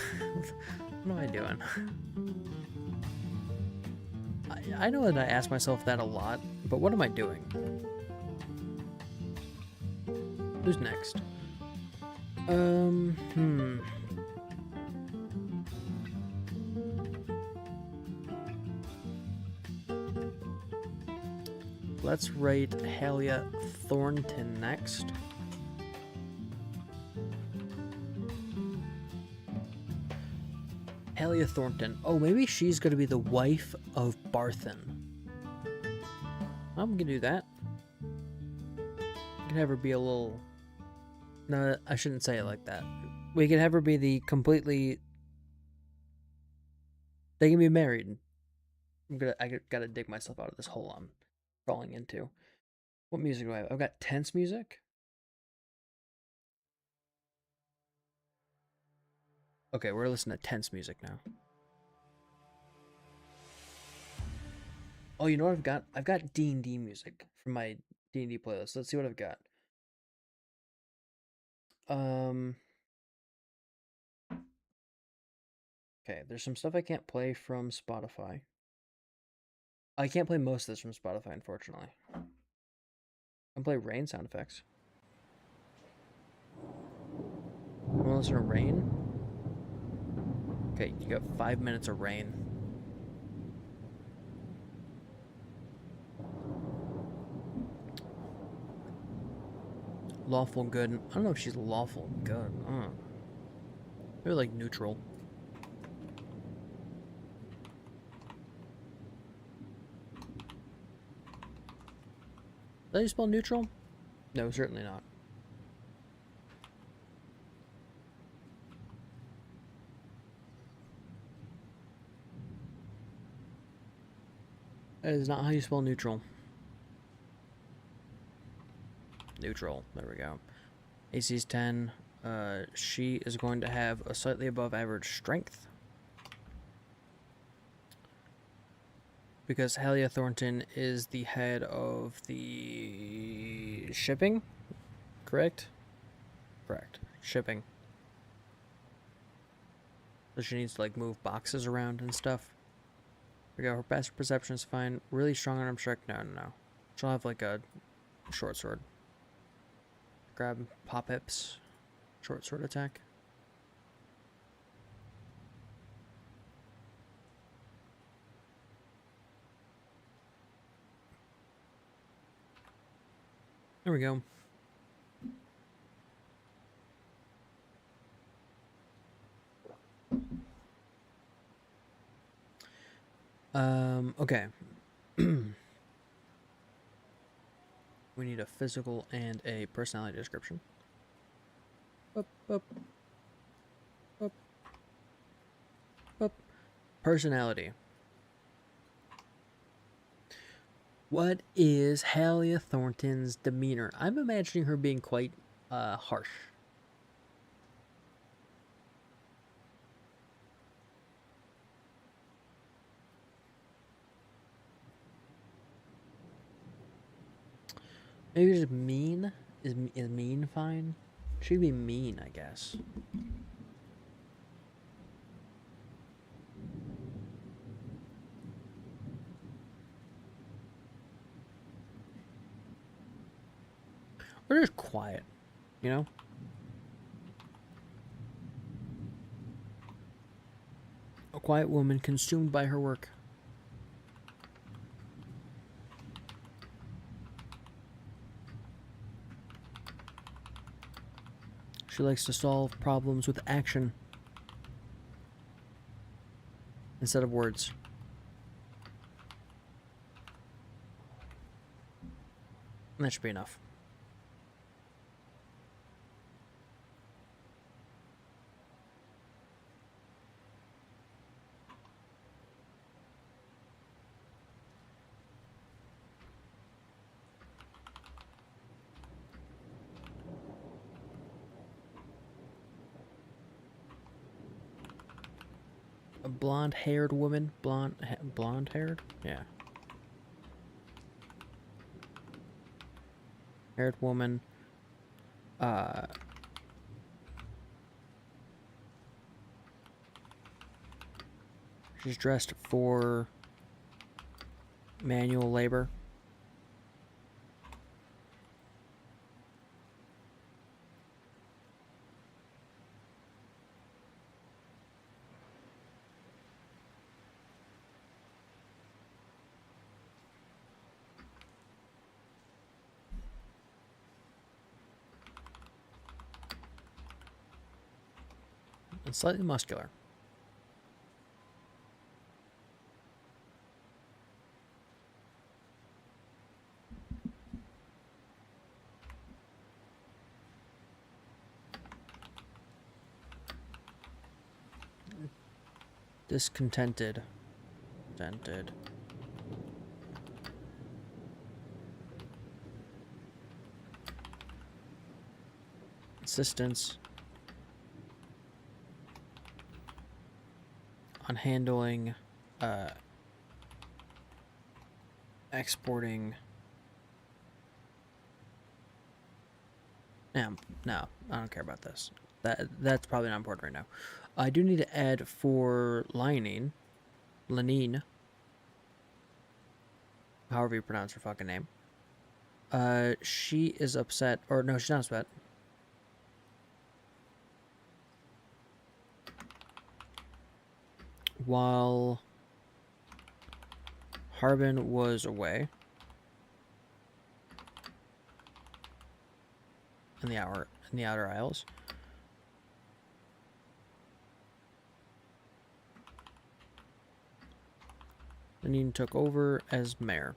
What am I doing? I know that I ask myself that a lot, but what am I doing? Who's next? Let's write Halia Thornton next. Halia Thornton. Oh, maybe she's gonna be the wife of Barthen. I'm gonna do that. We can have her be a little... No, I shouldn't say it like that. We can have her be the completely... They can be married. I gotta dig myself out of this hole I'm crawling into. What music do I have? I've got tense music. Okay, we're listening to tense music now. Oh, you know what I've got? I've got D&D music from my D&D playlist. Let's see what I've got. Okay, there's some stuff I can't play from Spotify. I can't play most of this from Spotify, unfortunately. I can play rain sound effects. You want to listen to rain? Okay, you got 5 minutes of rain. Lawful good. I don't know if she's lawful good. Maybe like neutral. Is that how you spell neutral? No, certainly not. That is not how you spell neutral. Neutral. There we go. AC's 10. She is going to have a slightly above average strength. Because Halia Thornton is the head of the shipping, correct? Correct. Shipping. So she needs to like move boxes around and stuff. We got her passive perception is fine. Really strong arm strike. No. She'll have like a short sword. Grab pop hips. Short sword attack. There we go. Okay. We need a physical and a personality description. Up. Personality. What is Halia Thornton's demeanor? I'm imagining her being quite harsh. Maybe just mean? Is mean fine? She'd be mean, I guess. Or just quiet, you know? A quiet woman consumed by her work. She likes to solve problems with action instead of words. And that should be enough. A blonde-haired woman? Blonde-haired? Yeah. Haired woman. She's dressed for manual labor. And slightly muscular. Discontented. Dented. Insistence on handling exporting. No, I don't care about this. That's probably not important right now. I do need to add for Lenine, however you pronounce her fucking name. She is upset, or no, she's not upset. While Harbin was away in the Outer Isles, Lenine took over as mayor.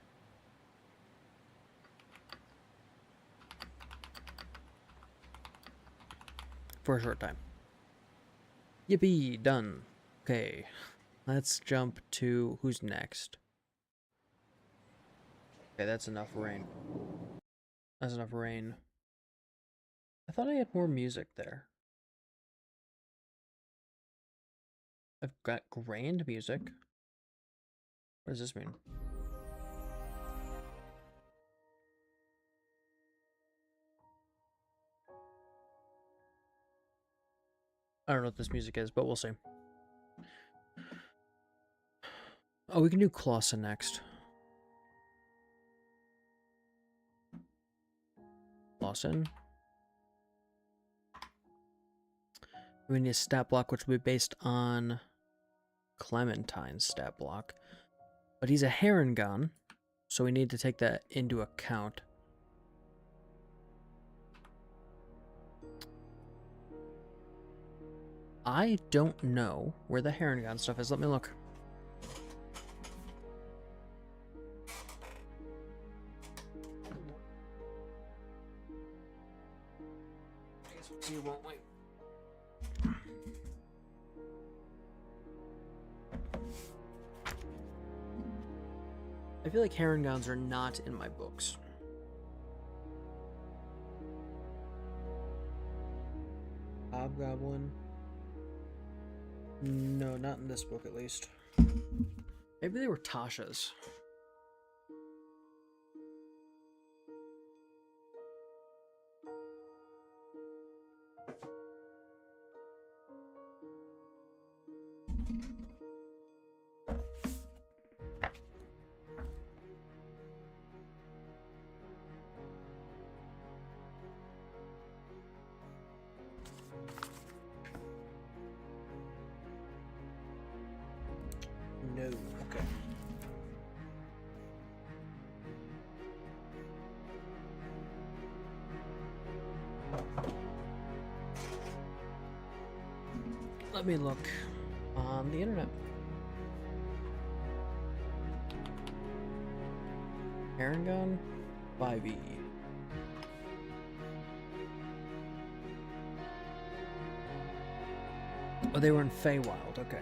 For a short time. Yippee, done. Okay, let's jump to who's next. Okay, that's enough rain. That's enough rain. I thought I had more music there. I've got grand music. What does this mean? I don't know what this music is, but we'll see. Oh, we can do Clausen next. Clausen. We need a stat block, which will be based on Clementine's stat block. But he's a Harengon, so we need to take that into account. I don't know where the Harengon stuff is. Let me look. I guess we'll see, won't we? I feel like Harengons are not in my books. Hobgoblin. No, not in this book at least. Maybe they were Tasha's. No, okay. Let me look on the internet. Harengon 5e. Oh, they were in Feywild, okay.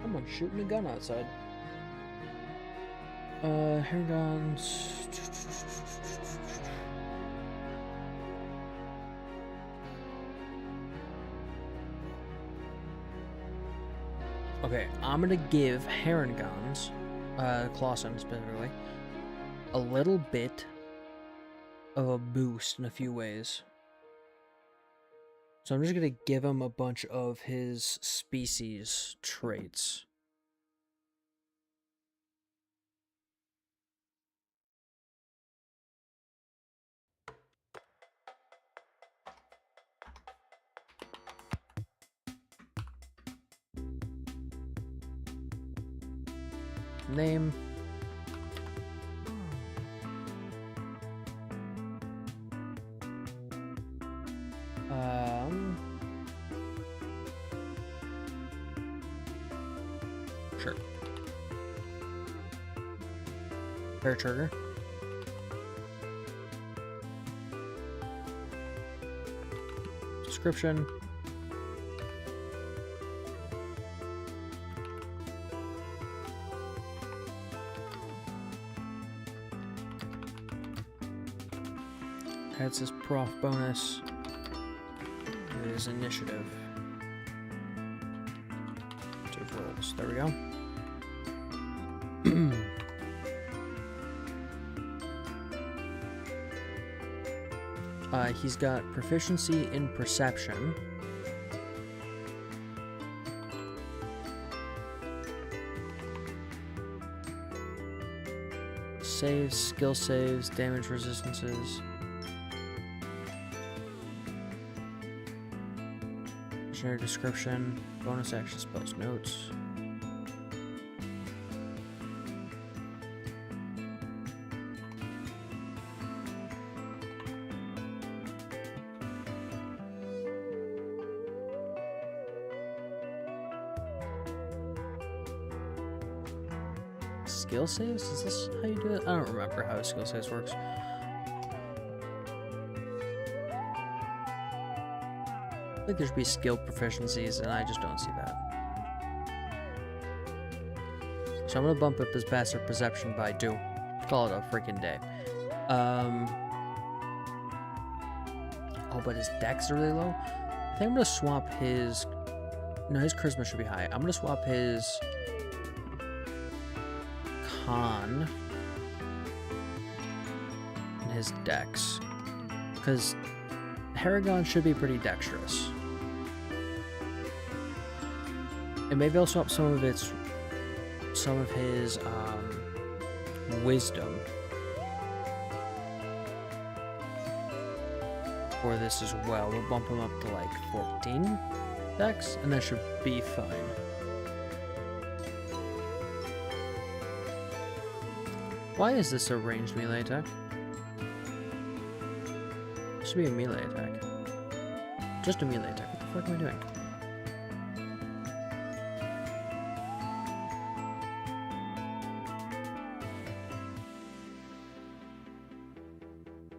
Someone's shooting a gun outside. Harengons. Okay, I'm gonna give Harengons, Clausen specifically, a little bit of a boost in a few ways. So I'm just gonna give him a bunch of his species traits. Name. Sure. Fair trigger. Description. That's his prof bonus. His initiative. Two rolls. There we go. He's got proficiency in perception. Saves, skill saves, damage resistances. Dictionary description, bonus action spells, notes. Skill saves? Is this how you do it? I don't remember how skill saves works. I think there should be skill proficiencies, and I just don't see that. So I'm gonna bump up his passive perception by 2. Call it a freaking day. Oh, but his dex are really low. I think I'm gonna swap his. No, his charisma should be high. I'm gonna swap his con and his dex, because Haragon should be pretty dexterous. And maybe I'll swap some of his wisdom for this as well. We'll bump him up to like 14 dex, and that should be fine. Why is this a ranged melee attack? This should be a melee attack. Just a melee attack. What the fuck am I doing?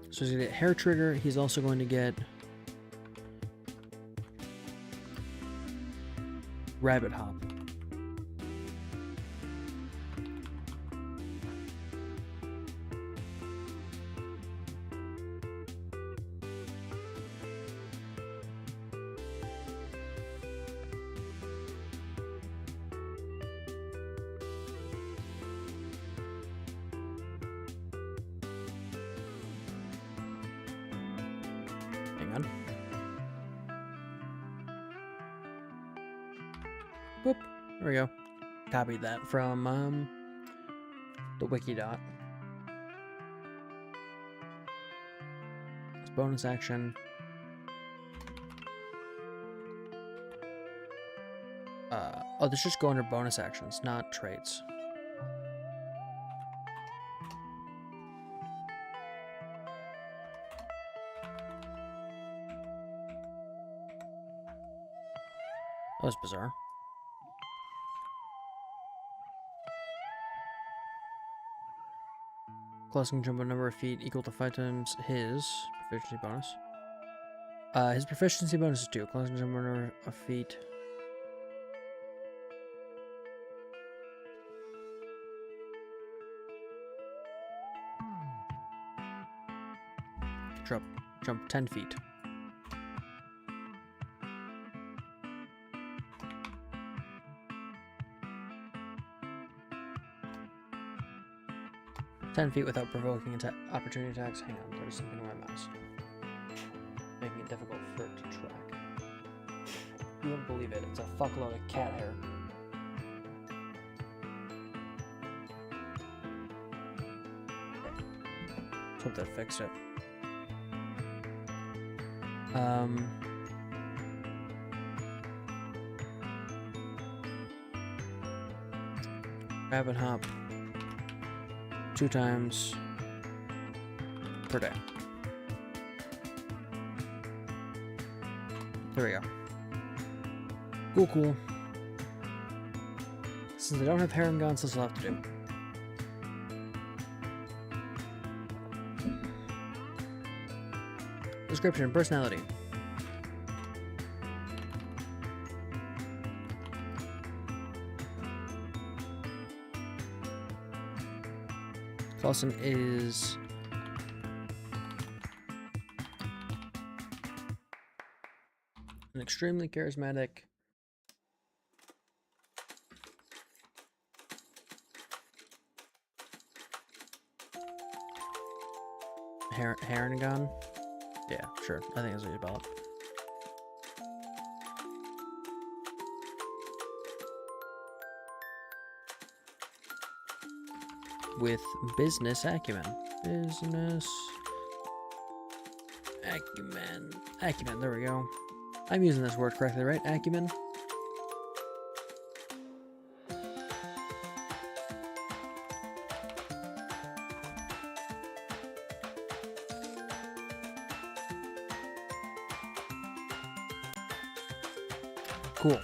So he's gonna get Hair Trigger. He's also going to get Rabbit Hop. Boop. There we go. Copied that from the Wikidot. It's bonus action. Oh, this just go under bonus actions, not traits. That was bizarre. Class can jump a number of feet equal to 5 times his proficiency bonus. His proficiency bonus is 2. Class can jump a number of feet. Jump 10 feet. "10 feet without provoking opportunity attacks." Hang on, there's something on my mouse. Making it difficult for it to track. You wouldn't believe it, it's a fuckload of cat hair. Let's hope that fixed it. Rabbit Hop 2 times per day. There we go. Cool. Since I don't have Harem Guns, this will have to do. Description: personality. Clausen is an extremely charismatic Haranagon. Yeah, sure. I think that's what you're about. With business acumen. Business acumen. Acumen, there we go. I'm using this word correctly, right? Acumen? Cool.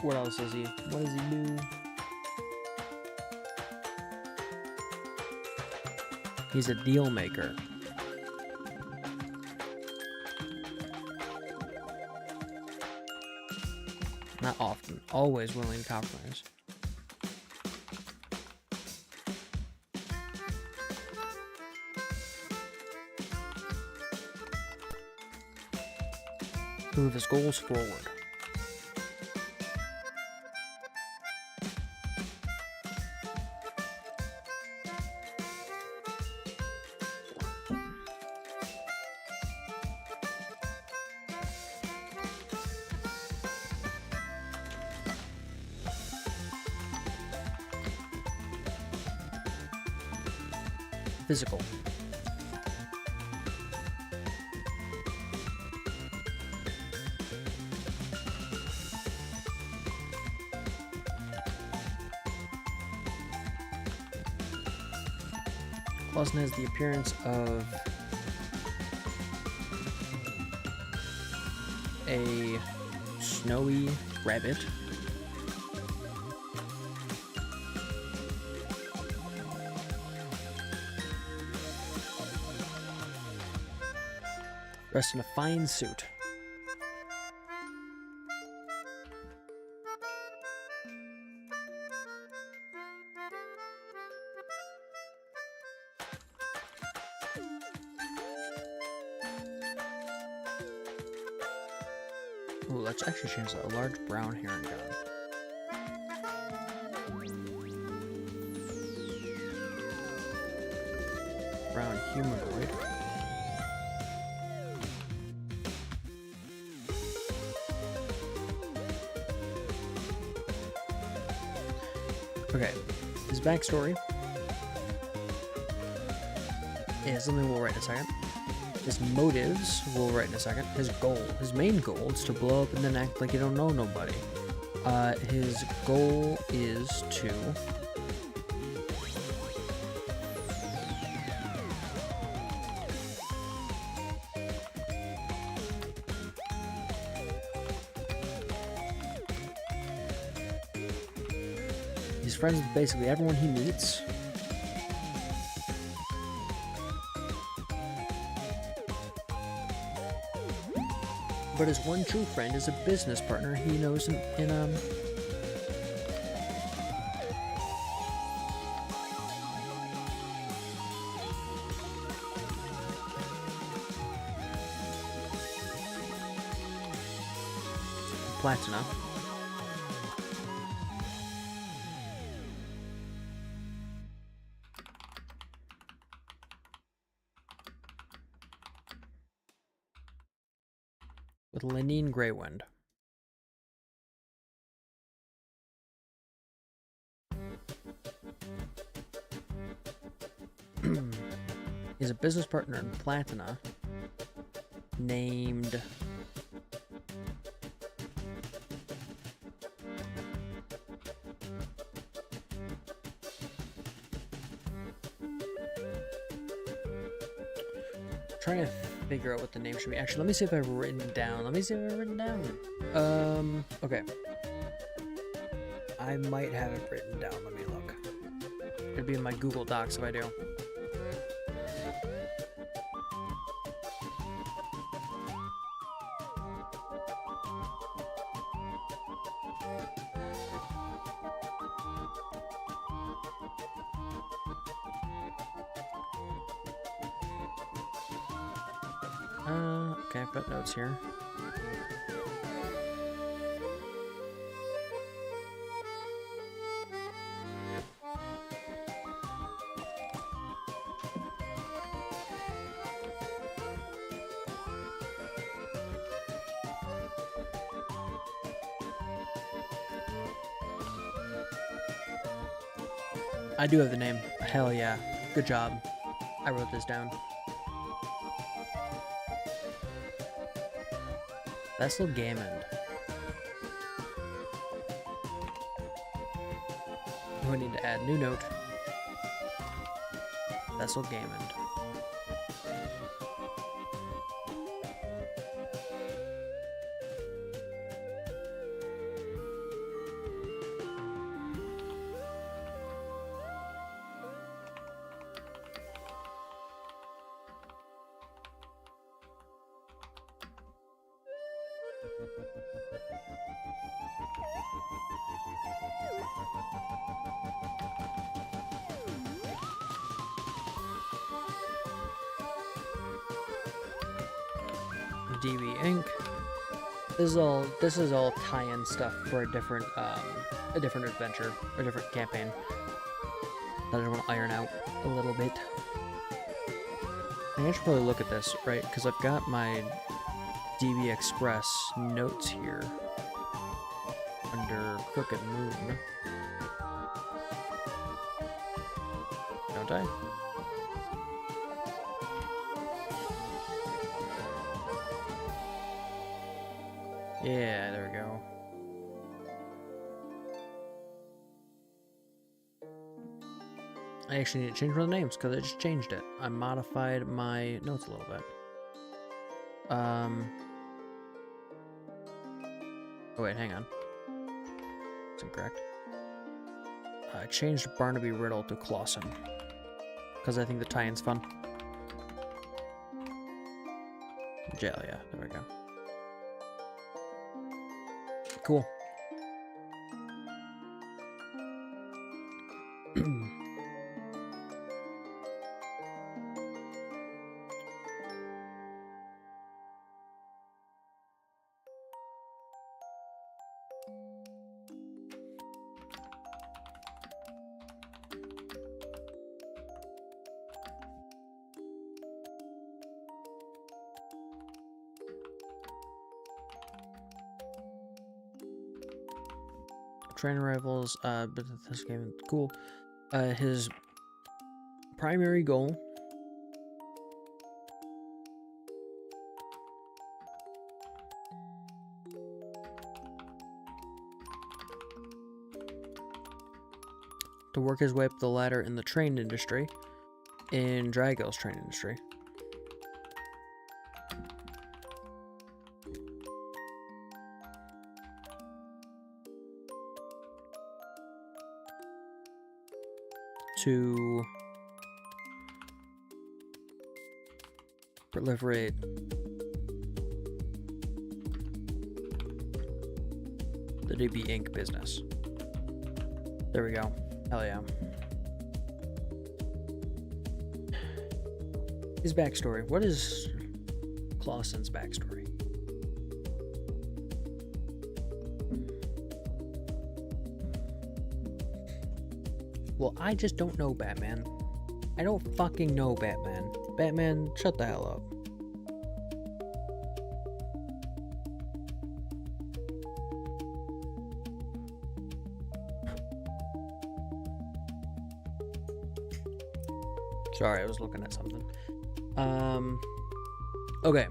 What else is he? What does he do? He's a deal maker. Not often. Always willing to compromise. Move his goals forward. Physical. Clausen has the appearance of a snowy rabbit. Dressed in a fine suit. Ooh, let's actually change that. A large brown heron gun. Brown humanoid. Okay, his backstory is something we'll write in a second. His motives we'll write in a second. His goal, his main goal, is to blow up and then act like you don't know nobody. His goal is to he's friends with basically everyone he meets. But his one true friend is a business partner he knows in Platina. With Lenine Greywind. He's a business partner in Platina named trying to figure out what the name should be. Actually, let me see if I've written it down. Okay. I might have it written down. Let me look. It'd be in my Google Docs if I do. Okay, I've got notes here. I do have the name. Hell yeah. Good job. I wrote this down. Vessel Gammond. We need to add new note. Vessel Gammond. DB Inc. This is all tie-in stuff for a different adventure, a different campaign that I want to iron out a little bit. I should probably look at this, right? Because I've got my DB Express notes here under Crooked Moon, don't I? Yeah, there we go. I actually need to change one of the names because I just changed it. I modified my notes a little bit. Oh wait, hang on. That's incorrect. I changed Barnaby Riddle to Clawson because I think the tie-in's fun. Jail, yeah, there we go. Cool. Train arrivals, but this game cool. His primary goal to work his way up the ladder in the train industry, in Dragil's train industry. To proliferate the DB Inc. business. There we go. Hell yeah. His backstory. What is Clawson's backstory? Well, I just don't know, Batman. I don't fucking know, Batman. Batman, shut the hell up. Sorry, I was looking at something. Okay.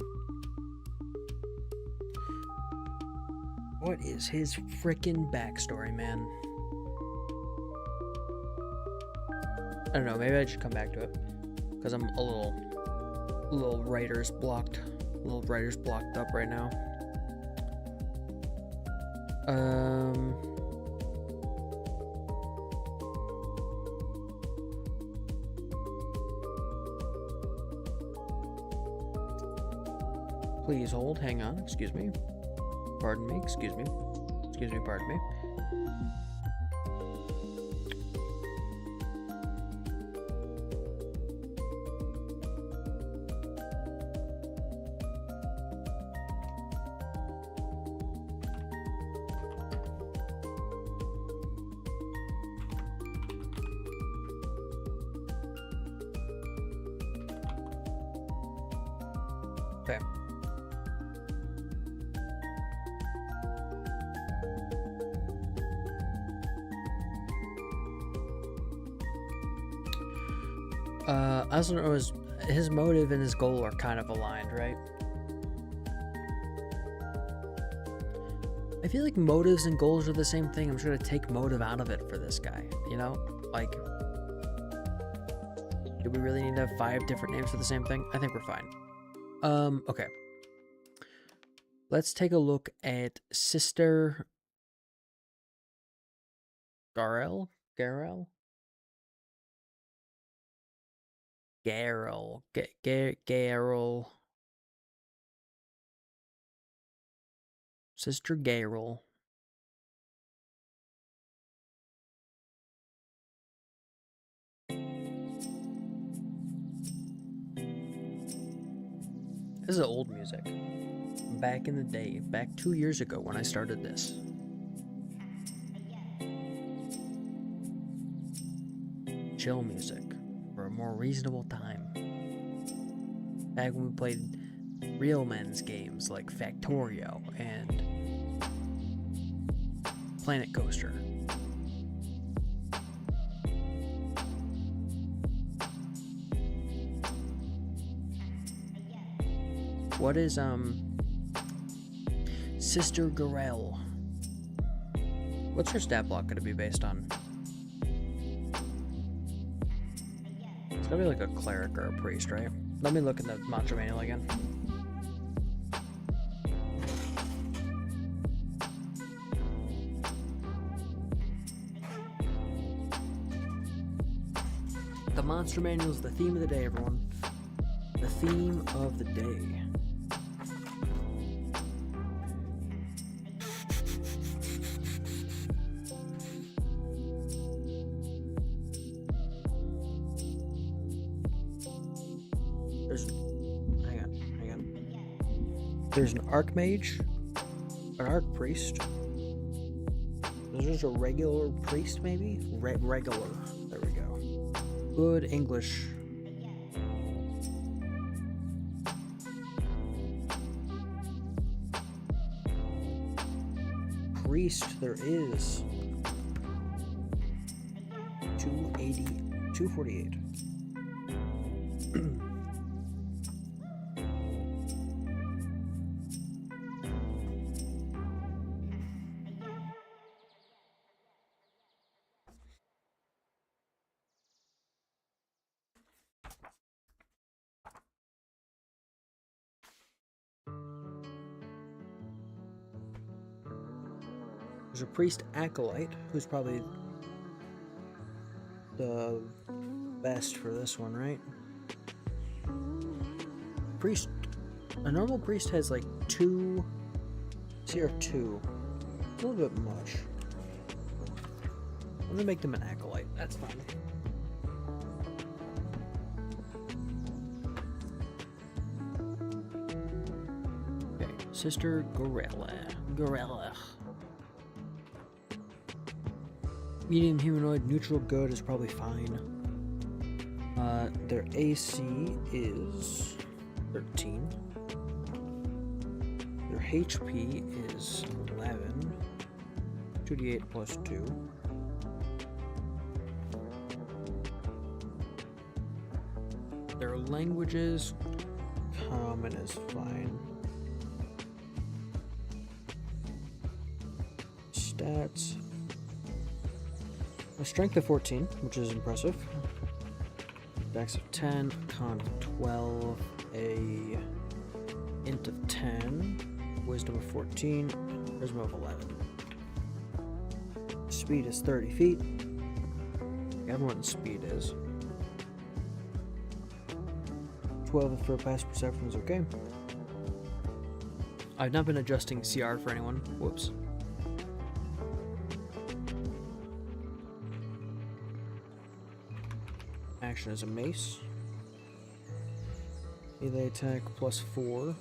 What is his frickin' backstory, man? I don't know, maybe I should come back to it. Because I'm a little writer's blocked. A little writer's blocked up right now. Please hold, hang on, excuse me. Pardon me, excuse me. Excuse me, pardon me. Okay. I also know his motive and his goal are kind of aligned, right? I feel like motives and goals are the same thing. I'm just gonna take motive out of it for this guy, you know? Like, do we really need to have 5 different names for the same thing? I think we're fine. Okay. Let's take a look at Sister Garel? Garel? Garel. Garel. Sister Garel. This is old music. Back in the day, back 2 years ago when I started this. Chill music for a more reasonable time. Back when we played real men's games like Factorio and Planet Coaster. What is Sister Garel? What's her stat block gonna be based on? It's gonna be like a cleric or a priest, right? Let me look at the monster manual again. The monster manual is the theme of the day, everyone. The theme of the day. Hang on. There's an archmage, an archpriest. There's just a regular priest, maybe? Regular. There we go. Good English. Priest, there is 248. There's a priest acolyte, who's probably the best for this one, right? Priest. A normal priest has like 2 CR2. A little bit much. I'm gonna make them an acolyte. That's fine. Okay, Sister Gorella. Medium humanoid, neutral good is probably fine. Their AC is 13. Their HP is 11. 2d8 plus 2. Their languages, common is fine. Stats. A strength of 14, which is impressive. Dex of 10, con of 12, a int of 10, wisdom of 14, charisma of 11. Speed is 30 feet. Everyone's speed is. 12 for passive perception is okay. I've not been adjusting CR for anyone. Whoops. Action is a mace. Melee attack plus 4.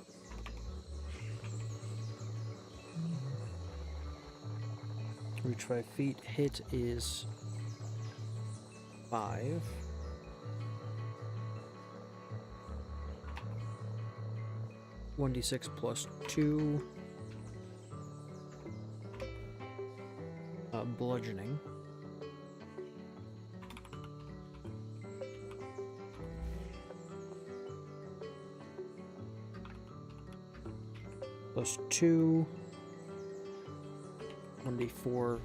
Reach 5 feet. Hit is 5. (1d6 plus 2). Bludgeoning. +2. 1d4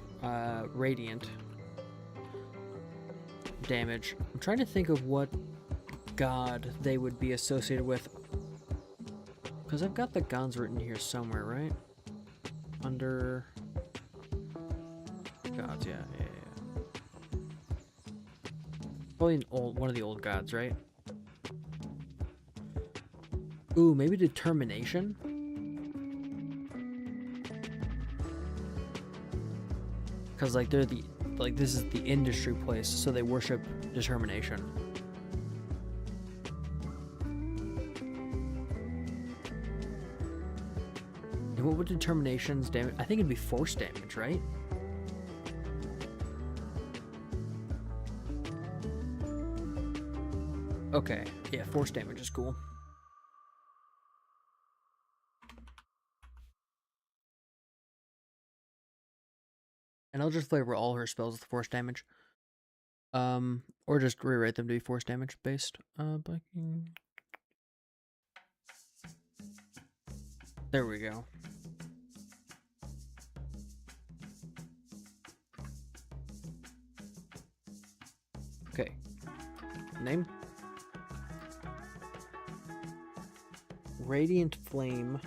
radiant damage. I'm trying to think of what god they would be associated with. Because I've got the gods written here somewhere, right? Under gods, yeah. Probably one of the old gods, right? Ooh, maybe determination? Because, like, this is the industry place, so they worship determination. And what would determination's damage? I think it'd be force damage, right? Okay, yeah, force damage is cool. And I'll just flavor all her spells with force damage. Or just rewrite them to be force damage based. Biking. There we go. Okay. Name? Radiant Flame.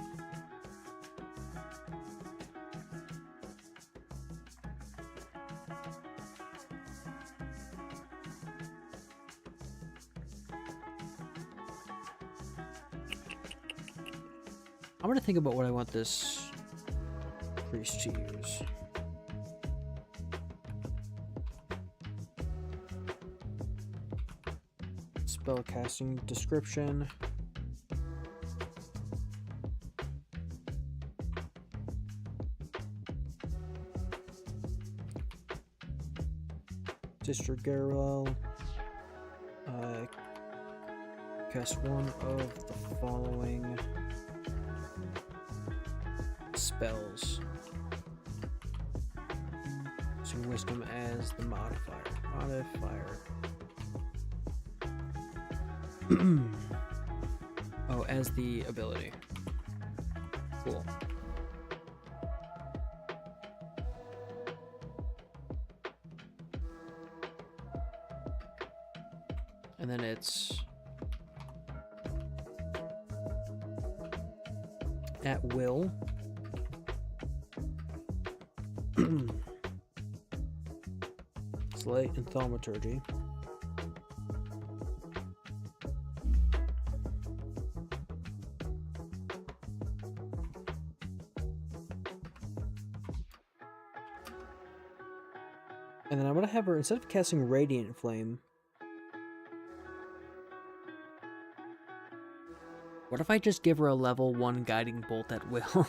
I'm gonna think about what I want this priest to use. Spellcasting description. Sister Garwell. Cast one of the following spells. Using wisdom as the modifier. Oh, as the ability. Cool. And then it's at will. Slight and thaumaturgy. And then I'm gonna have her, instead of casting Radiant Flame, what if I just give her a level 1 guiding bolt at will?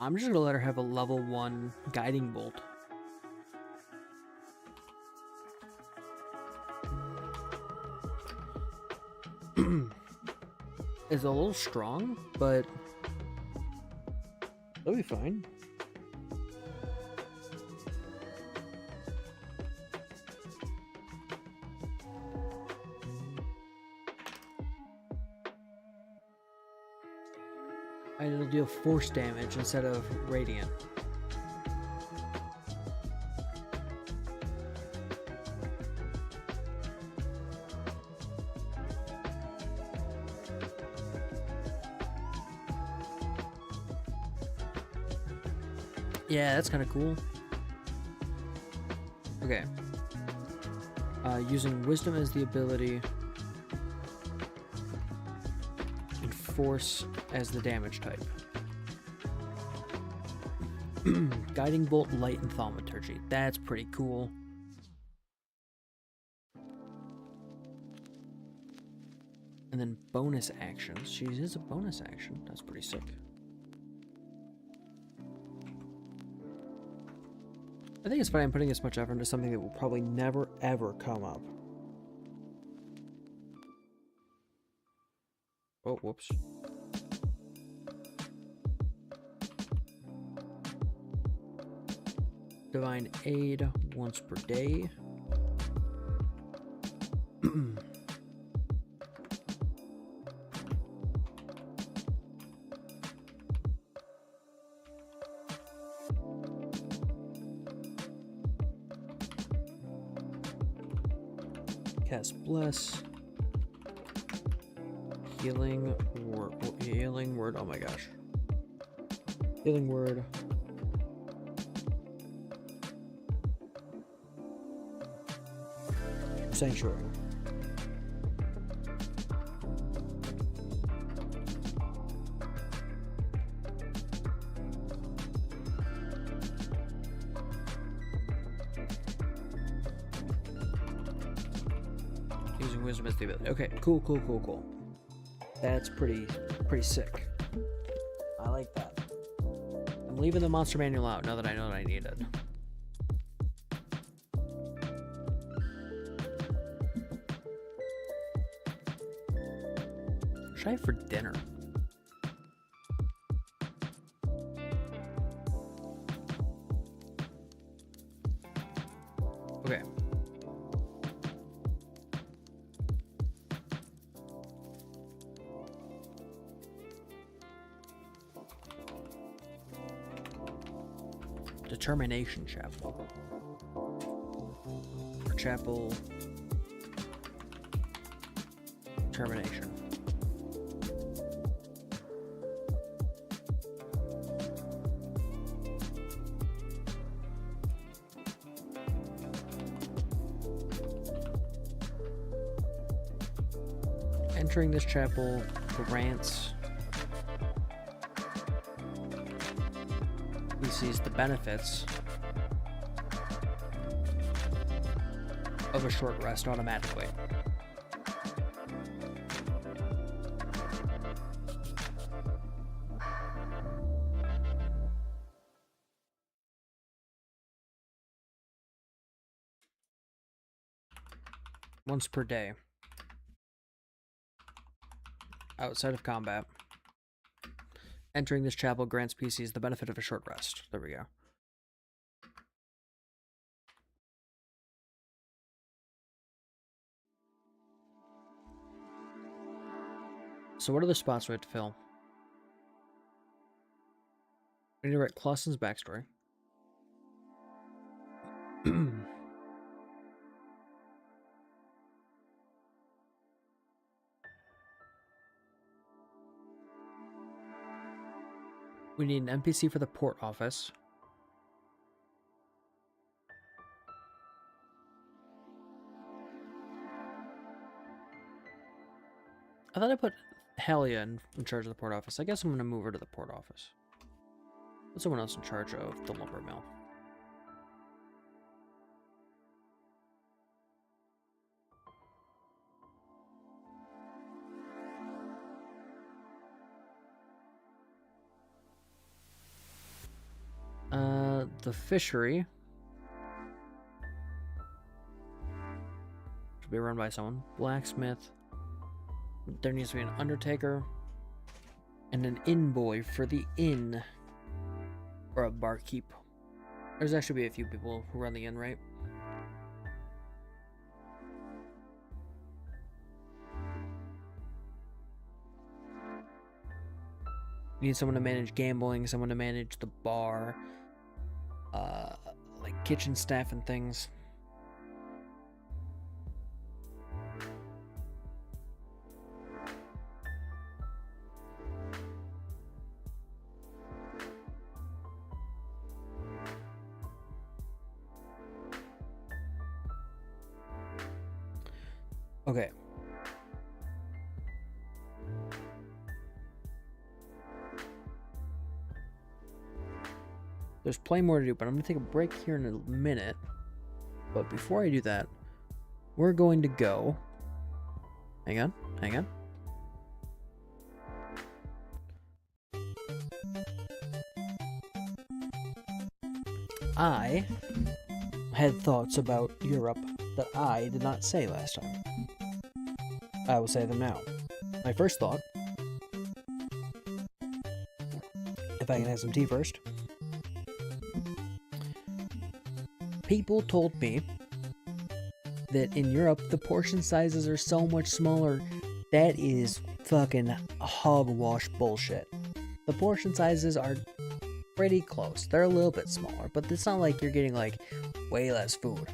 I'm just gonna let her have a level 1 guiding bolt. It's a little strong, but that'll be fine. And it'll deal force damage instead of radiant. Yeah, that's kind of cool. Okay. Using wisdom as the ability and force as the damage type. Guiding bolt, light, and thaumaturgy. That's pretty cool. And then bonus actions. She is a bonus action. That's pretty sick. I think it's funny I'm putting this much effort into something that will probably never ever come up. Oh, whoops. Divine Aid once per day. cast Bless. Healing word, oh my gosh. Healing word. Sanctuary. Using wisdom as the ability. Okay, cool. That's pretty sick. I like that. I'm leaving the monster manual out now that I know that I need it. What should I have for dinner? Okay. Determination Chapel. Or Chapel. Determination. Entering this chapel grants he sees the benefits of a short rest automatically. Once per day. Outside of combat. Entering this chapel grants PCs the benefit of a short rest. There we go. So what are the spots we have to fill? We need to write Clausen's backstory. We need an NPC for the port office. I thought I put Halia in charge of the port office. I guess I'm going to move her to the port office. Put someone else in charge of the lumber mill. The fishery should be run by someone. Blacksmith. There needs to be an undertaker and an inn boy for the inn, or a barkeep. There's actually be a few people who run the inn, right? You need someone to manage gambling, someone to manage the bar, like kitchen staff and things. Okay. There's plenty more to do, but I'm going to take a break here in a minute. But before I do that, we're going to go... Hang on. I had thoughts about Europe that I did not say last time. I will say them now. My first thought, if I can have some tea first. People told me that in Europe the portion sizes are so much smaller. That is fucking hogwash bullshit. The portion sizes are pretty close. They're a little bit smaller, but it's not like you're getting like way less food.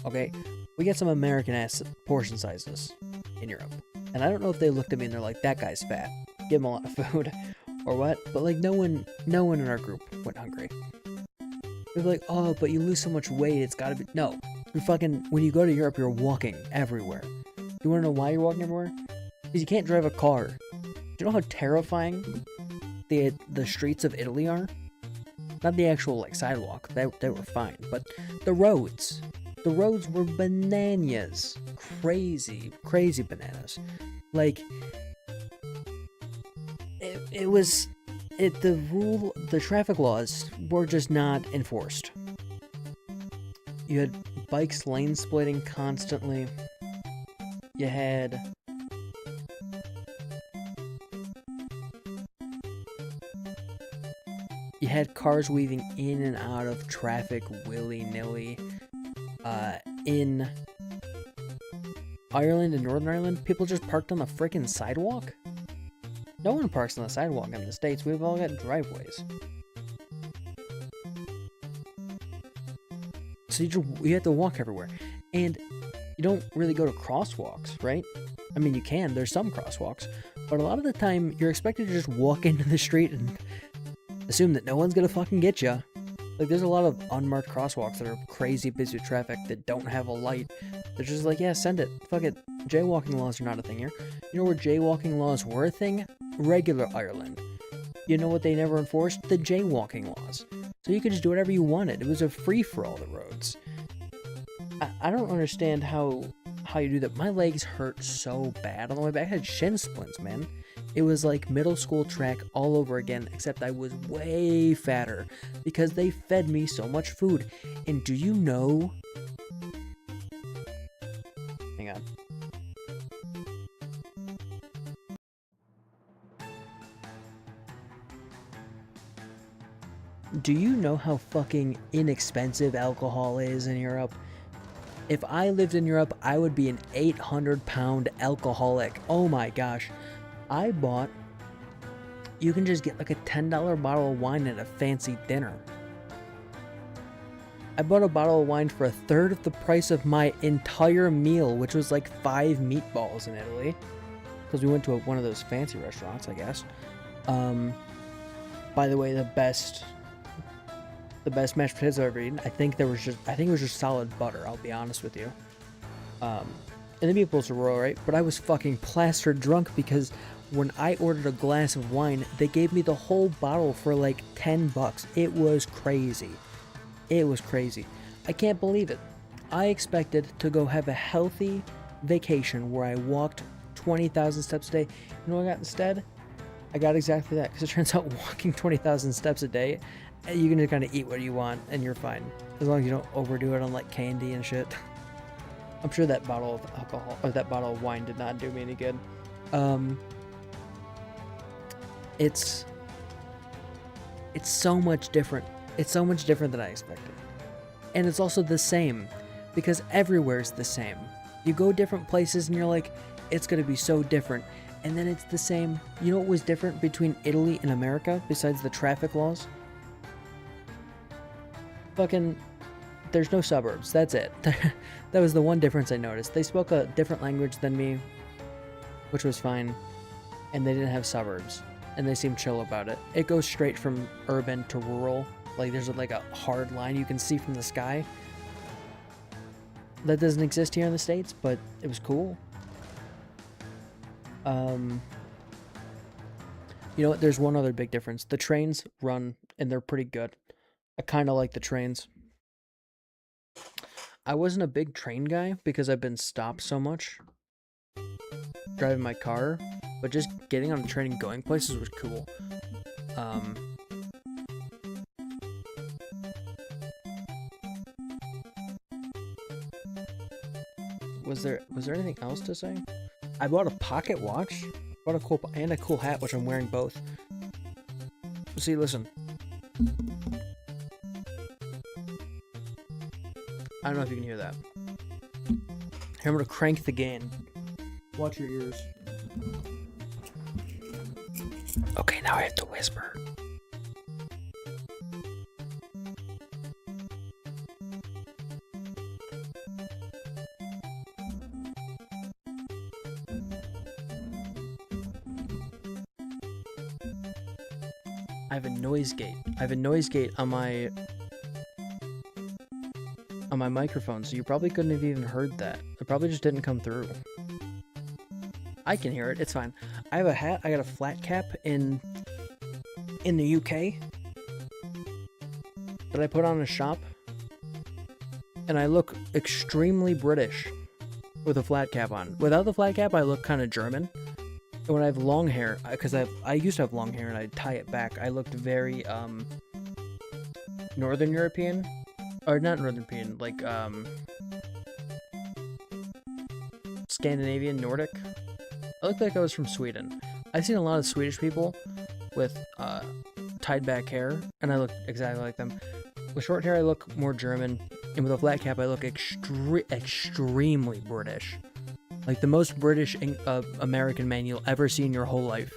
Okay? we get some American ass portion sizes in Europe. And I don't know if they looked at me and they're like, that guy's fat. Give him a lot of food or what. But like no one in our group went hungry. They're like, oh, but you lose so much weight, it's gotta be. No. You're fucking, when you go to Europe, you're walking everywhere. You wanna know why you're walking everywhere? Because you can't drive a car. Do you know how terrifying the streets of Italy are? Not the actual like sidewalk, they were fine, but the roads. The roads were bananas. Crazy bananas. Like, the traffic laws were just not enforced. You had bikes lane splitting constantly. You had cars weaving in and out of traffic willy-nilly. In Ireland and Northern Ireland, people just parked on the frickin' sidewalk? No one parks on the sidewalk in the States. We've all got driveways. So you have to walk everywhere. And you don't really go to crosswalks, right? I mean, you can. There's some crosswalks. But a lot of the time, you're expected to just walk into the street and assume that no one's gonna fucking get you. Like, there's a lot of unmarked crosswalks that are crazy busy with traffic that don't have a light. They're just like, yeah, send it. Fuck it. Jaywalking laws are not a thing here. You know where jaywalking laws were a thing? Regular Ireland. You know what they never enforced? The jaywalking laws. So you could just do whatever you wanted. It was a free-for-all, the roads. I don't understand how you do that. My legs hurt so bad on the way back. I had shin splints, man. It was like middle school track all over again, except I was way fatter because they fed me so much food. And do you know... Hang on. Do you know how fucking inexpensive alcohol is in Europe? If I lived in Europe, I would be an 800-pound alcoholic. Oh my gosh. You can just get like a $10 bottle of wine at a fancy dinner. I bought a bottle of wine for a third of the price of my entire meal, which was like 5 meatballs in Italy. Because we went to one of those fancy restaurants, I guess. By the way, the best mashed potatoes I've ever eaten. I think it was just solid butter, I'll be honest with you. And the meatballs were all right, but I was fucking plastered drunk because when I ordered a glass of wine, they gave me the whole bottle for like $10. It was crazy. It was crazy. I can't believe it. I expected to go have a healthy vacation where I walked 20,000 steps a day. You know what I got instead? I got exactly that, because it turns out walking 20,000 steps a day, you can just kind of eat what you want and you're fine. As long as you don't overdo it on like candy and shit. I'm sure that bottle of alcohol, or that bottle of wine did not do me any good. It's so much different. It's so much different than I expected. And it's also the same, because everywhere's the same. You go different places and you're like, it's gonna be so different. And then it's the same. You know what was different between Italy and America, besides the traffic laws? Fucking, there's no suburbs. That's it. That was the one difference I noticed. They spoke a different language than me, which was fine. And they didn't have suburbs. And they seemed chill about it. It goes straight from urban to rural. Like, there's like a hard line you can see from the sky. That doesn't exist here in the States, but it was cool. You know what? There's one other big difference. The trains run, and they're pretty good. I kind of like the trains. I wasn't a big train guy because I've been stopped so much driving my car, but just getting on the train and going places was cool. Was there anything else to say? I bought a pocket watch, bought a cool hat, which I'm wearing both. See, listen. I don't know if you can hear that. Here, I'm gonna crank the gain. Watch your ears. Okay, now I have to whisper. I have a noise gate. I have a noise gate on my microphone, so you probably couldn't have even heard that. It probably just didn't come through. I can hear it. It's fine. I have a hat. I got a flat cap in the UK that I put on a shop, and I look extremely British with a flat cap on. Without the flat cap, I look kind of German. And when I have long hair, because I used to have long hair and I tie it back, I looked very Northern European, or not Northern European, like Scandinavian, Nordic. I looked like I was from Sweden. I've seen a lot of Swedish people with tied back hair, and I look exactly like them. With short hair, I look more German, and with a flat cap, I look extremely British. Like the most British American man you'll ever see in your whole life.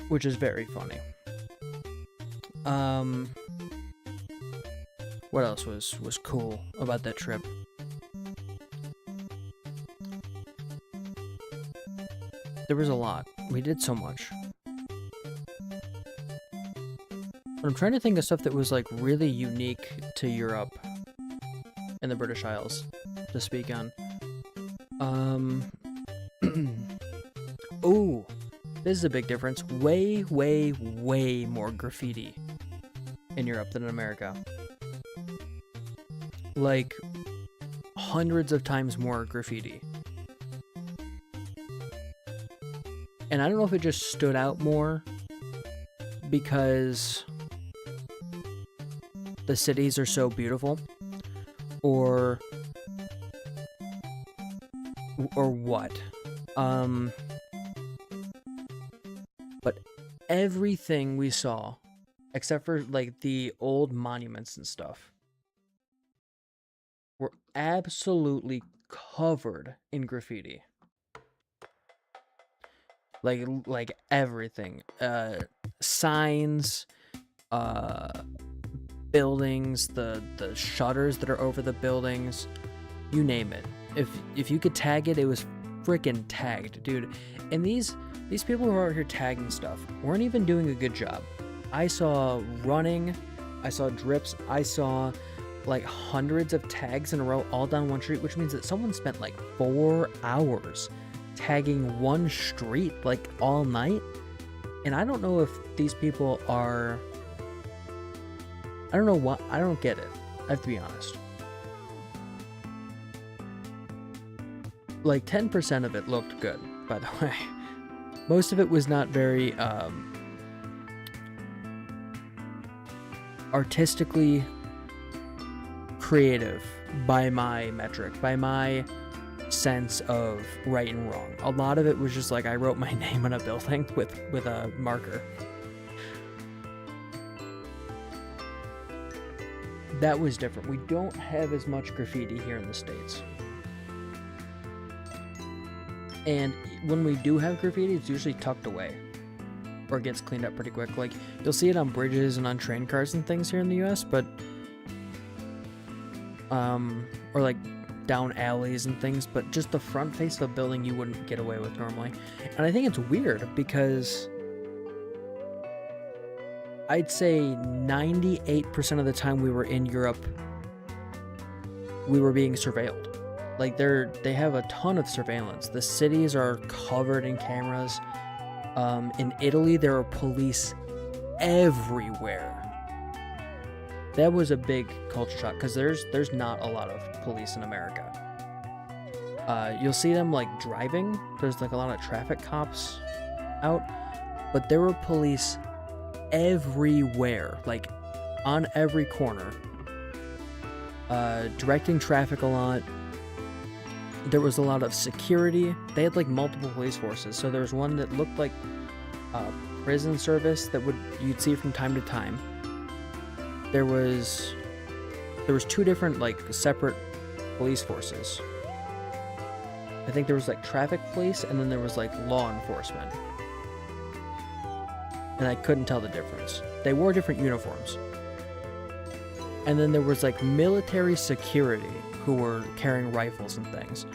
Which is very funny. What else was cool about that trip? There was a lot. We did so much. But I'm trying to think of stuff that was like really unique to Europe and the British Isles to speak on. Oh, this is a big difference. Way more graffiti in Europe than in America. Like hundreds of times more graffiti. And I don't know if it just stood out more because the cities are so beautiful, or what. But everything we saw, except for like the old monuments and stuff, were absolutely covered in graffiti. Like everything. Signs, buildings, the shutters that are over the buildings, you name it. If you could tag it, it was freaking tagged, dude. And these people who are out here tagging stuff weren't even doing a good job. I saw running, I saw drips, I saw like hundreds of tags in a row all down one street, which means that someone spent like 4 hours tagging one street like all night. And I don't know if these people are, I don't know what, I don't get it. I have to be honest. Like 10% of it looked good, by the way. Most of it was not very artistically creative by my metric, by my sense of right and wrong. A lot of it was just like I wrote my name on a building with a marker. That was different. We don't have as much graffiti here in the States. And when we do have graffiti, it's usually tucked away or gets cleaned up pretty quick. Like, you'll see it on bridges and on train cars and things here in the US, but or like down alleys and things, but just the front face of a building you wouldn't get away with normally. And I think it's weird because I'd say 98% of the time we were in Europe, we were being surveilled. Like, they have a ton of surveillance. The cities are covered in cameras. In Italy, there are police everywhere. That was a big culture shock because there's not a lot of police in America. You'll see them like driving. There's like a lot of traffic cops out, but there were police everywhere, like on every corner, directing traffic a lot. There was a lot of security. They had like multiple police forces. So there was one that looked like prison service that you'd see from time to time. There was 2 different like separate police forces. I think there was like traffic police and then there was like law enforcement. And I couldn't tell the difference. They wore different uniforms. And then there was like military security who were carrying rifles and things.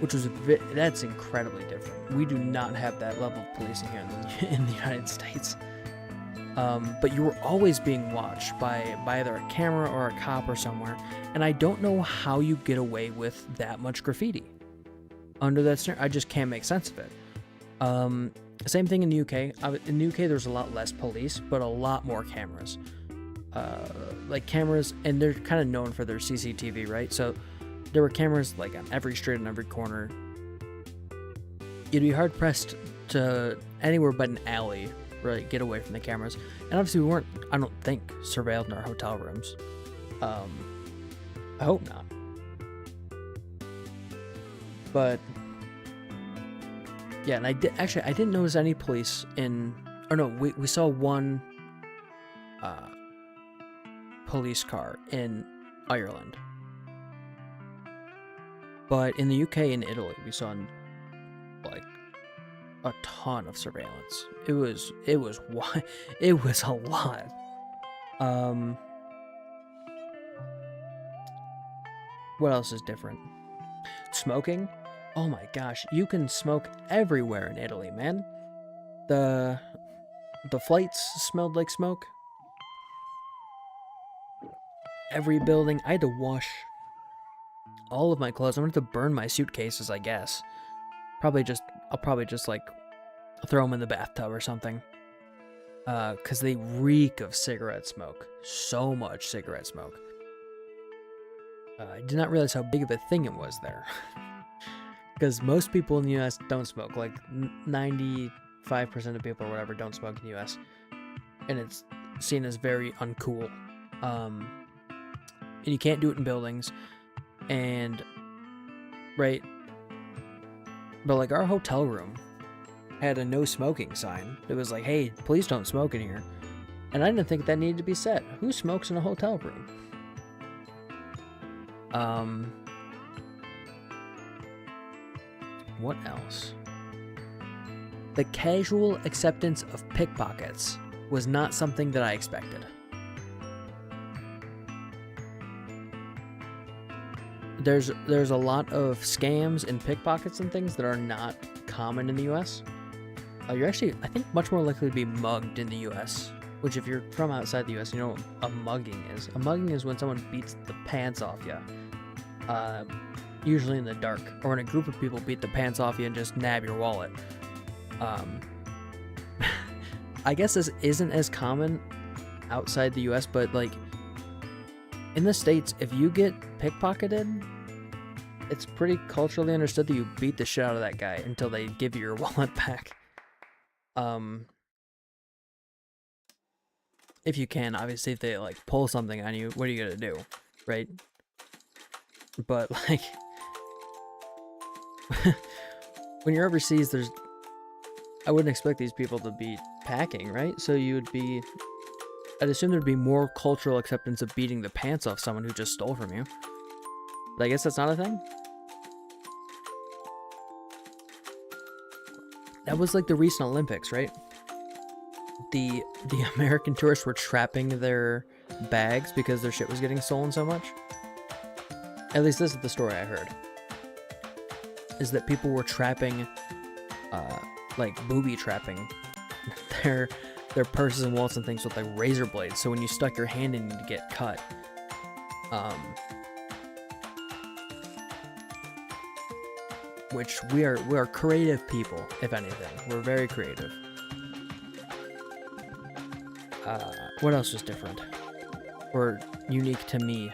which was that's incredibly different. We do not have that level of policing here in the United States. But you were always being watched by either a camera or a cop or somewhere, and I don't know how you get away with that much graffiti under that scenario. I just can't make sense of it. Same thing in the UK. In the UK, there's a lot less police, but a lot more cameras. Like cameras, and they're kind of known for their CCTV, right? So there were cameras like on every street and every corner. You'd be hard pressed to anywhere but an alley really get away from the cameras. And obviously we weren't, I don't think, surveilled in our hotel rooms. I hope not. But yeah, and I didn't notice any police in, or no, we saw one police car in Ireland. But in the UK and Italy, we saw like a ton of surveillance. It was a lot. What else is different? Smoking? Oh my gosh, you can smoke everywhere in Italy, man. The flights smelled like smoke. Every building. I had to wash all of my clothes. I'm going to have to burn my suitcases, I guess. I'll probably just like throw them in the bathtub or something. Because they reek of cigarette smoke. So much cigarette smoke. I did not realize how big of a thing it was there. Because most people in the US don't smoke. Like 95% of people or whatever don't smoke in the US. And it's seen as very uncool. And you can't do it in buildings. And, right, but like our hotel room had a no smoking sign. It was like, hey, please don't smoke in here. And I didn't think that needed to be said. Who smokes in a hotel room? What else? The casual acceptance of pickpockets was not something that I expected. There's a lot of scams and pickpockets and things that are not common in the US. You're actually, I think, much more likely to be mugged in the US. Which, if you're from outside the US, you know what a mugging is. A mugging is when someone beats the pants off you. Usually in the dark. Or when a group of people beat the pants off you and just nab your wallet. I guess this isn't as common outside the US, but like, in the States, if you get pickpocketed, it's pretty culturally understood that you beat the shit out of that guy until they give you your wallet back. If you can, obviously, if they like pull something on you, what are you gonna do, right? But like, when you're overseas, I wouldn't expect these people to be packing, right? So I'd assume there'd be more cultural acceptance of beating the pants off someone who just stole from you. But I guess that's not a thing? That was like the recent Olympics, right? The American tourists were trapping their bags because their shit was getting stolen so much. At least this is the story I heard. Is that people were trapping, like booby trapping their purses and wallets and things with like razor blades. So when you stuck your hand in, you'd get cut. Which we are creative people, if anything. We're very creative. What else was different? Or unique to me?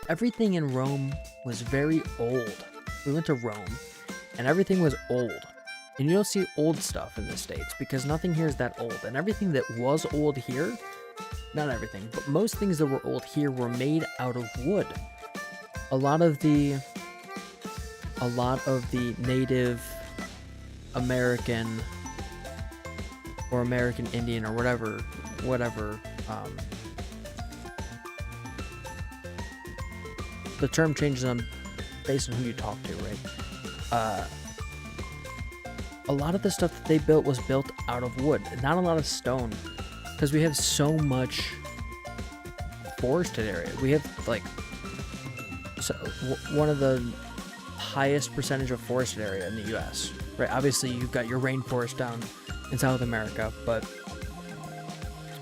Everything in Rome was very old. We went to Rome, and everything was old. And you don't see old stuff in the States, because nothing here is that old. And everything that was old here, not everything, but most things that were old here were made out of wood. A lot of the Native American or American Indian or whatever, the term changes on based on who you talk to, right? a lot of the stuff that they built was built out of wood, not a lot of stone, because we have so much forested area. We have like one of the highest percentage of forested area in the U.S. Right? Obviously, you've got your rainforest down in South America, but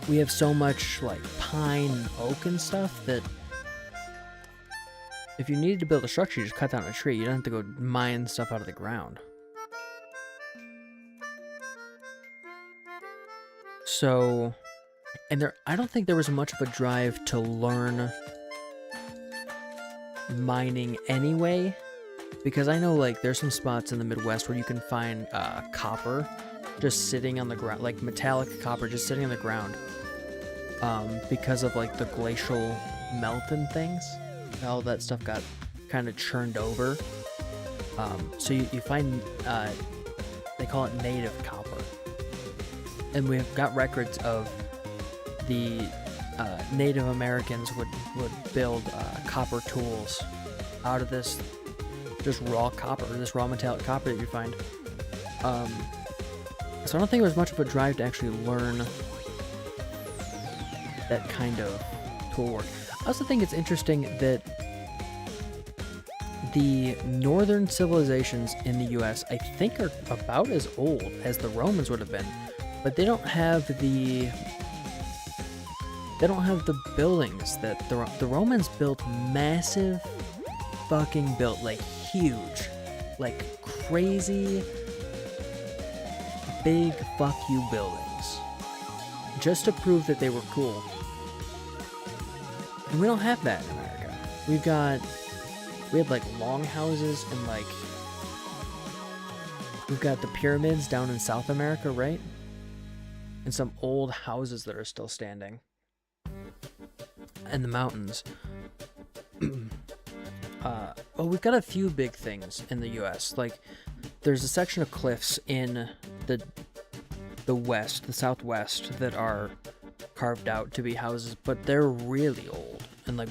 we have so much like pine and oak and stuff that if you needed to build a structure, you just cut down a tree. You don't have to go mine stuff out of the ground. So, and I don't think there was much of a drive to learn mining anyway, because I know like there's some spots in the Midwest where you can find copper just sitting on the ground, like metallic copper just sitting on the ground, because of like the glacial melt and things. All that stuff got kind of churned over. So you find, they call it native copper. And we've got records of the Native Americans would build copper tools out of this just raw copper, this raw metallic copper that you find. So I don't think there was much of a drive to actually learn that kind of tool work. I also think it's interesting that the northern civilizations in the US, I think, are about as old as the Romans would have been, but they don't have the buildings that the Romans built. Massive fucking built, like huge, like crazy big fuck you buildings just to prove that they were cool. And we don't have that in America. We had like long houses and like we've got the pyramids down in South America, right? And some old houses that are still standing. And the mountains. Well, we've got a few big things in the US. Like there's a section of cliffs in the west, the southwest, that are carved out to be houses, but they're really old. And like,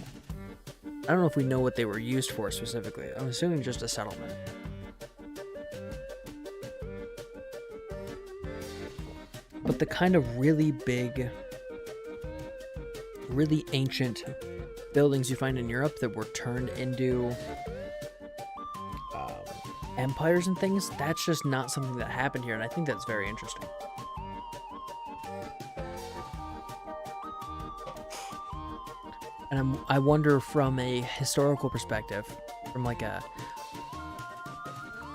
I don't know if we know what they were used for specifically. I'm assuming just a settlement. But the kind of really big, really ancient buildings you find in Europe that were turned into empires and things, that's just not something that happened here, and I think that's very interesting. And I wonder from a historical perspective, from like a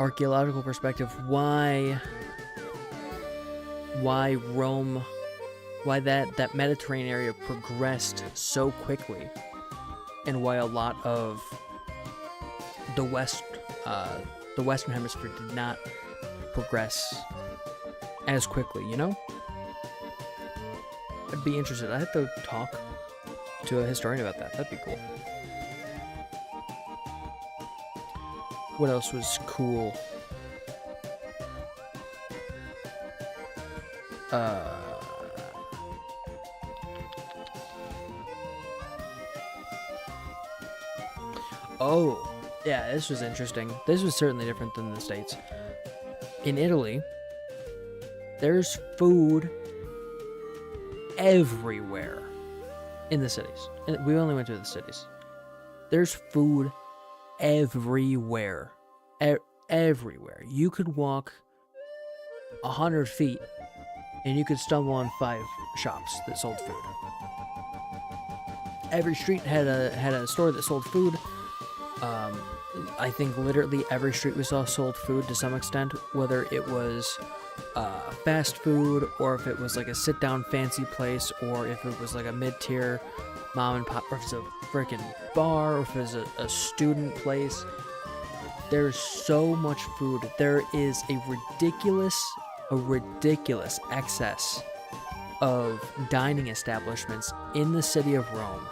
archaeological perspective, why Rome, why that Mediterranean area progressed so quickly, and why a lot of the Western Hemisphere did not progress as quickly, you know? I'd be interested. I'd have to talk to a historian about that. That'd be cool. What else was cool? Oh, yeah, this was interesting. This was certainly different than the States. In Italy, there's food everywhere in the cities. We only went to the cities. There's food everywhere. Everywhere. You could walk 100 feet and you could stumble on 5 shops that sold food. Every street had a store that sold food. I think literally every street we saw sold food to some extent, whether it was fast food, or if it was like a sit-down fancy place, or if it was like a mid-tier mom and pop, or if it's a freaking bar, or if it's a student place. There's so much food. There is a ridiculous excess of dining establishments in the city of Rome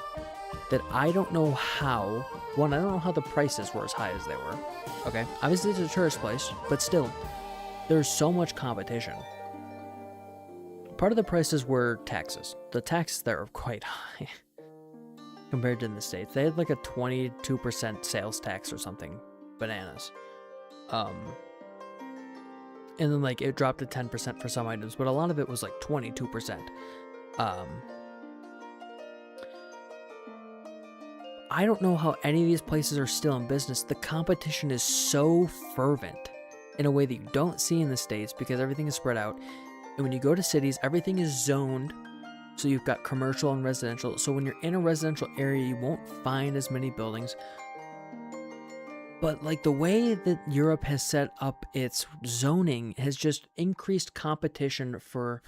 that I don't know how. One, I don't know how the prices were as high as they were. Okay, obviously it's a tourist place, but still, there's so much competition. Part of the prices were taxes. The taxes there are quite high compared to in the States. They had like a 22% sales tax or something. Bananas. and then like it dropped to 10% for some items, but a lot of it was like 22%. I don't know how any of these places are still in business. The competition is so fervent in a way that you don't see in the States because everything is spread out. And when you go to cities, everything is zoned. So you've got commercial and residential. So when you're in a residential area, you won't find as many buildings. But like the way that Europe has set up its zoning has just increased competition for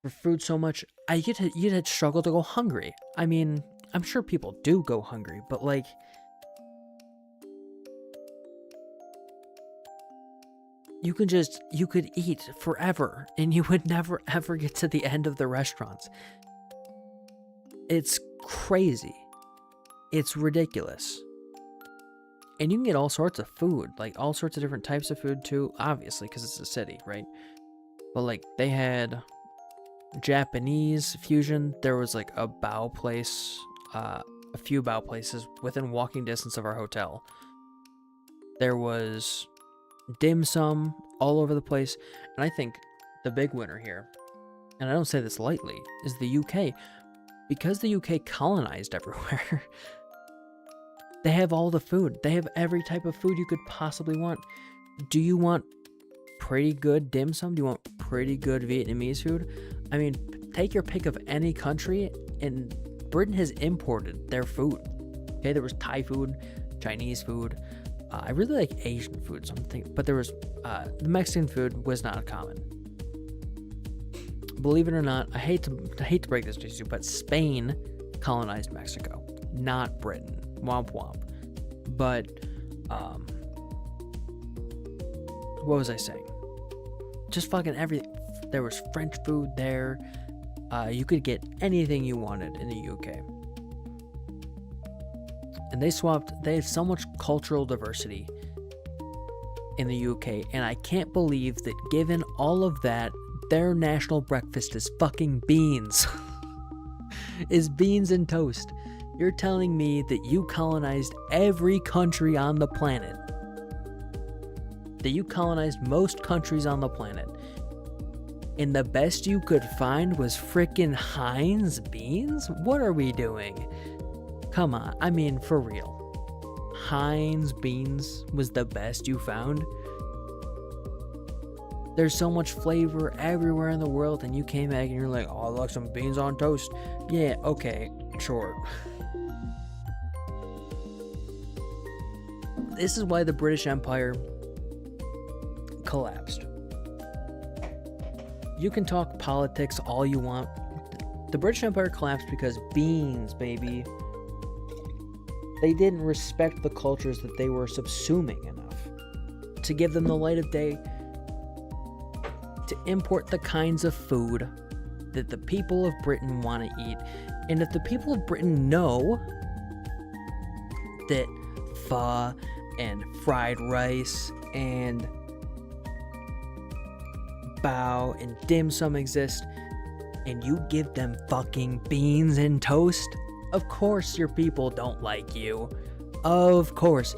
food so much. You'd struggle to go hungry. I mean, I'm sure people do go hungry, but like, you could eat forever and you would never ever get to the end of the restaurants. It's crazy. It's ridiculous. And you can get all sorts of food, like all sorts of different types of food too, obviously, because it's a city, right? But like, they had Japanese fusion. There was like a bao place, a few bao places within walking distance of our hotel. There was dim sum all over the place. And I think the big winner here, and I don't say this lightly, is the UK. Because the UK colonized everywhere, they have all the food. They have every type of food you could possibly want. Do you want pretty good dim sum? Do you want pretty good Vietnamese food? I mean, take your pick of any country, and Britain has imported their food. Okay, there was Thai food, Chinese food. I really like Asian food, so I'm thinking, but there was the Mexican food was not common. Believe it or not, I hate to break this to you, but Spain colonized Mexico, not Britain. Womp womp. But what was I saying? Just fucking everything. There was French food there. You could get anything you wanted in the UK. And they have so much cultural diversity in the UK, and I can't believe that given all of that, their national breakfast is fucking beans. Is beans and toast. You're telling me that you colonized every country on the planet. That you colonized most countries on the planet. And the best you could find was frickin' Heinz beans? What are we doing? Come on, I mean, for real. Heinz beans was the best you found? There's so much flavor everywhere in the world, and you came back and you're like, oh, I like some beans on toast. Yeah, okay, sure. This is why the British Empire collapsed. You can talk politics all you want. The British Empire collapsed because beans, baby. They didn't respect the cultures that they were subsuming enough to give them the light of day, to import the kinds of food that the people of Britain want to eat. And if the people of Britain know that pho and fried rice and bao and dim sum exist, and you give them fucking beans and toast, of course your people don't like you. Of course.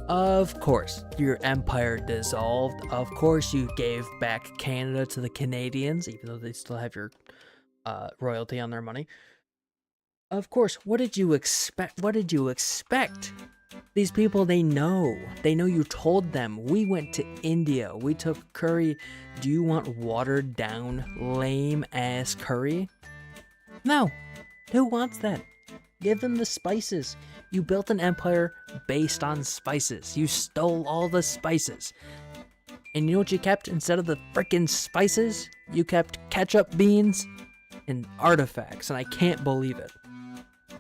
Of course, your empire dissolved. Of course, you gave back Canada to the Canadians, even though they still have your royalty on their money. Of course, what did you expect? What did you expect? These people, they know. They know you told them. We went to India. We took curry. Do you want watered down, lame ass curry? No. Who wants that? Give them the spices. You built an empire based on spices. You stole all the spices. And you know what you kept instead of the frickin' spices? You kept ketchup beans and artifacts, and I can't believe it.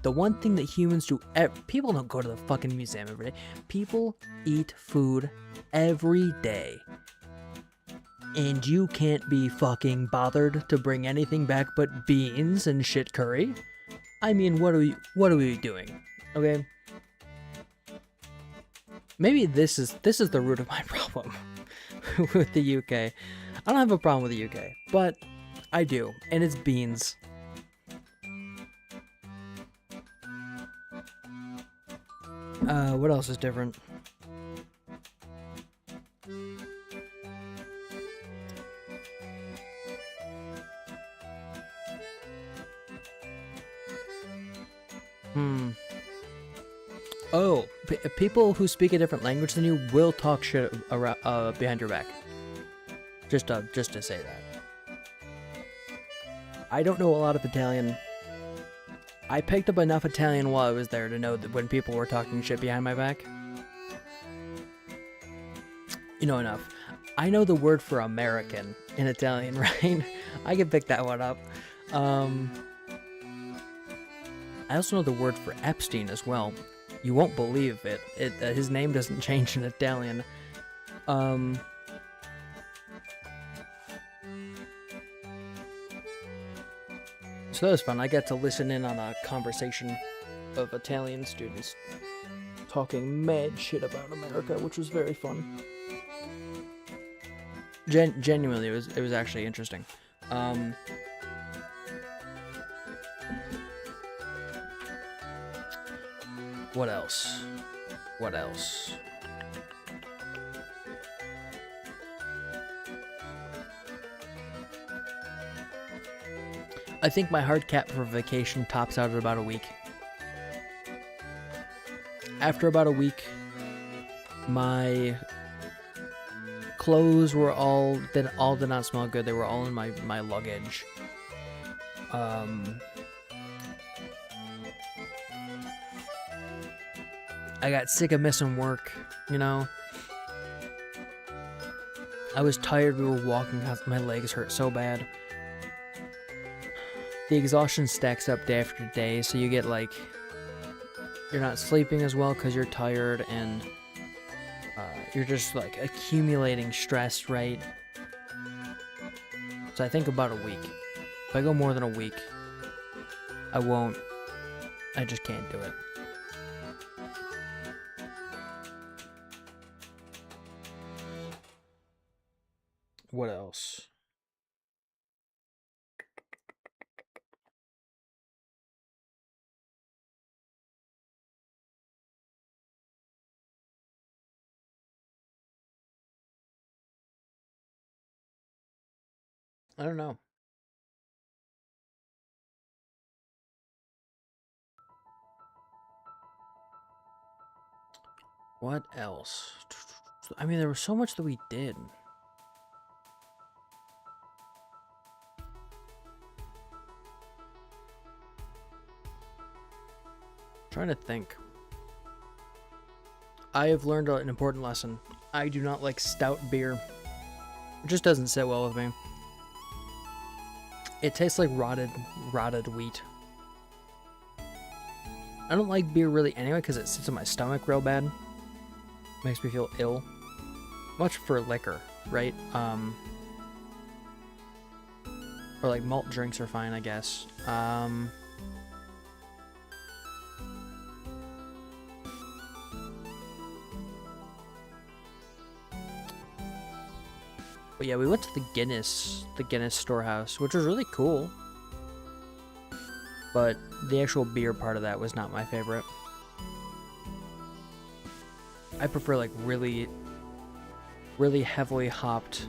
The one thing that humans do, people don't go to the fucking museum every day. People eat food every day. And you can't be fucking bothered to bring anything back but beans and shit curry? I mean, what are we doing? Okay? Maybe this is the root of my problem with the UK. I don't have a problem with the UK, but I do, and it's beans. What else is different? Oh, people who speak a different language than you will talk shit around, behind your back. Just to say that. I don't know a lot of Italian. I picked up enough Italian while I was there to know that when people were talking shit behind my back. You know enough. I know the word for American in Italian, right? I can pick that one up. I also know the word for Epstein as well. You won't believe it. His name doesn't change in Italian. So that was fun. I got to listen in on a conversation of Italian students talking mad shit about America, which was very fun. Genuinely, it was actually interesting. What else? What else? I think my hard cap for vacation tops out at about a week. After about a week, my clothes were all did not smell good. They were all in my luggage. I got sick of missing work, you know. I was tired. We were walking. My legs hurt so bad. The exhaustion stacks up day after day, so you get like you're not sleeping as well because you're tired, and you're just like accumulating stress, right? So I think about a week. If I go more than a week, I just can't do it. What else? I don't know. What else? I mean, there was so much that we did. Trying to think. I have learned an important lesson. I do not like stout beer. It just doesn't sit well with me. It tastes like rotted wheat. I don't like beer really anyway because it sits in my stomach real bad. Makes me feel ill. Much for liquor, right? Or like malt drinks are fine, I guess. But yeah, we went to the Guinness storehouse, which was really cool. But the actual beer part of that was not my favorite. I prefer like really heavily hopped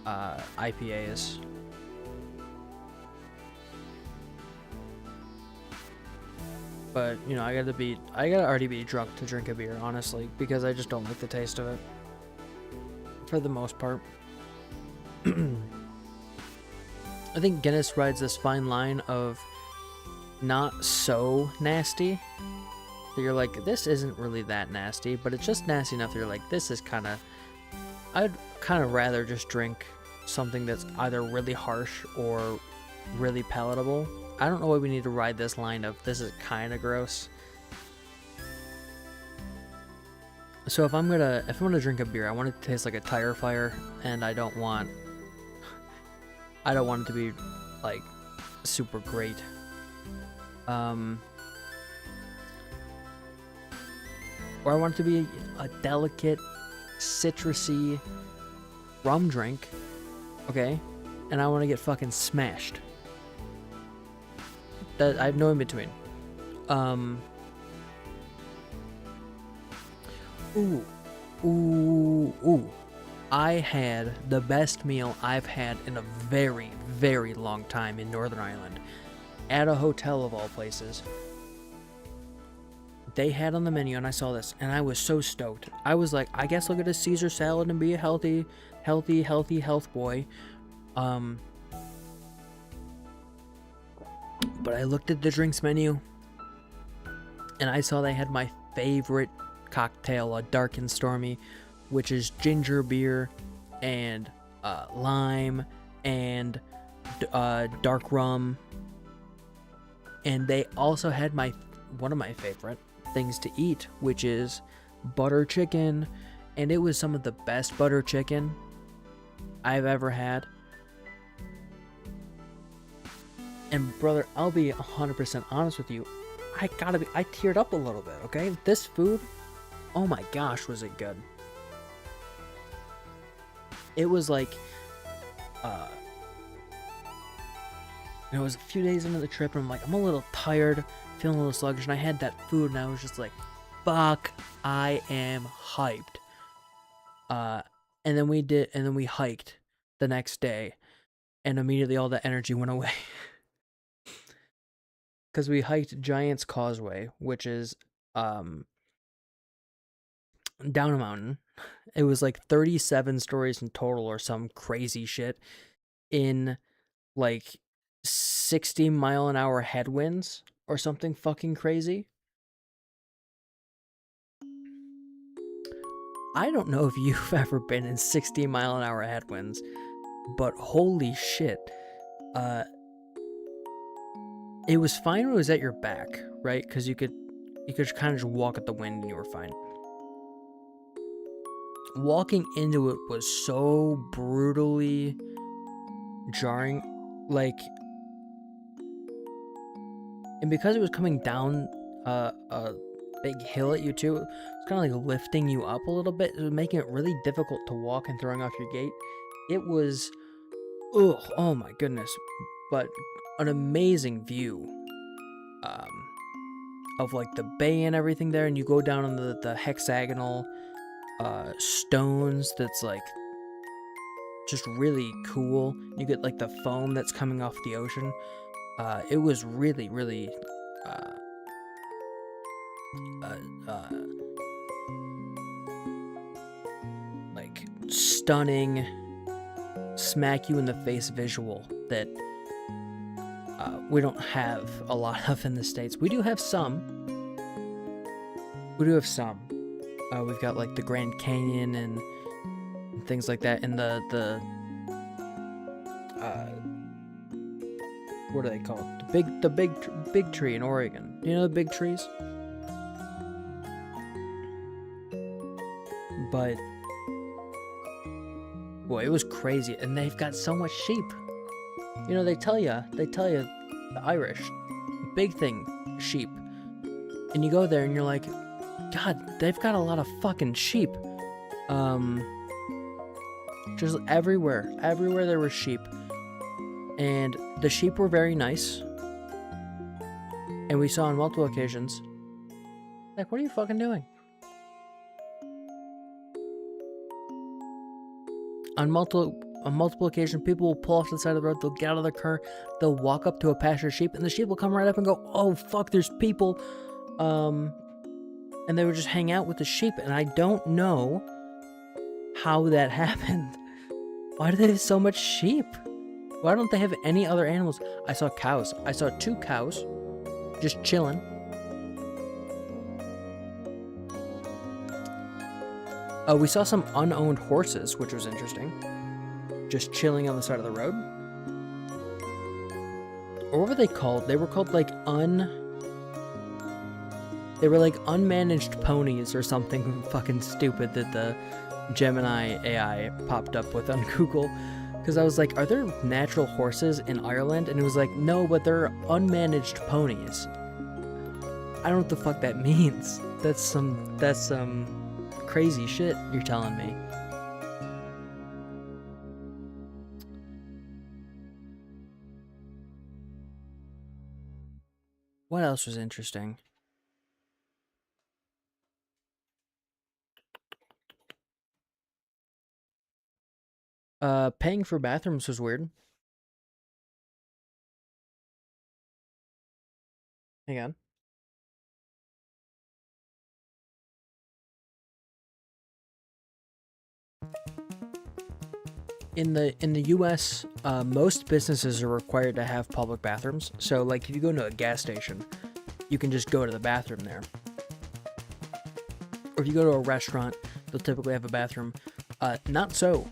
IPAs. But, you know, I gotta already be drunk to drink a beer, honestly, because I just don't like the taste of it. For the most part. I think Guinness rides this fine line of not so nasty that you're like, this isn't really that nasty, but it's just nasty enough that you're like, this is kind of, I'd kind of rather just drink something that's either really harsh or really palatable. I don't know why we need to ride this line of this is kind of gross. So if I'm gonna drink a beer, I want it to taste like a tire fire, and I don't want it to be like super great. Or I want it to be a delicate, citrusy rum drink, okay? And I want to get fucking smashed. That I have no in between. Ooh. I had the best meal I've had in a very, very long time in Northern Ireland. At a hotel of all places. they had on the menu, and I saw this, and I was so stoked. I was like, I guess I'll get a Caesar salad and be a healthy health boy. But I looked at the drinks menu, and I saw they had my favorite cocktail, a dark and stormy, which is ginger beer and lime and dark rum. And they also had one of my favorite things to eat, which is butter chicken, and it was some of the best butter chicken I've ever had. And brother, I'll be 100% honest with you, I teared up a little bit, okay? This food, oh my gosh, was it good. It was like, it was a few days into the trip, and I'm like, I'm a little tired, feeling a little sluggish, and I had that food, and I was just like, fuck, I am hyped. And then we hiked the next day, and immediately all that energy went away. Because we hiked Giant's Causeway, which is, down a mountain. It was like 37 stories in total or some crazy shit in like 60-mile-an-hour headwinds or something fucking crazy. I don't know if you've ever been in 60-mile-an-hour headwinds, but holy shit. It was fine when it was at your back, right? Because you could kind of just walk at the wind and you were fine. Walking into it was so brutally jarring, like, and because it was coming down a big hill at you too, it was kind of like lifting you up a little bit. It was making it really difficult to walk and throwing off your gait. It was, oh my goodness, but an amazing view of like the bay and everything there, and you go down on the hexagonal stones that's like just really cool. You get like the foam that's coming off the ocean. It was really like stunning, smack you in the face visual that we don't have a lot of in the States. We do have some. We've got like the Grand Canyon and things like that, and the what are they called? The big tree in Oregon. Do you know the big trees? But boy, it was crazy, and they've got so much sheep. You know, they tell you, the Irish, big thing, sheep. And you go there and you're like, God, they've got a lot of fucking sheep. Just everywhere there were sheep. And the sheep were very nice. And we saw on multiple occasions, like, what are you fucking doing? On multiple occasions, people will pull off to the side of the road, they'll get out of their car, they'll walk up to a pasture of sheep, and the sheep will come right up and go, oh fuck, there's people. And they would just hang out with the sheep, and I don't know how that happened. Why do they have so much sheep? Why don't they have any other animals? I saw cows. I saw 2 cows just chilling. We saw some unowned horses, which was interesting. Just chilling on the side of the road. Or what were they called? They were called like They were like unmanaged ponies or something fucking stupid that the Gemini AI popped up with on Google. Because I was like, are there natural horses in Ireland? And it was like, no, but they're unmanaged ponies. I don't know what the fuck that means. That's some crazy shit you're telling me. What else was interesting? Paying for bathrooms was weird. Hang on. in the U.S., most businesses are required to have public bathrooms. So, like, if you go to a gas station, you can just go to the bathroom there. Or if you go to a restaurant, they'll typically have a bathroom. Not so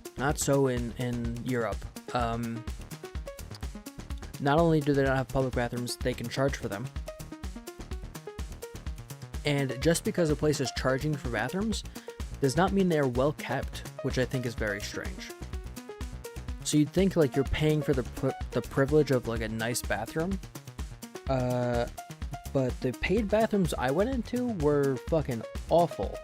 in Europe. Not only do they not have public bathrooms, they can charge for them. And just because a place is charging for bathrooms does not mean they're well kept, which I think is very strange. So you'd think like you're paying for the privilege of like a nice bathroom, but the paid bathrooms I went into were fucking awful.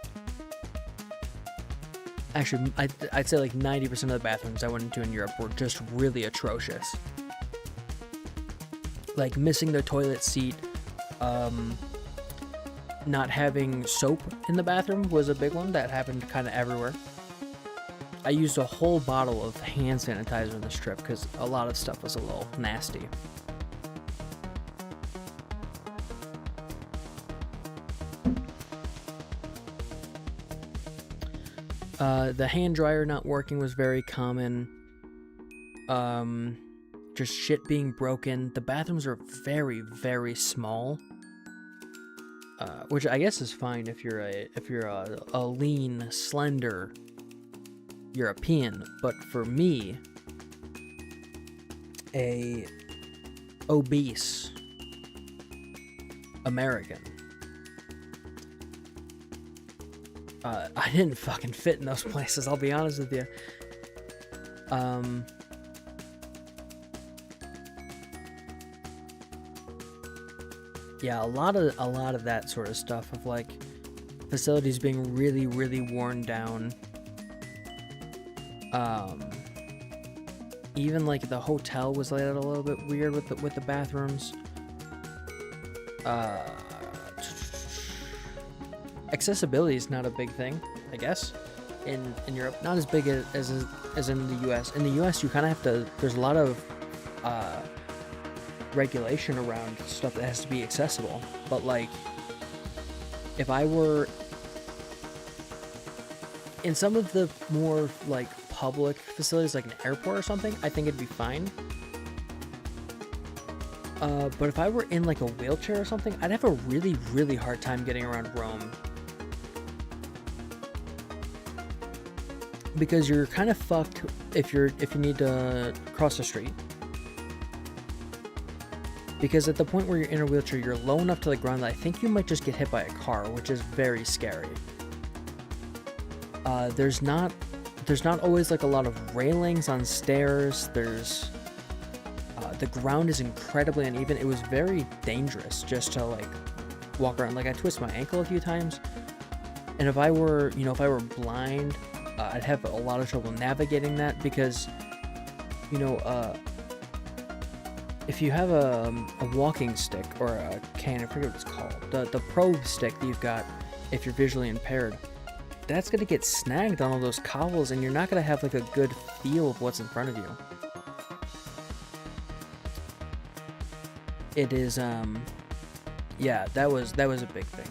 Actually, I'd say like 90% of the bathrooms I went into in Europe were just really atrocious. Like missing the toilet seat, not having soap in the bathroom was a big one that happened kind of everywhere. I used a whole bottle of hand sanitizer on this trip because a lot of stuff was a little nasty. The hand dryer not working was very common. Just shit being broken. The bathrooms are very, very small. Which I guess is fine if you're a lean, slender European, but for me, a obese American, I didn't fucking fit in those places, I'll be honest with you. Yeah, a lot of that sort of stuff of like facilities being really, really worn down. Even like the hotel was laid out a little bit weird with the bathrooms. Accessibility is not a big thing, I guess, in Europe. Not as big as in the U.S. In the U.S., you kind of have to. There's a lot of regulation around stuff that has to be accessible. But like, if I were in some of the more like public facilities, like an airport or something, I think it'd be fine. But if I were in like a wheelchair or something, I'd have a really, really hard time getting around Rome. Because you're kind of fucked if you need to cross the street. Because at the point where you're in a wheelchair, you're low enough to the ground that I think you might just get hit by a car, which is very scary. There's not always like a lot of railings on stairs. There's the ground is incredibly uneven. It was very dangerous just to like walk around. Like I twisted my ankle a few times, and if I were blind, I'd have a lot of trouble navigating that because, if you have a walking stick or a cane, I forget what it's called, the probe stick that you've got, if you're visually impaired, that's gonna get snagged on all those cobbles, and you're not gonna have like a good feel of what's in front of you. It is, yeah, that was a big thing.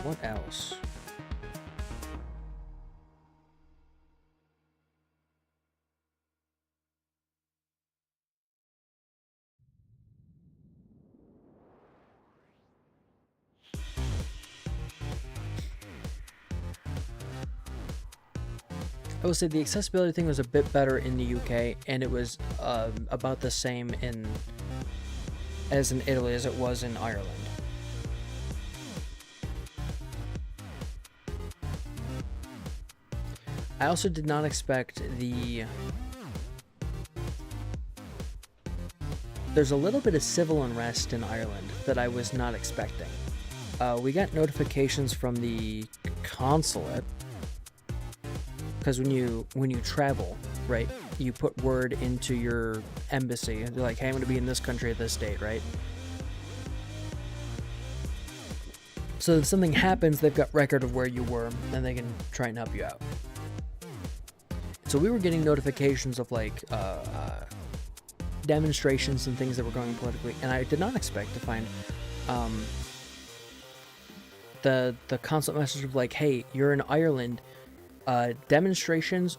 What else? I would say the accessibility thing was a bit better in the UK, and it was about the same as in Italy as it was in Ireland. I also did not expect there's a little bit of civil unrest in Ireland that I was not expecting. We got notifications from the consulate, because when you travel, right, you put word into your embassy. They're like, hey, I'm going to be in this country at this date, right? So if something happens, they've got record of where you were, and they can try and help you out. So we were getting notifications of like demonstrations and things that were going politically, and I did not expect to find the constant message of like, hey, you're in Ireland. Demonstrations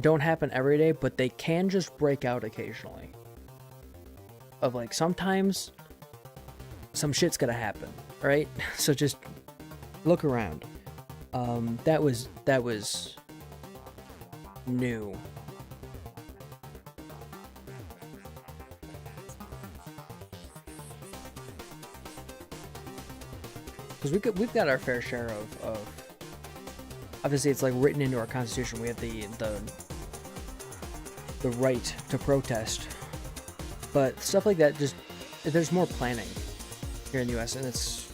don't happen every day, but they can just break out occasionally. Of like, sometimes some shit's gonna happen, right? So just look around. That was new. Because we've got our fair share of obviously it's like written into our constitution. We have the right to protest, but stuff like that, just there's more planning here in the U.S. and it's,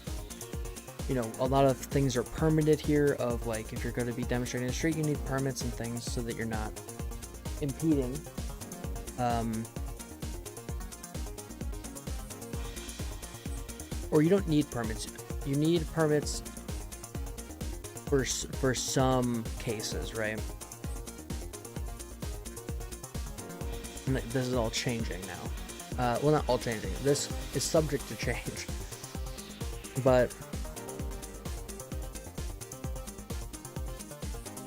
you know, a lot of things are permitted here. Of like, if you're going to be demonstrating in the street, you need permits and things so that you're not impeding. Or you don't need permits. You need permits for some cases, right? And this is all changing now. Well, not all changing. This is subject to change. But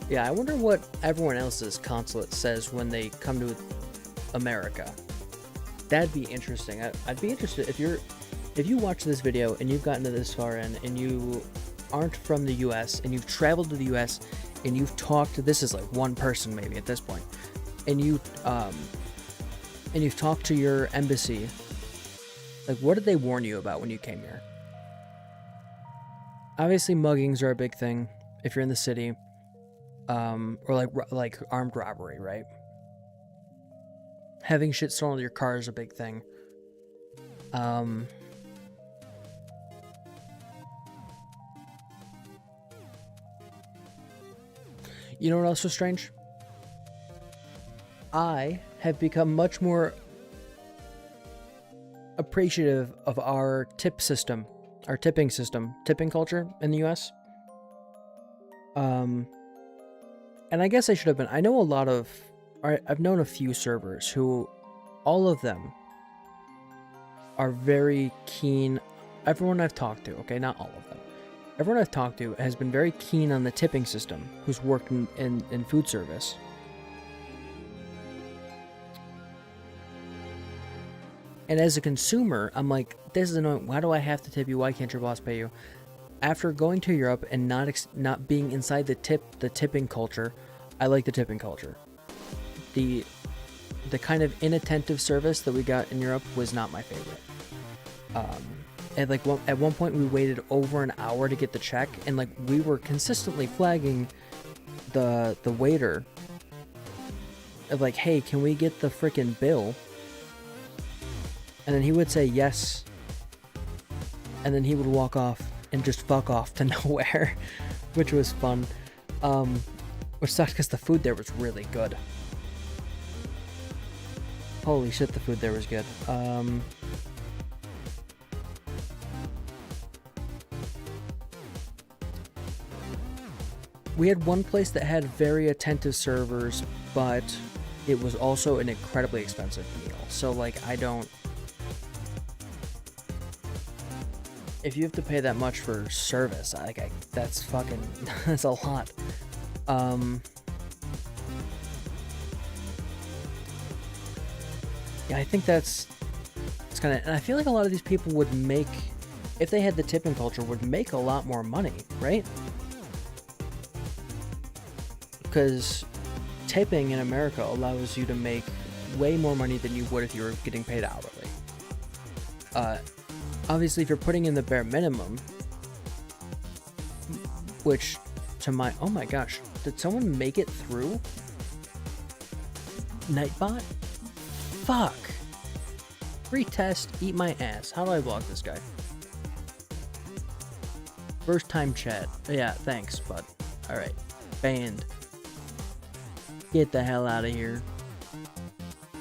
yeah, I wonder what everyone else's consulate says when they come to America. That'd be interesting. I'd be interested if you watch this video and you've gotten to this far in and you aren't from the US and you've traveled to the US and you've talked to, this is like one person maybe at this point, and you've talked to your embassy, like what did they warn you about when you came here? Obviously muggings are a big thing if you're in the city, or like armed robbery, right? Having shit stolen to your car is a big thing. You know what else was strange? I have become much more appreciative of our tip system, our tipping system, tipping culture in the US. And I guess I should have been. I know I've known a few servers who, all of them are very keen. Everyone I've talked to, okay, not all of them. Everyone I've talked to has been very keen on the tipping system, who's worked in food service. And as a consumer, I'm like, this is annoying. Why do I have to tip you? Why can't your boss pay you? After going to Europe and not being inside the tipping culture, I like the tipping culture. The kind of inattentive service that we got in Europe was not my favorite. And like at one point we waited over an hour to get the check, and like we were consistently flagging the waiter of like, hey, can we get the freaking bill? And then he would say yes, and then he would walk off and just fuck off to nowhere, which was fun. Which sucks because the food there was really good. Holy shit, the food there was good. We had one place that had very attentive servers, but it was also an incredibly expensive meal. So, like, if you have to pay that much for service, that's fucking, that's a lot. Yeah, I think it's kind of, and I feel like a lot of these people would make, if they had the tipping culture, would make a lot more money, right? Because tipping in America allows you to make way more money than you would if you were getting paid hourly. Obviously, if you're putting in the bare minimum, which oh my gosh, did someone make it through? Nightbot? Fuck. Retest, eat my ass. How do I block this guy? First time chat. Yeah, thanks, bud. Alright. Banned. Get the hell out of here.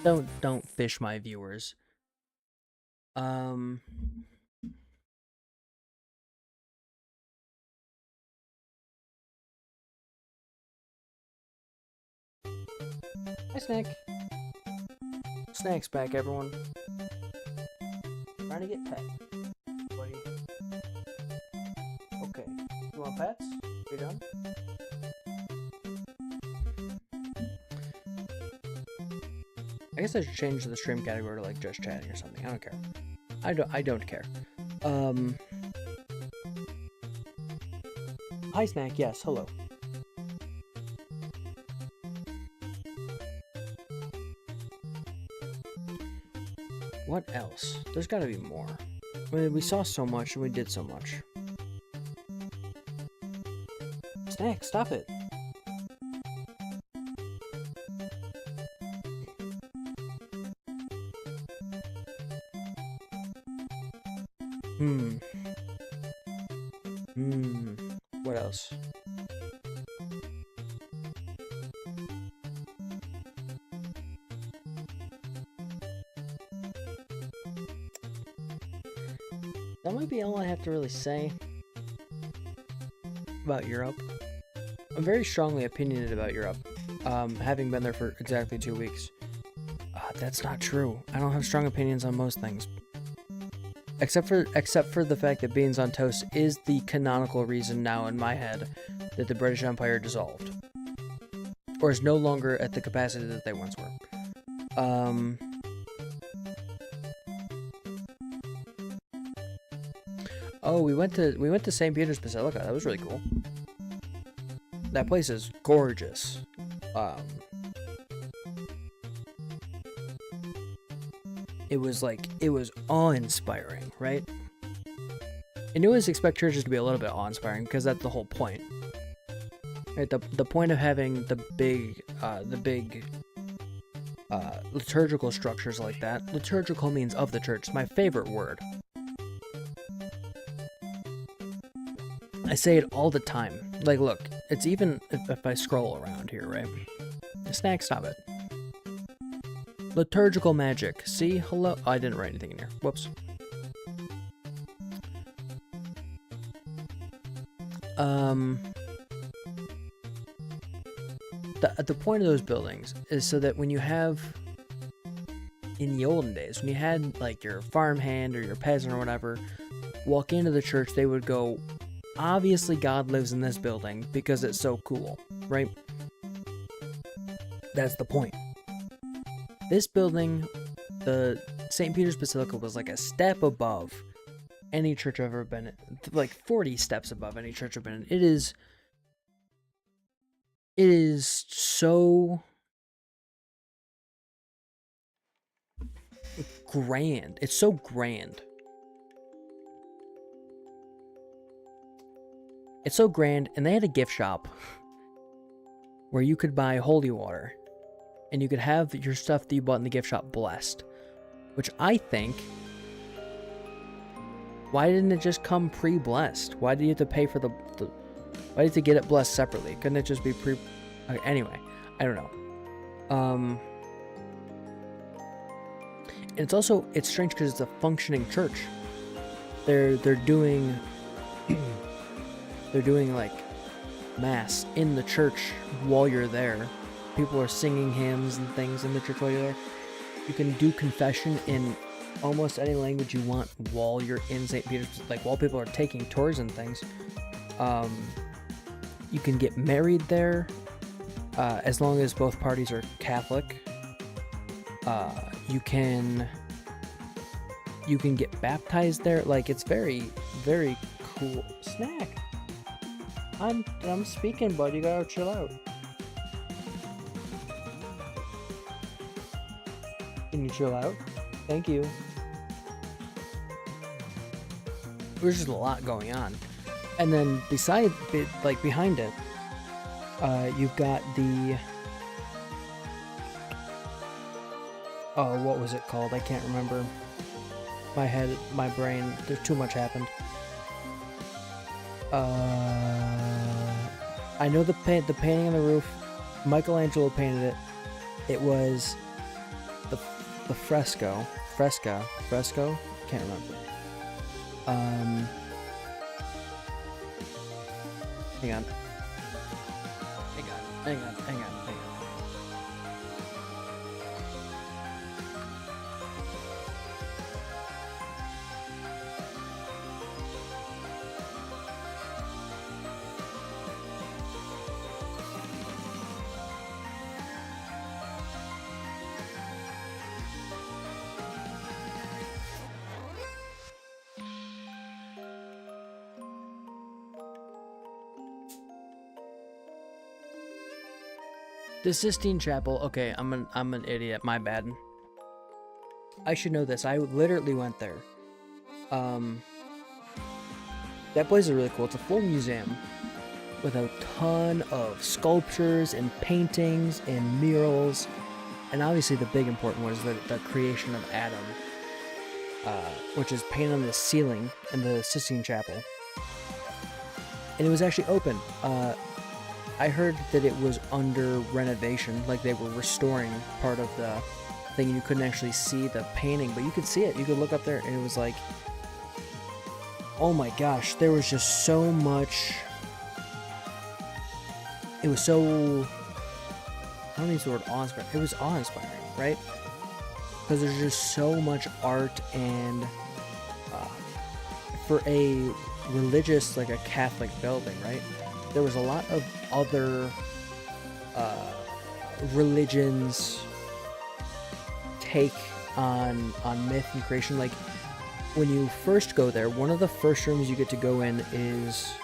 Don't fish my viewers. Hi, Snack. Snack's back, everyone. Trying to get pet. Buddy. You want pets? You done? I guess I should change the stream category to like just chatting or something. I don't care. I don't care. Hi Snack, yes, hello. What else? There's gotta be more. I mean, we saw so much and we did so much. Snack, stop it. What else? That might be all I have to really say about Europe. I'm very strongly opinionated about Europe, having been there for exactly 2 weeks. That's not true. I don't have strong opinions on most things. Except for the fact that beans on toast is the canonical reason now in my head that the British Empire dissolved. Or is no longer at the capacity that they once were. Oh, we went to St. Peter's Basilica. That was really cool. That place is gorgeous. It was awe-inspiring, right? And you always expect churches to be a little bit awe-inspiring because that's the whole point. Right? The point of having the big liturgical structures like that. Liturgical means of the church. It's my favorite word. I say it all the time. Like, look, it's even if I scroll around here, right? Snack, stop it. Liturgical magic. See? Hello? Oh, I didn't write anything in here. Whoops. The point of those buildings is so that when you have, in the olden days, when you had, like, your farmhand or your peasant or whatever walk into the church, they would go, obviously God lives in this building because it's so cool, right? That's the point. This building, the St. Peter's Basilica, was like a step above any church I've ever been in. Like 40 steps above any church I've been in. It is so grand. It's so grand. It's so grand, and they had a gift shop where you could buy holy water. And you could have your stuff that you bought in the gift shop blessed. Which I think... Why didn't it just come pre-blessed? Why do you have to pay for the... Why do you have to get it blessed separately? Couldn't it just be pre... Okay, anyway, I don't know. And it's also... It's strange because it's a functioning church. They're doing... they're doing, like, mass in the church while you're there. People are singing hymns and things in the church while you're there. You can do confession in almost any language you want while you're in St. Peter's, like while people are taking tours and things. You can get married there as long as both parties are Catholic. You can get baptized there. Like, it's very, very cool. Snack. I'm speaking, bud. You gotta chill out. Can you chill out? Thank you. There's just a lot going on. And then behind it, you've got the... Oh, what was it called? I can't remember. My head, my brain, there's too much happened. I know the painting on the roof. Michelangelo painted it. It was... the fresco, can't remember. Hang on. The Sistine Chapel. Okay, I'm an idiot. My bad. I should know this. I literally went there. That place is really cool. It's a full museum with a ton of sculptures and paintings and murals. And obviously the big important one is the creation of Adam, which is painted on the ceiling in the Sistine Chapel. And it was actually open. I heard that it was under renovation, like they were restoring part of the thing. You couldn't actually see the painting, but you could see it. You could look up there, and it was like, oh my gosh, there was just so much. It was so, I don't use the word awe-inspiring. It was awe-inspiring, right? Because there's just so much art, and for a religious, like a Catholic building, right? There was a lot of other religions take on myth and creation. Like, when you first go there, one of the first rooms you get to go in is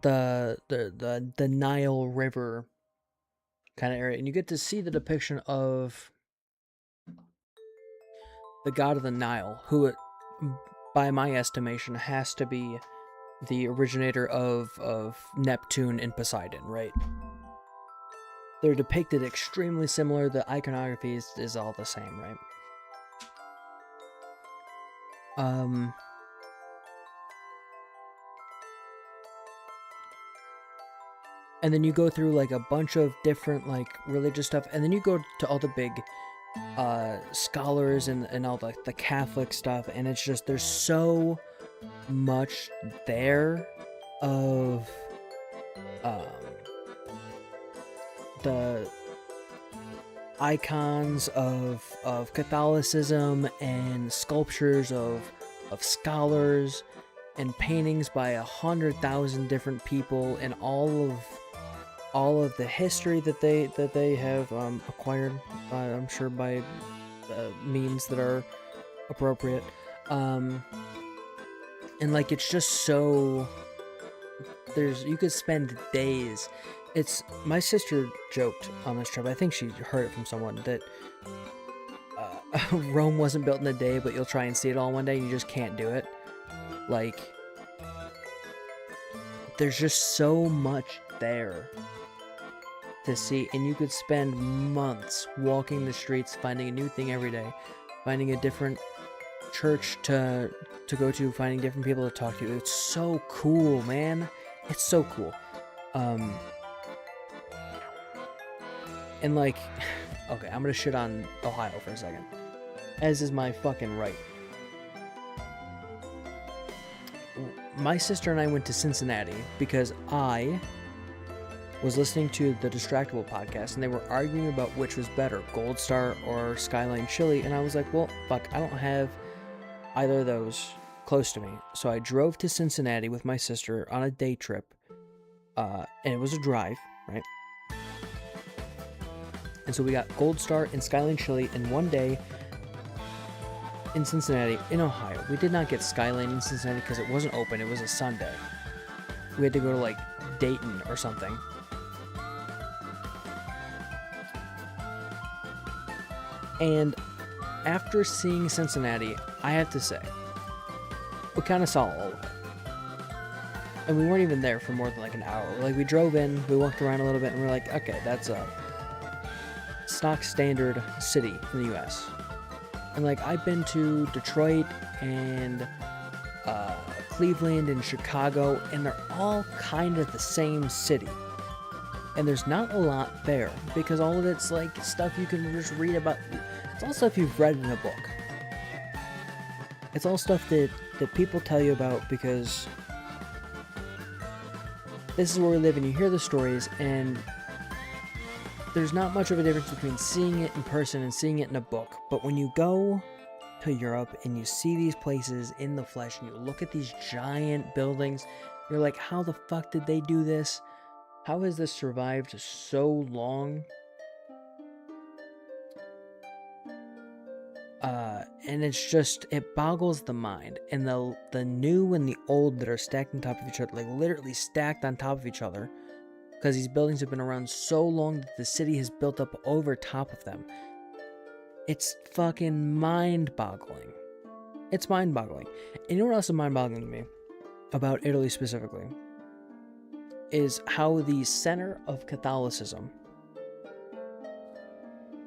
the Nile River kind of area, and you get to see the depiction of the god of the Nile, who, by my estimation, has to be the originator of Neptune and Poseidon, right? They're depicted extremely similar. The iconography is all the same, right? And then you go through like a bunch of different like religious stuff, and then you go to all the big scholars and all the Catholic stuff, and it's just, there's so much there of the icons of Catholicism and sculptures of scholars and paintings by 100,000 different people, and all of the history that they have acquired, I'm sure by means that are appropriate, and like, it's just so, you could spend days. It's, my sister joked on this trip, I think she heard it from someone, that Rome wasn't built in a day, but you'll try and see it all in one day, you just can't do it. Like, there's just so much there to see, and you could spend months walking the streets, finding a new thing every day, finding a different church to go to, finding different people to talk to. It's so cool, man. It's so cool. And like, okay, I'm gonna shit on Ohio for a second, as is my fucking right. My sister and I went to Cincinnati because I was listening to the Distractable podcast, and they were arguing about which was better, Gold Star or Skyline Chili, and I was like, well, fuck, I don't have either of those close to me. So I drove to Cincinnati with my sister on a day trip, and it was a drive, right? And so we got Gold Star and Skyline Chili in one day in Cincinnati, in Ohio. We did not get Skyline in Cincinnati because it wasn't open. It was a Sunday. We had to go to like Dayton or something. And after seeing Cincinnati, I have to say, we kind of saw all of it. And we weren't even there for more than like an hour. Like, we drove in, we walked around a little bit, and we're like, okay, that's a stock standard city in the US. And like, I've been to Detroit and Cleveland and Chicago, and they're all kind of the same city. And there's not a lot there, because all of it's like stuff you can just read about. It's all stuff you've read in a book. It's all stuff that people tell you about, because this is where we live, and you hear the stories, and there's not much of a difference between seeing it in person and seeing it in a book. But when you go to Europe and you see these places in the flesh, and you look at these giant buildings, you're like, how the fuck did they do this? How has this survived so long? and it's just, it boggles the mind. And the new and the old that are stacked on top of each other, like literally stacked on top of each other, because these buildings have been around so long that the city has built up over top of them. It's fucking mind-boggling. It's mind-boggling. And you know what else is mind-boggling to me about Italy specifically? Is how the center of Catholicism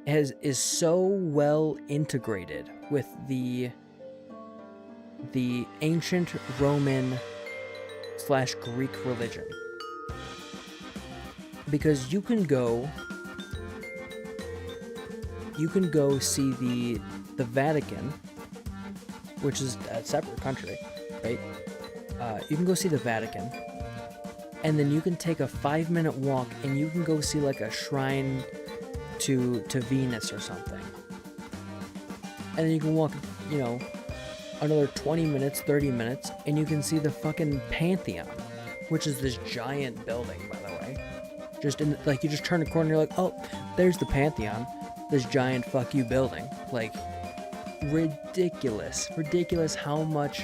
is so well integrated with the ancient Roman / Greek religion. Because you can go see the Vatican, which is a separate country, right? You can go see the Vatican, and then you can take a 5-minute walk and you can go see like a shrine to Venus or something. And then you can walk, another 20 minutes, 30 minutes, and you can see the fucking Pantheon, which is this giant building, by the way. Just in, like, you just turn a corner and you're like, oh, there's the Pantheon, this giant fuck you building. Like, ridiculous how much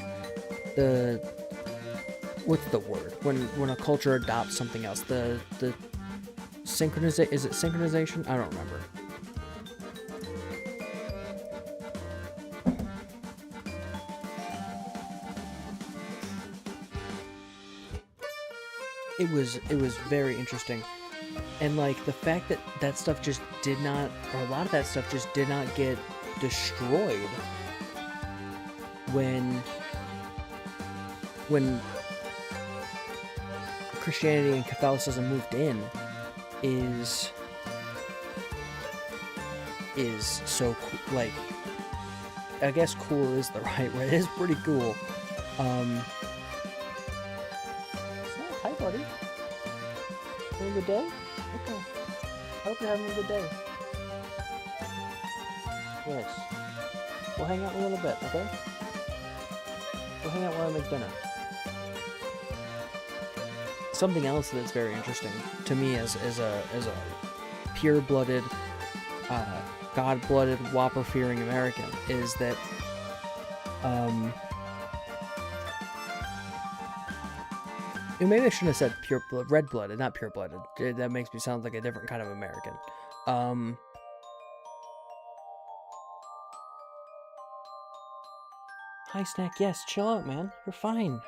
what's the word? When a culture adopts something else, is it synchronization? I don't remember. It was very interesting. And like the fact that stuff just did not, or a lot of that stuff just did not get destroyed when Christianity and Catholicism moved in is so cool. Like, I guess cool is the right word. It is pretty cool. Hi, buddy. Having a good day? Okay. I hope you're having a good day. Yes. We'll hang out in a little bit, okay? We'll hang out while I make dinner. Something else that's very interesting to me as a pure-blooded, God-blooded, Whopper-fearing American is that maybe I shouldn't have said red-blooded, not pure-blooded. That makes me sound like a different kind of American. Hi, Snack. Yes, chill out, man. You're fine.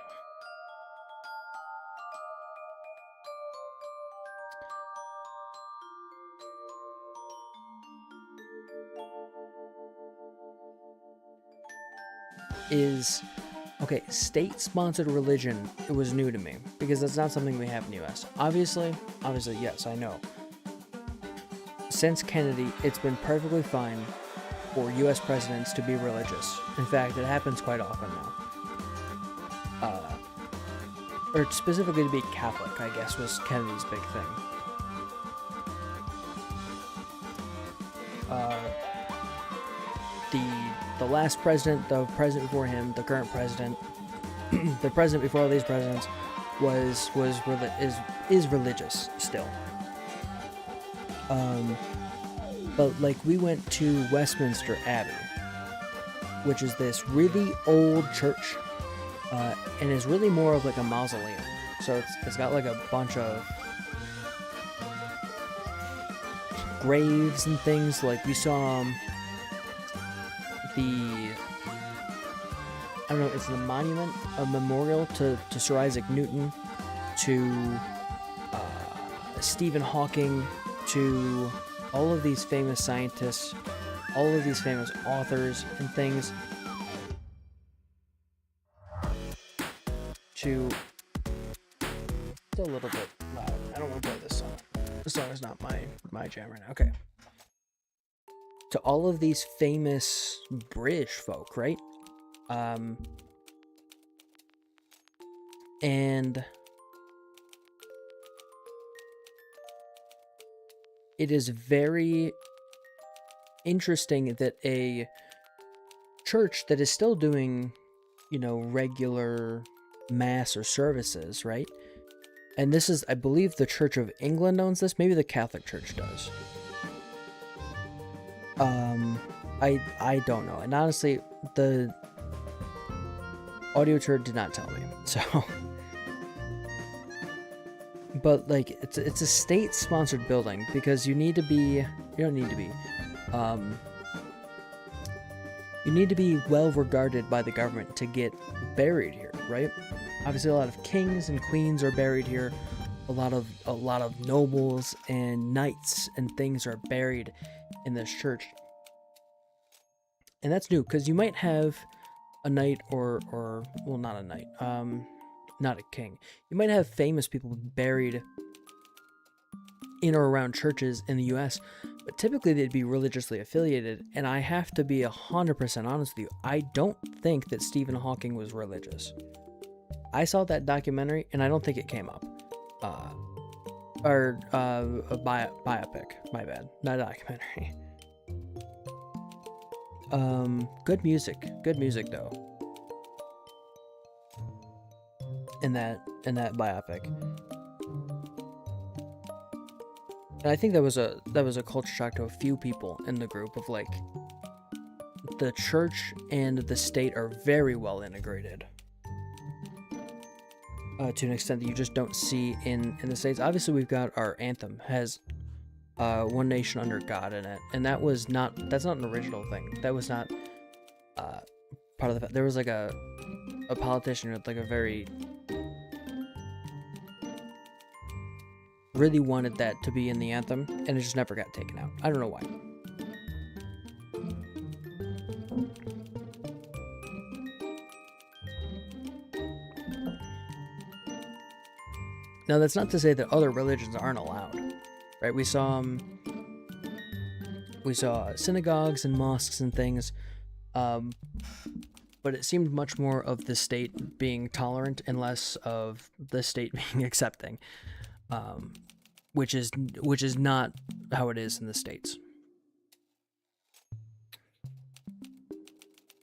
Okay, state-sponsored religion, it was new to me, because that's not something we have in the US. Obviously, yes, I know. Since Kennedy, it's been perfectly fine for US presidents to be religious. In fact, it happens quite often now. Or specifically to be Catholic, I guess, was Kennedy's big thing. The last president, the president before him, the current president, the president before all these presidents is religious still. But like we went to Westminster Abbey, which is this really old church, and is really more of like a mausoleum. So it's got like a bunch of graves and things. Like we saw I don't know, it's the monument, a memorial to Sir Isaac Newton, to Stephen Hawking, to all of these famous scientists, all of these famous authors and things, to... It's a little bit loud. I don't want to play this song. This song is not my jam right now. Okay. To all of these famous British folk, right? And it is very interesting that a church that is still doing, regular mass or services, right? And this is, I believe, the Church of England owns this. Maybe the Catholic Church does. I don't know. And honestly, the audio tour did not tell me. So, but like it's a state-sponsored building because you need to be. You don't need to be. You need to be well regarded by the government to get buried here, right? Obviously, a lot of kings and queens are buried here. A lot of nobles and knights and things are buried in this church. And that's new because you might have a knight or well, not a knight, not a king. You might have famous people buried in or around churches in the U.S., but typically they'd be religiously affiliated. And I have to be 100% honest with you. I don't think that Stephen Hawking was religious. I saw that documentary, and I don't think it came up. A biopic. My bad. Not a documentary. Good music though. In that biopic. And I think that was a culture shock to a few people in the group of like the church and the state are very well integrated. To an extent that you just don't see in the States. Obviously, we've got our anthem has One Nation Under God in it, and that's not an original thing. That was not part of the. There was like a politician with like a very really wanted that to be in the anthem, and it just never got taken out. I don't know why. Now, that's not to say that other religions aren't allowed, right? We saw synagogues and mosques and things, but it seemed much more of the state being tolerant and less of the state being accepting, which is not how it is in the States.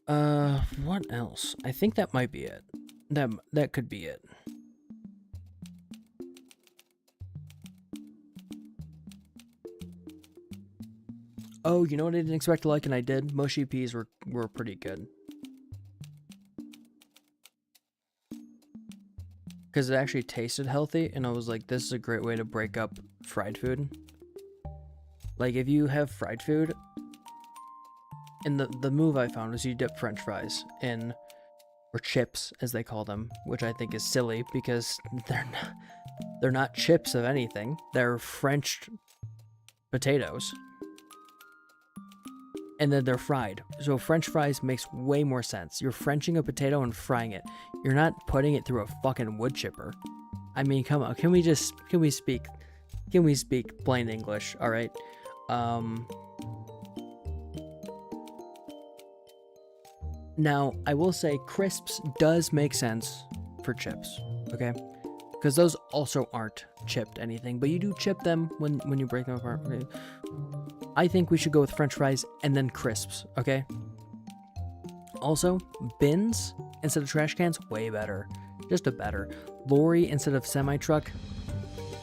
What else? I think that might be it. That could be it. Oh, you know what I didn't expect to like, and I did? Mushy peas were pretty good. Because it actually tasted healthy, and I was like, this is a great way to break up fried food. Like, if you have fried food, and the move I found was you dip french fries in, or chips, as they call them, which I think is silly, because they're not chips of anything. They're French potatoes. And then they're fried. So French fries makes way more sense. You're Frenching a potato and frying it. You're not putting it through a fucking wood chipper. I mean, come on. Can we speak plain English? All right. Now, I will say crisps does make sense for chips. Okay. Because those also aren't chipped anything, but you do chip them when you break them apart. Okay? I think we should go with french fries and then crisps, okay? Also, bins instead of trash cans, way better. Just a better. Lorry instead of semi-truck,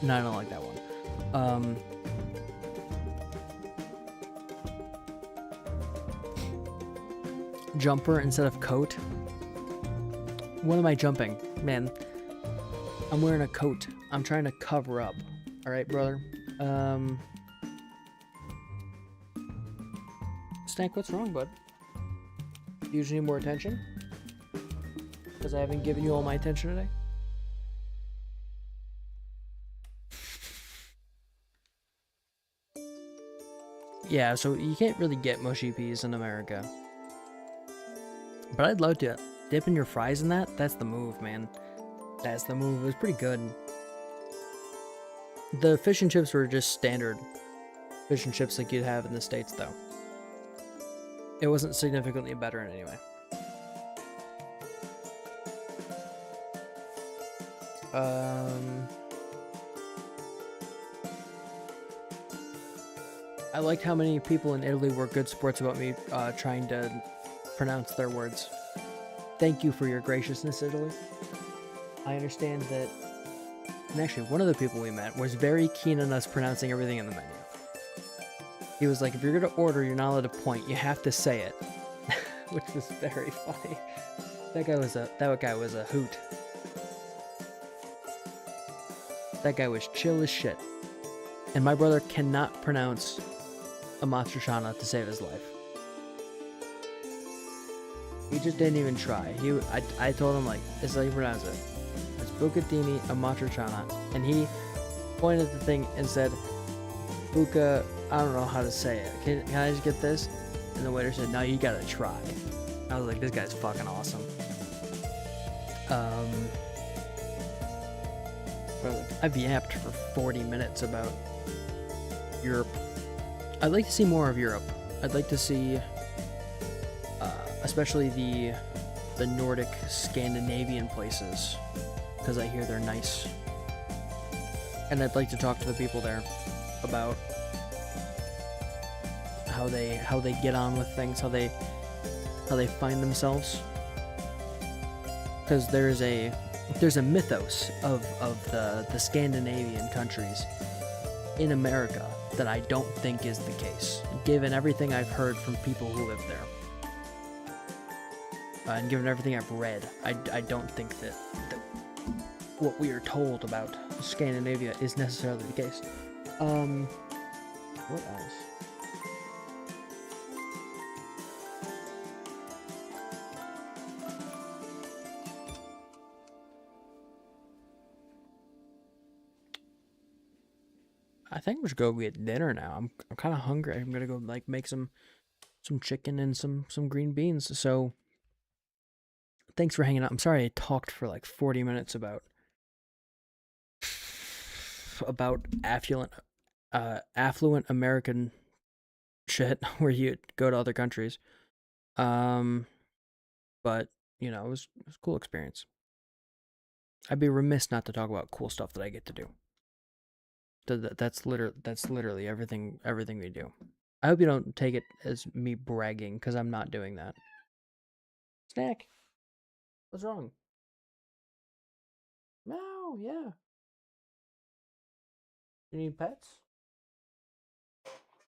no, I don't like that one. Jumper instead of coat. What am I jumping? Man, I'm wearing a coat. I'm trying to cover up. All right, brother. Stank, what's wrong, bud? You just need more attention? Because I haven't given you all my attention today? Yeah, so you can't really get mushy peas in America. But I'd love to dip in your fries in that. That's the move, man. That's the move. It was pretty good. The fish and chips were just standard fish and chips like you'd have in the States, though. It wasn't significantly better in any way. I liked how many people in Italy were good sports about me trying to pronounce their words. Thank you for your graciousness, Italy. I understand that. And actually, one of the people we met was very keen on us pronouncing everything in the menu. He was like, if you're gonna order, you're not allowed to point. You have to say it, which was very funny. That guy was a hoot. That guy was chill as shit. And my brother cannot pronounce Amatriciana to save his life. He just didn't even try. I told him, like, this is how you pronounce it. It's Bucatini Amatriciana. And he pointed at the thing and said, Buca, I don't know how to say it. Can I just get this? And the waiter said, no, you gotta try. I was like, this guy's fucking awesome. I've yapped for 40 minutes about Europe. I'd like to see more of Europe. I'd like to see, especially the Nordic, Scandinavian places, because I hear they're nice. And I'd like to talk to the people there about how they get on with things, how they find themselves. Because there's a mythos of the Scandinavian countries in America that I don't think is the case, given everything I've heard from people who live there. And given everything I've read, I don't think that what we are told about Scandinavia is necessarily the case. What else? I think we should go get dinner now. I'm kind of hungry. I'm gonna go like make some chicken and some green beans. So thanks for hanging out. I'm sorry I talked for like 40 minutes about affluent American shit where you go to other countries. But you know, it was a cool experience. I'd be remiss not to talk about cool stuff that I get to do. That's literally everything we do. I hope you don't take it as me bragging, because I'm not doing that. Snack. What's wrong? No, yeah. You need pets?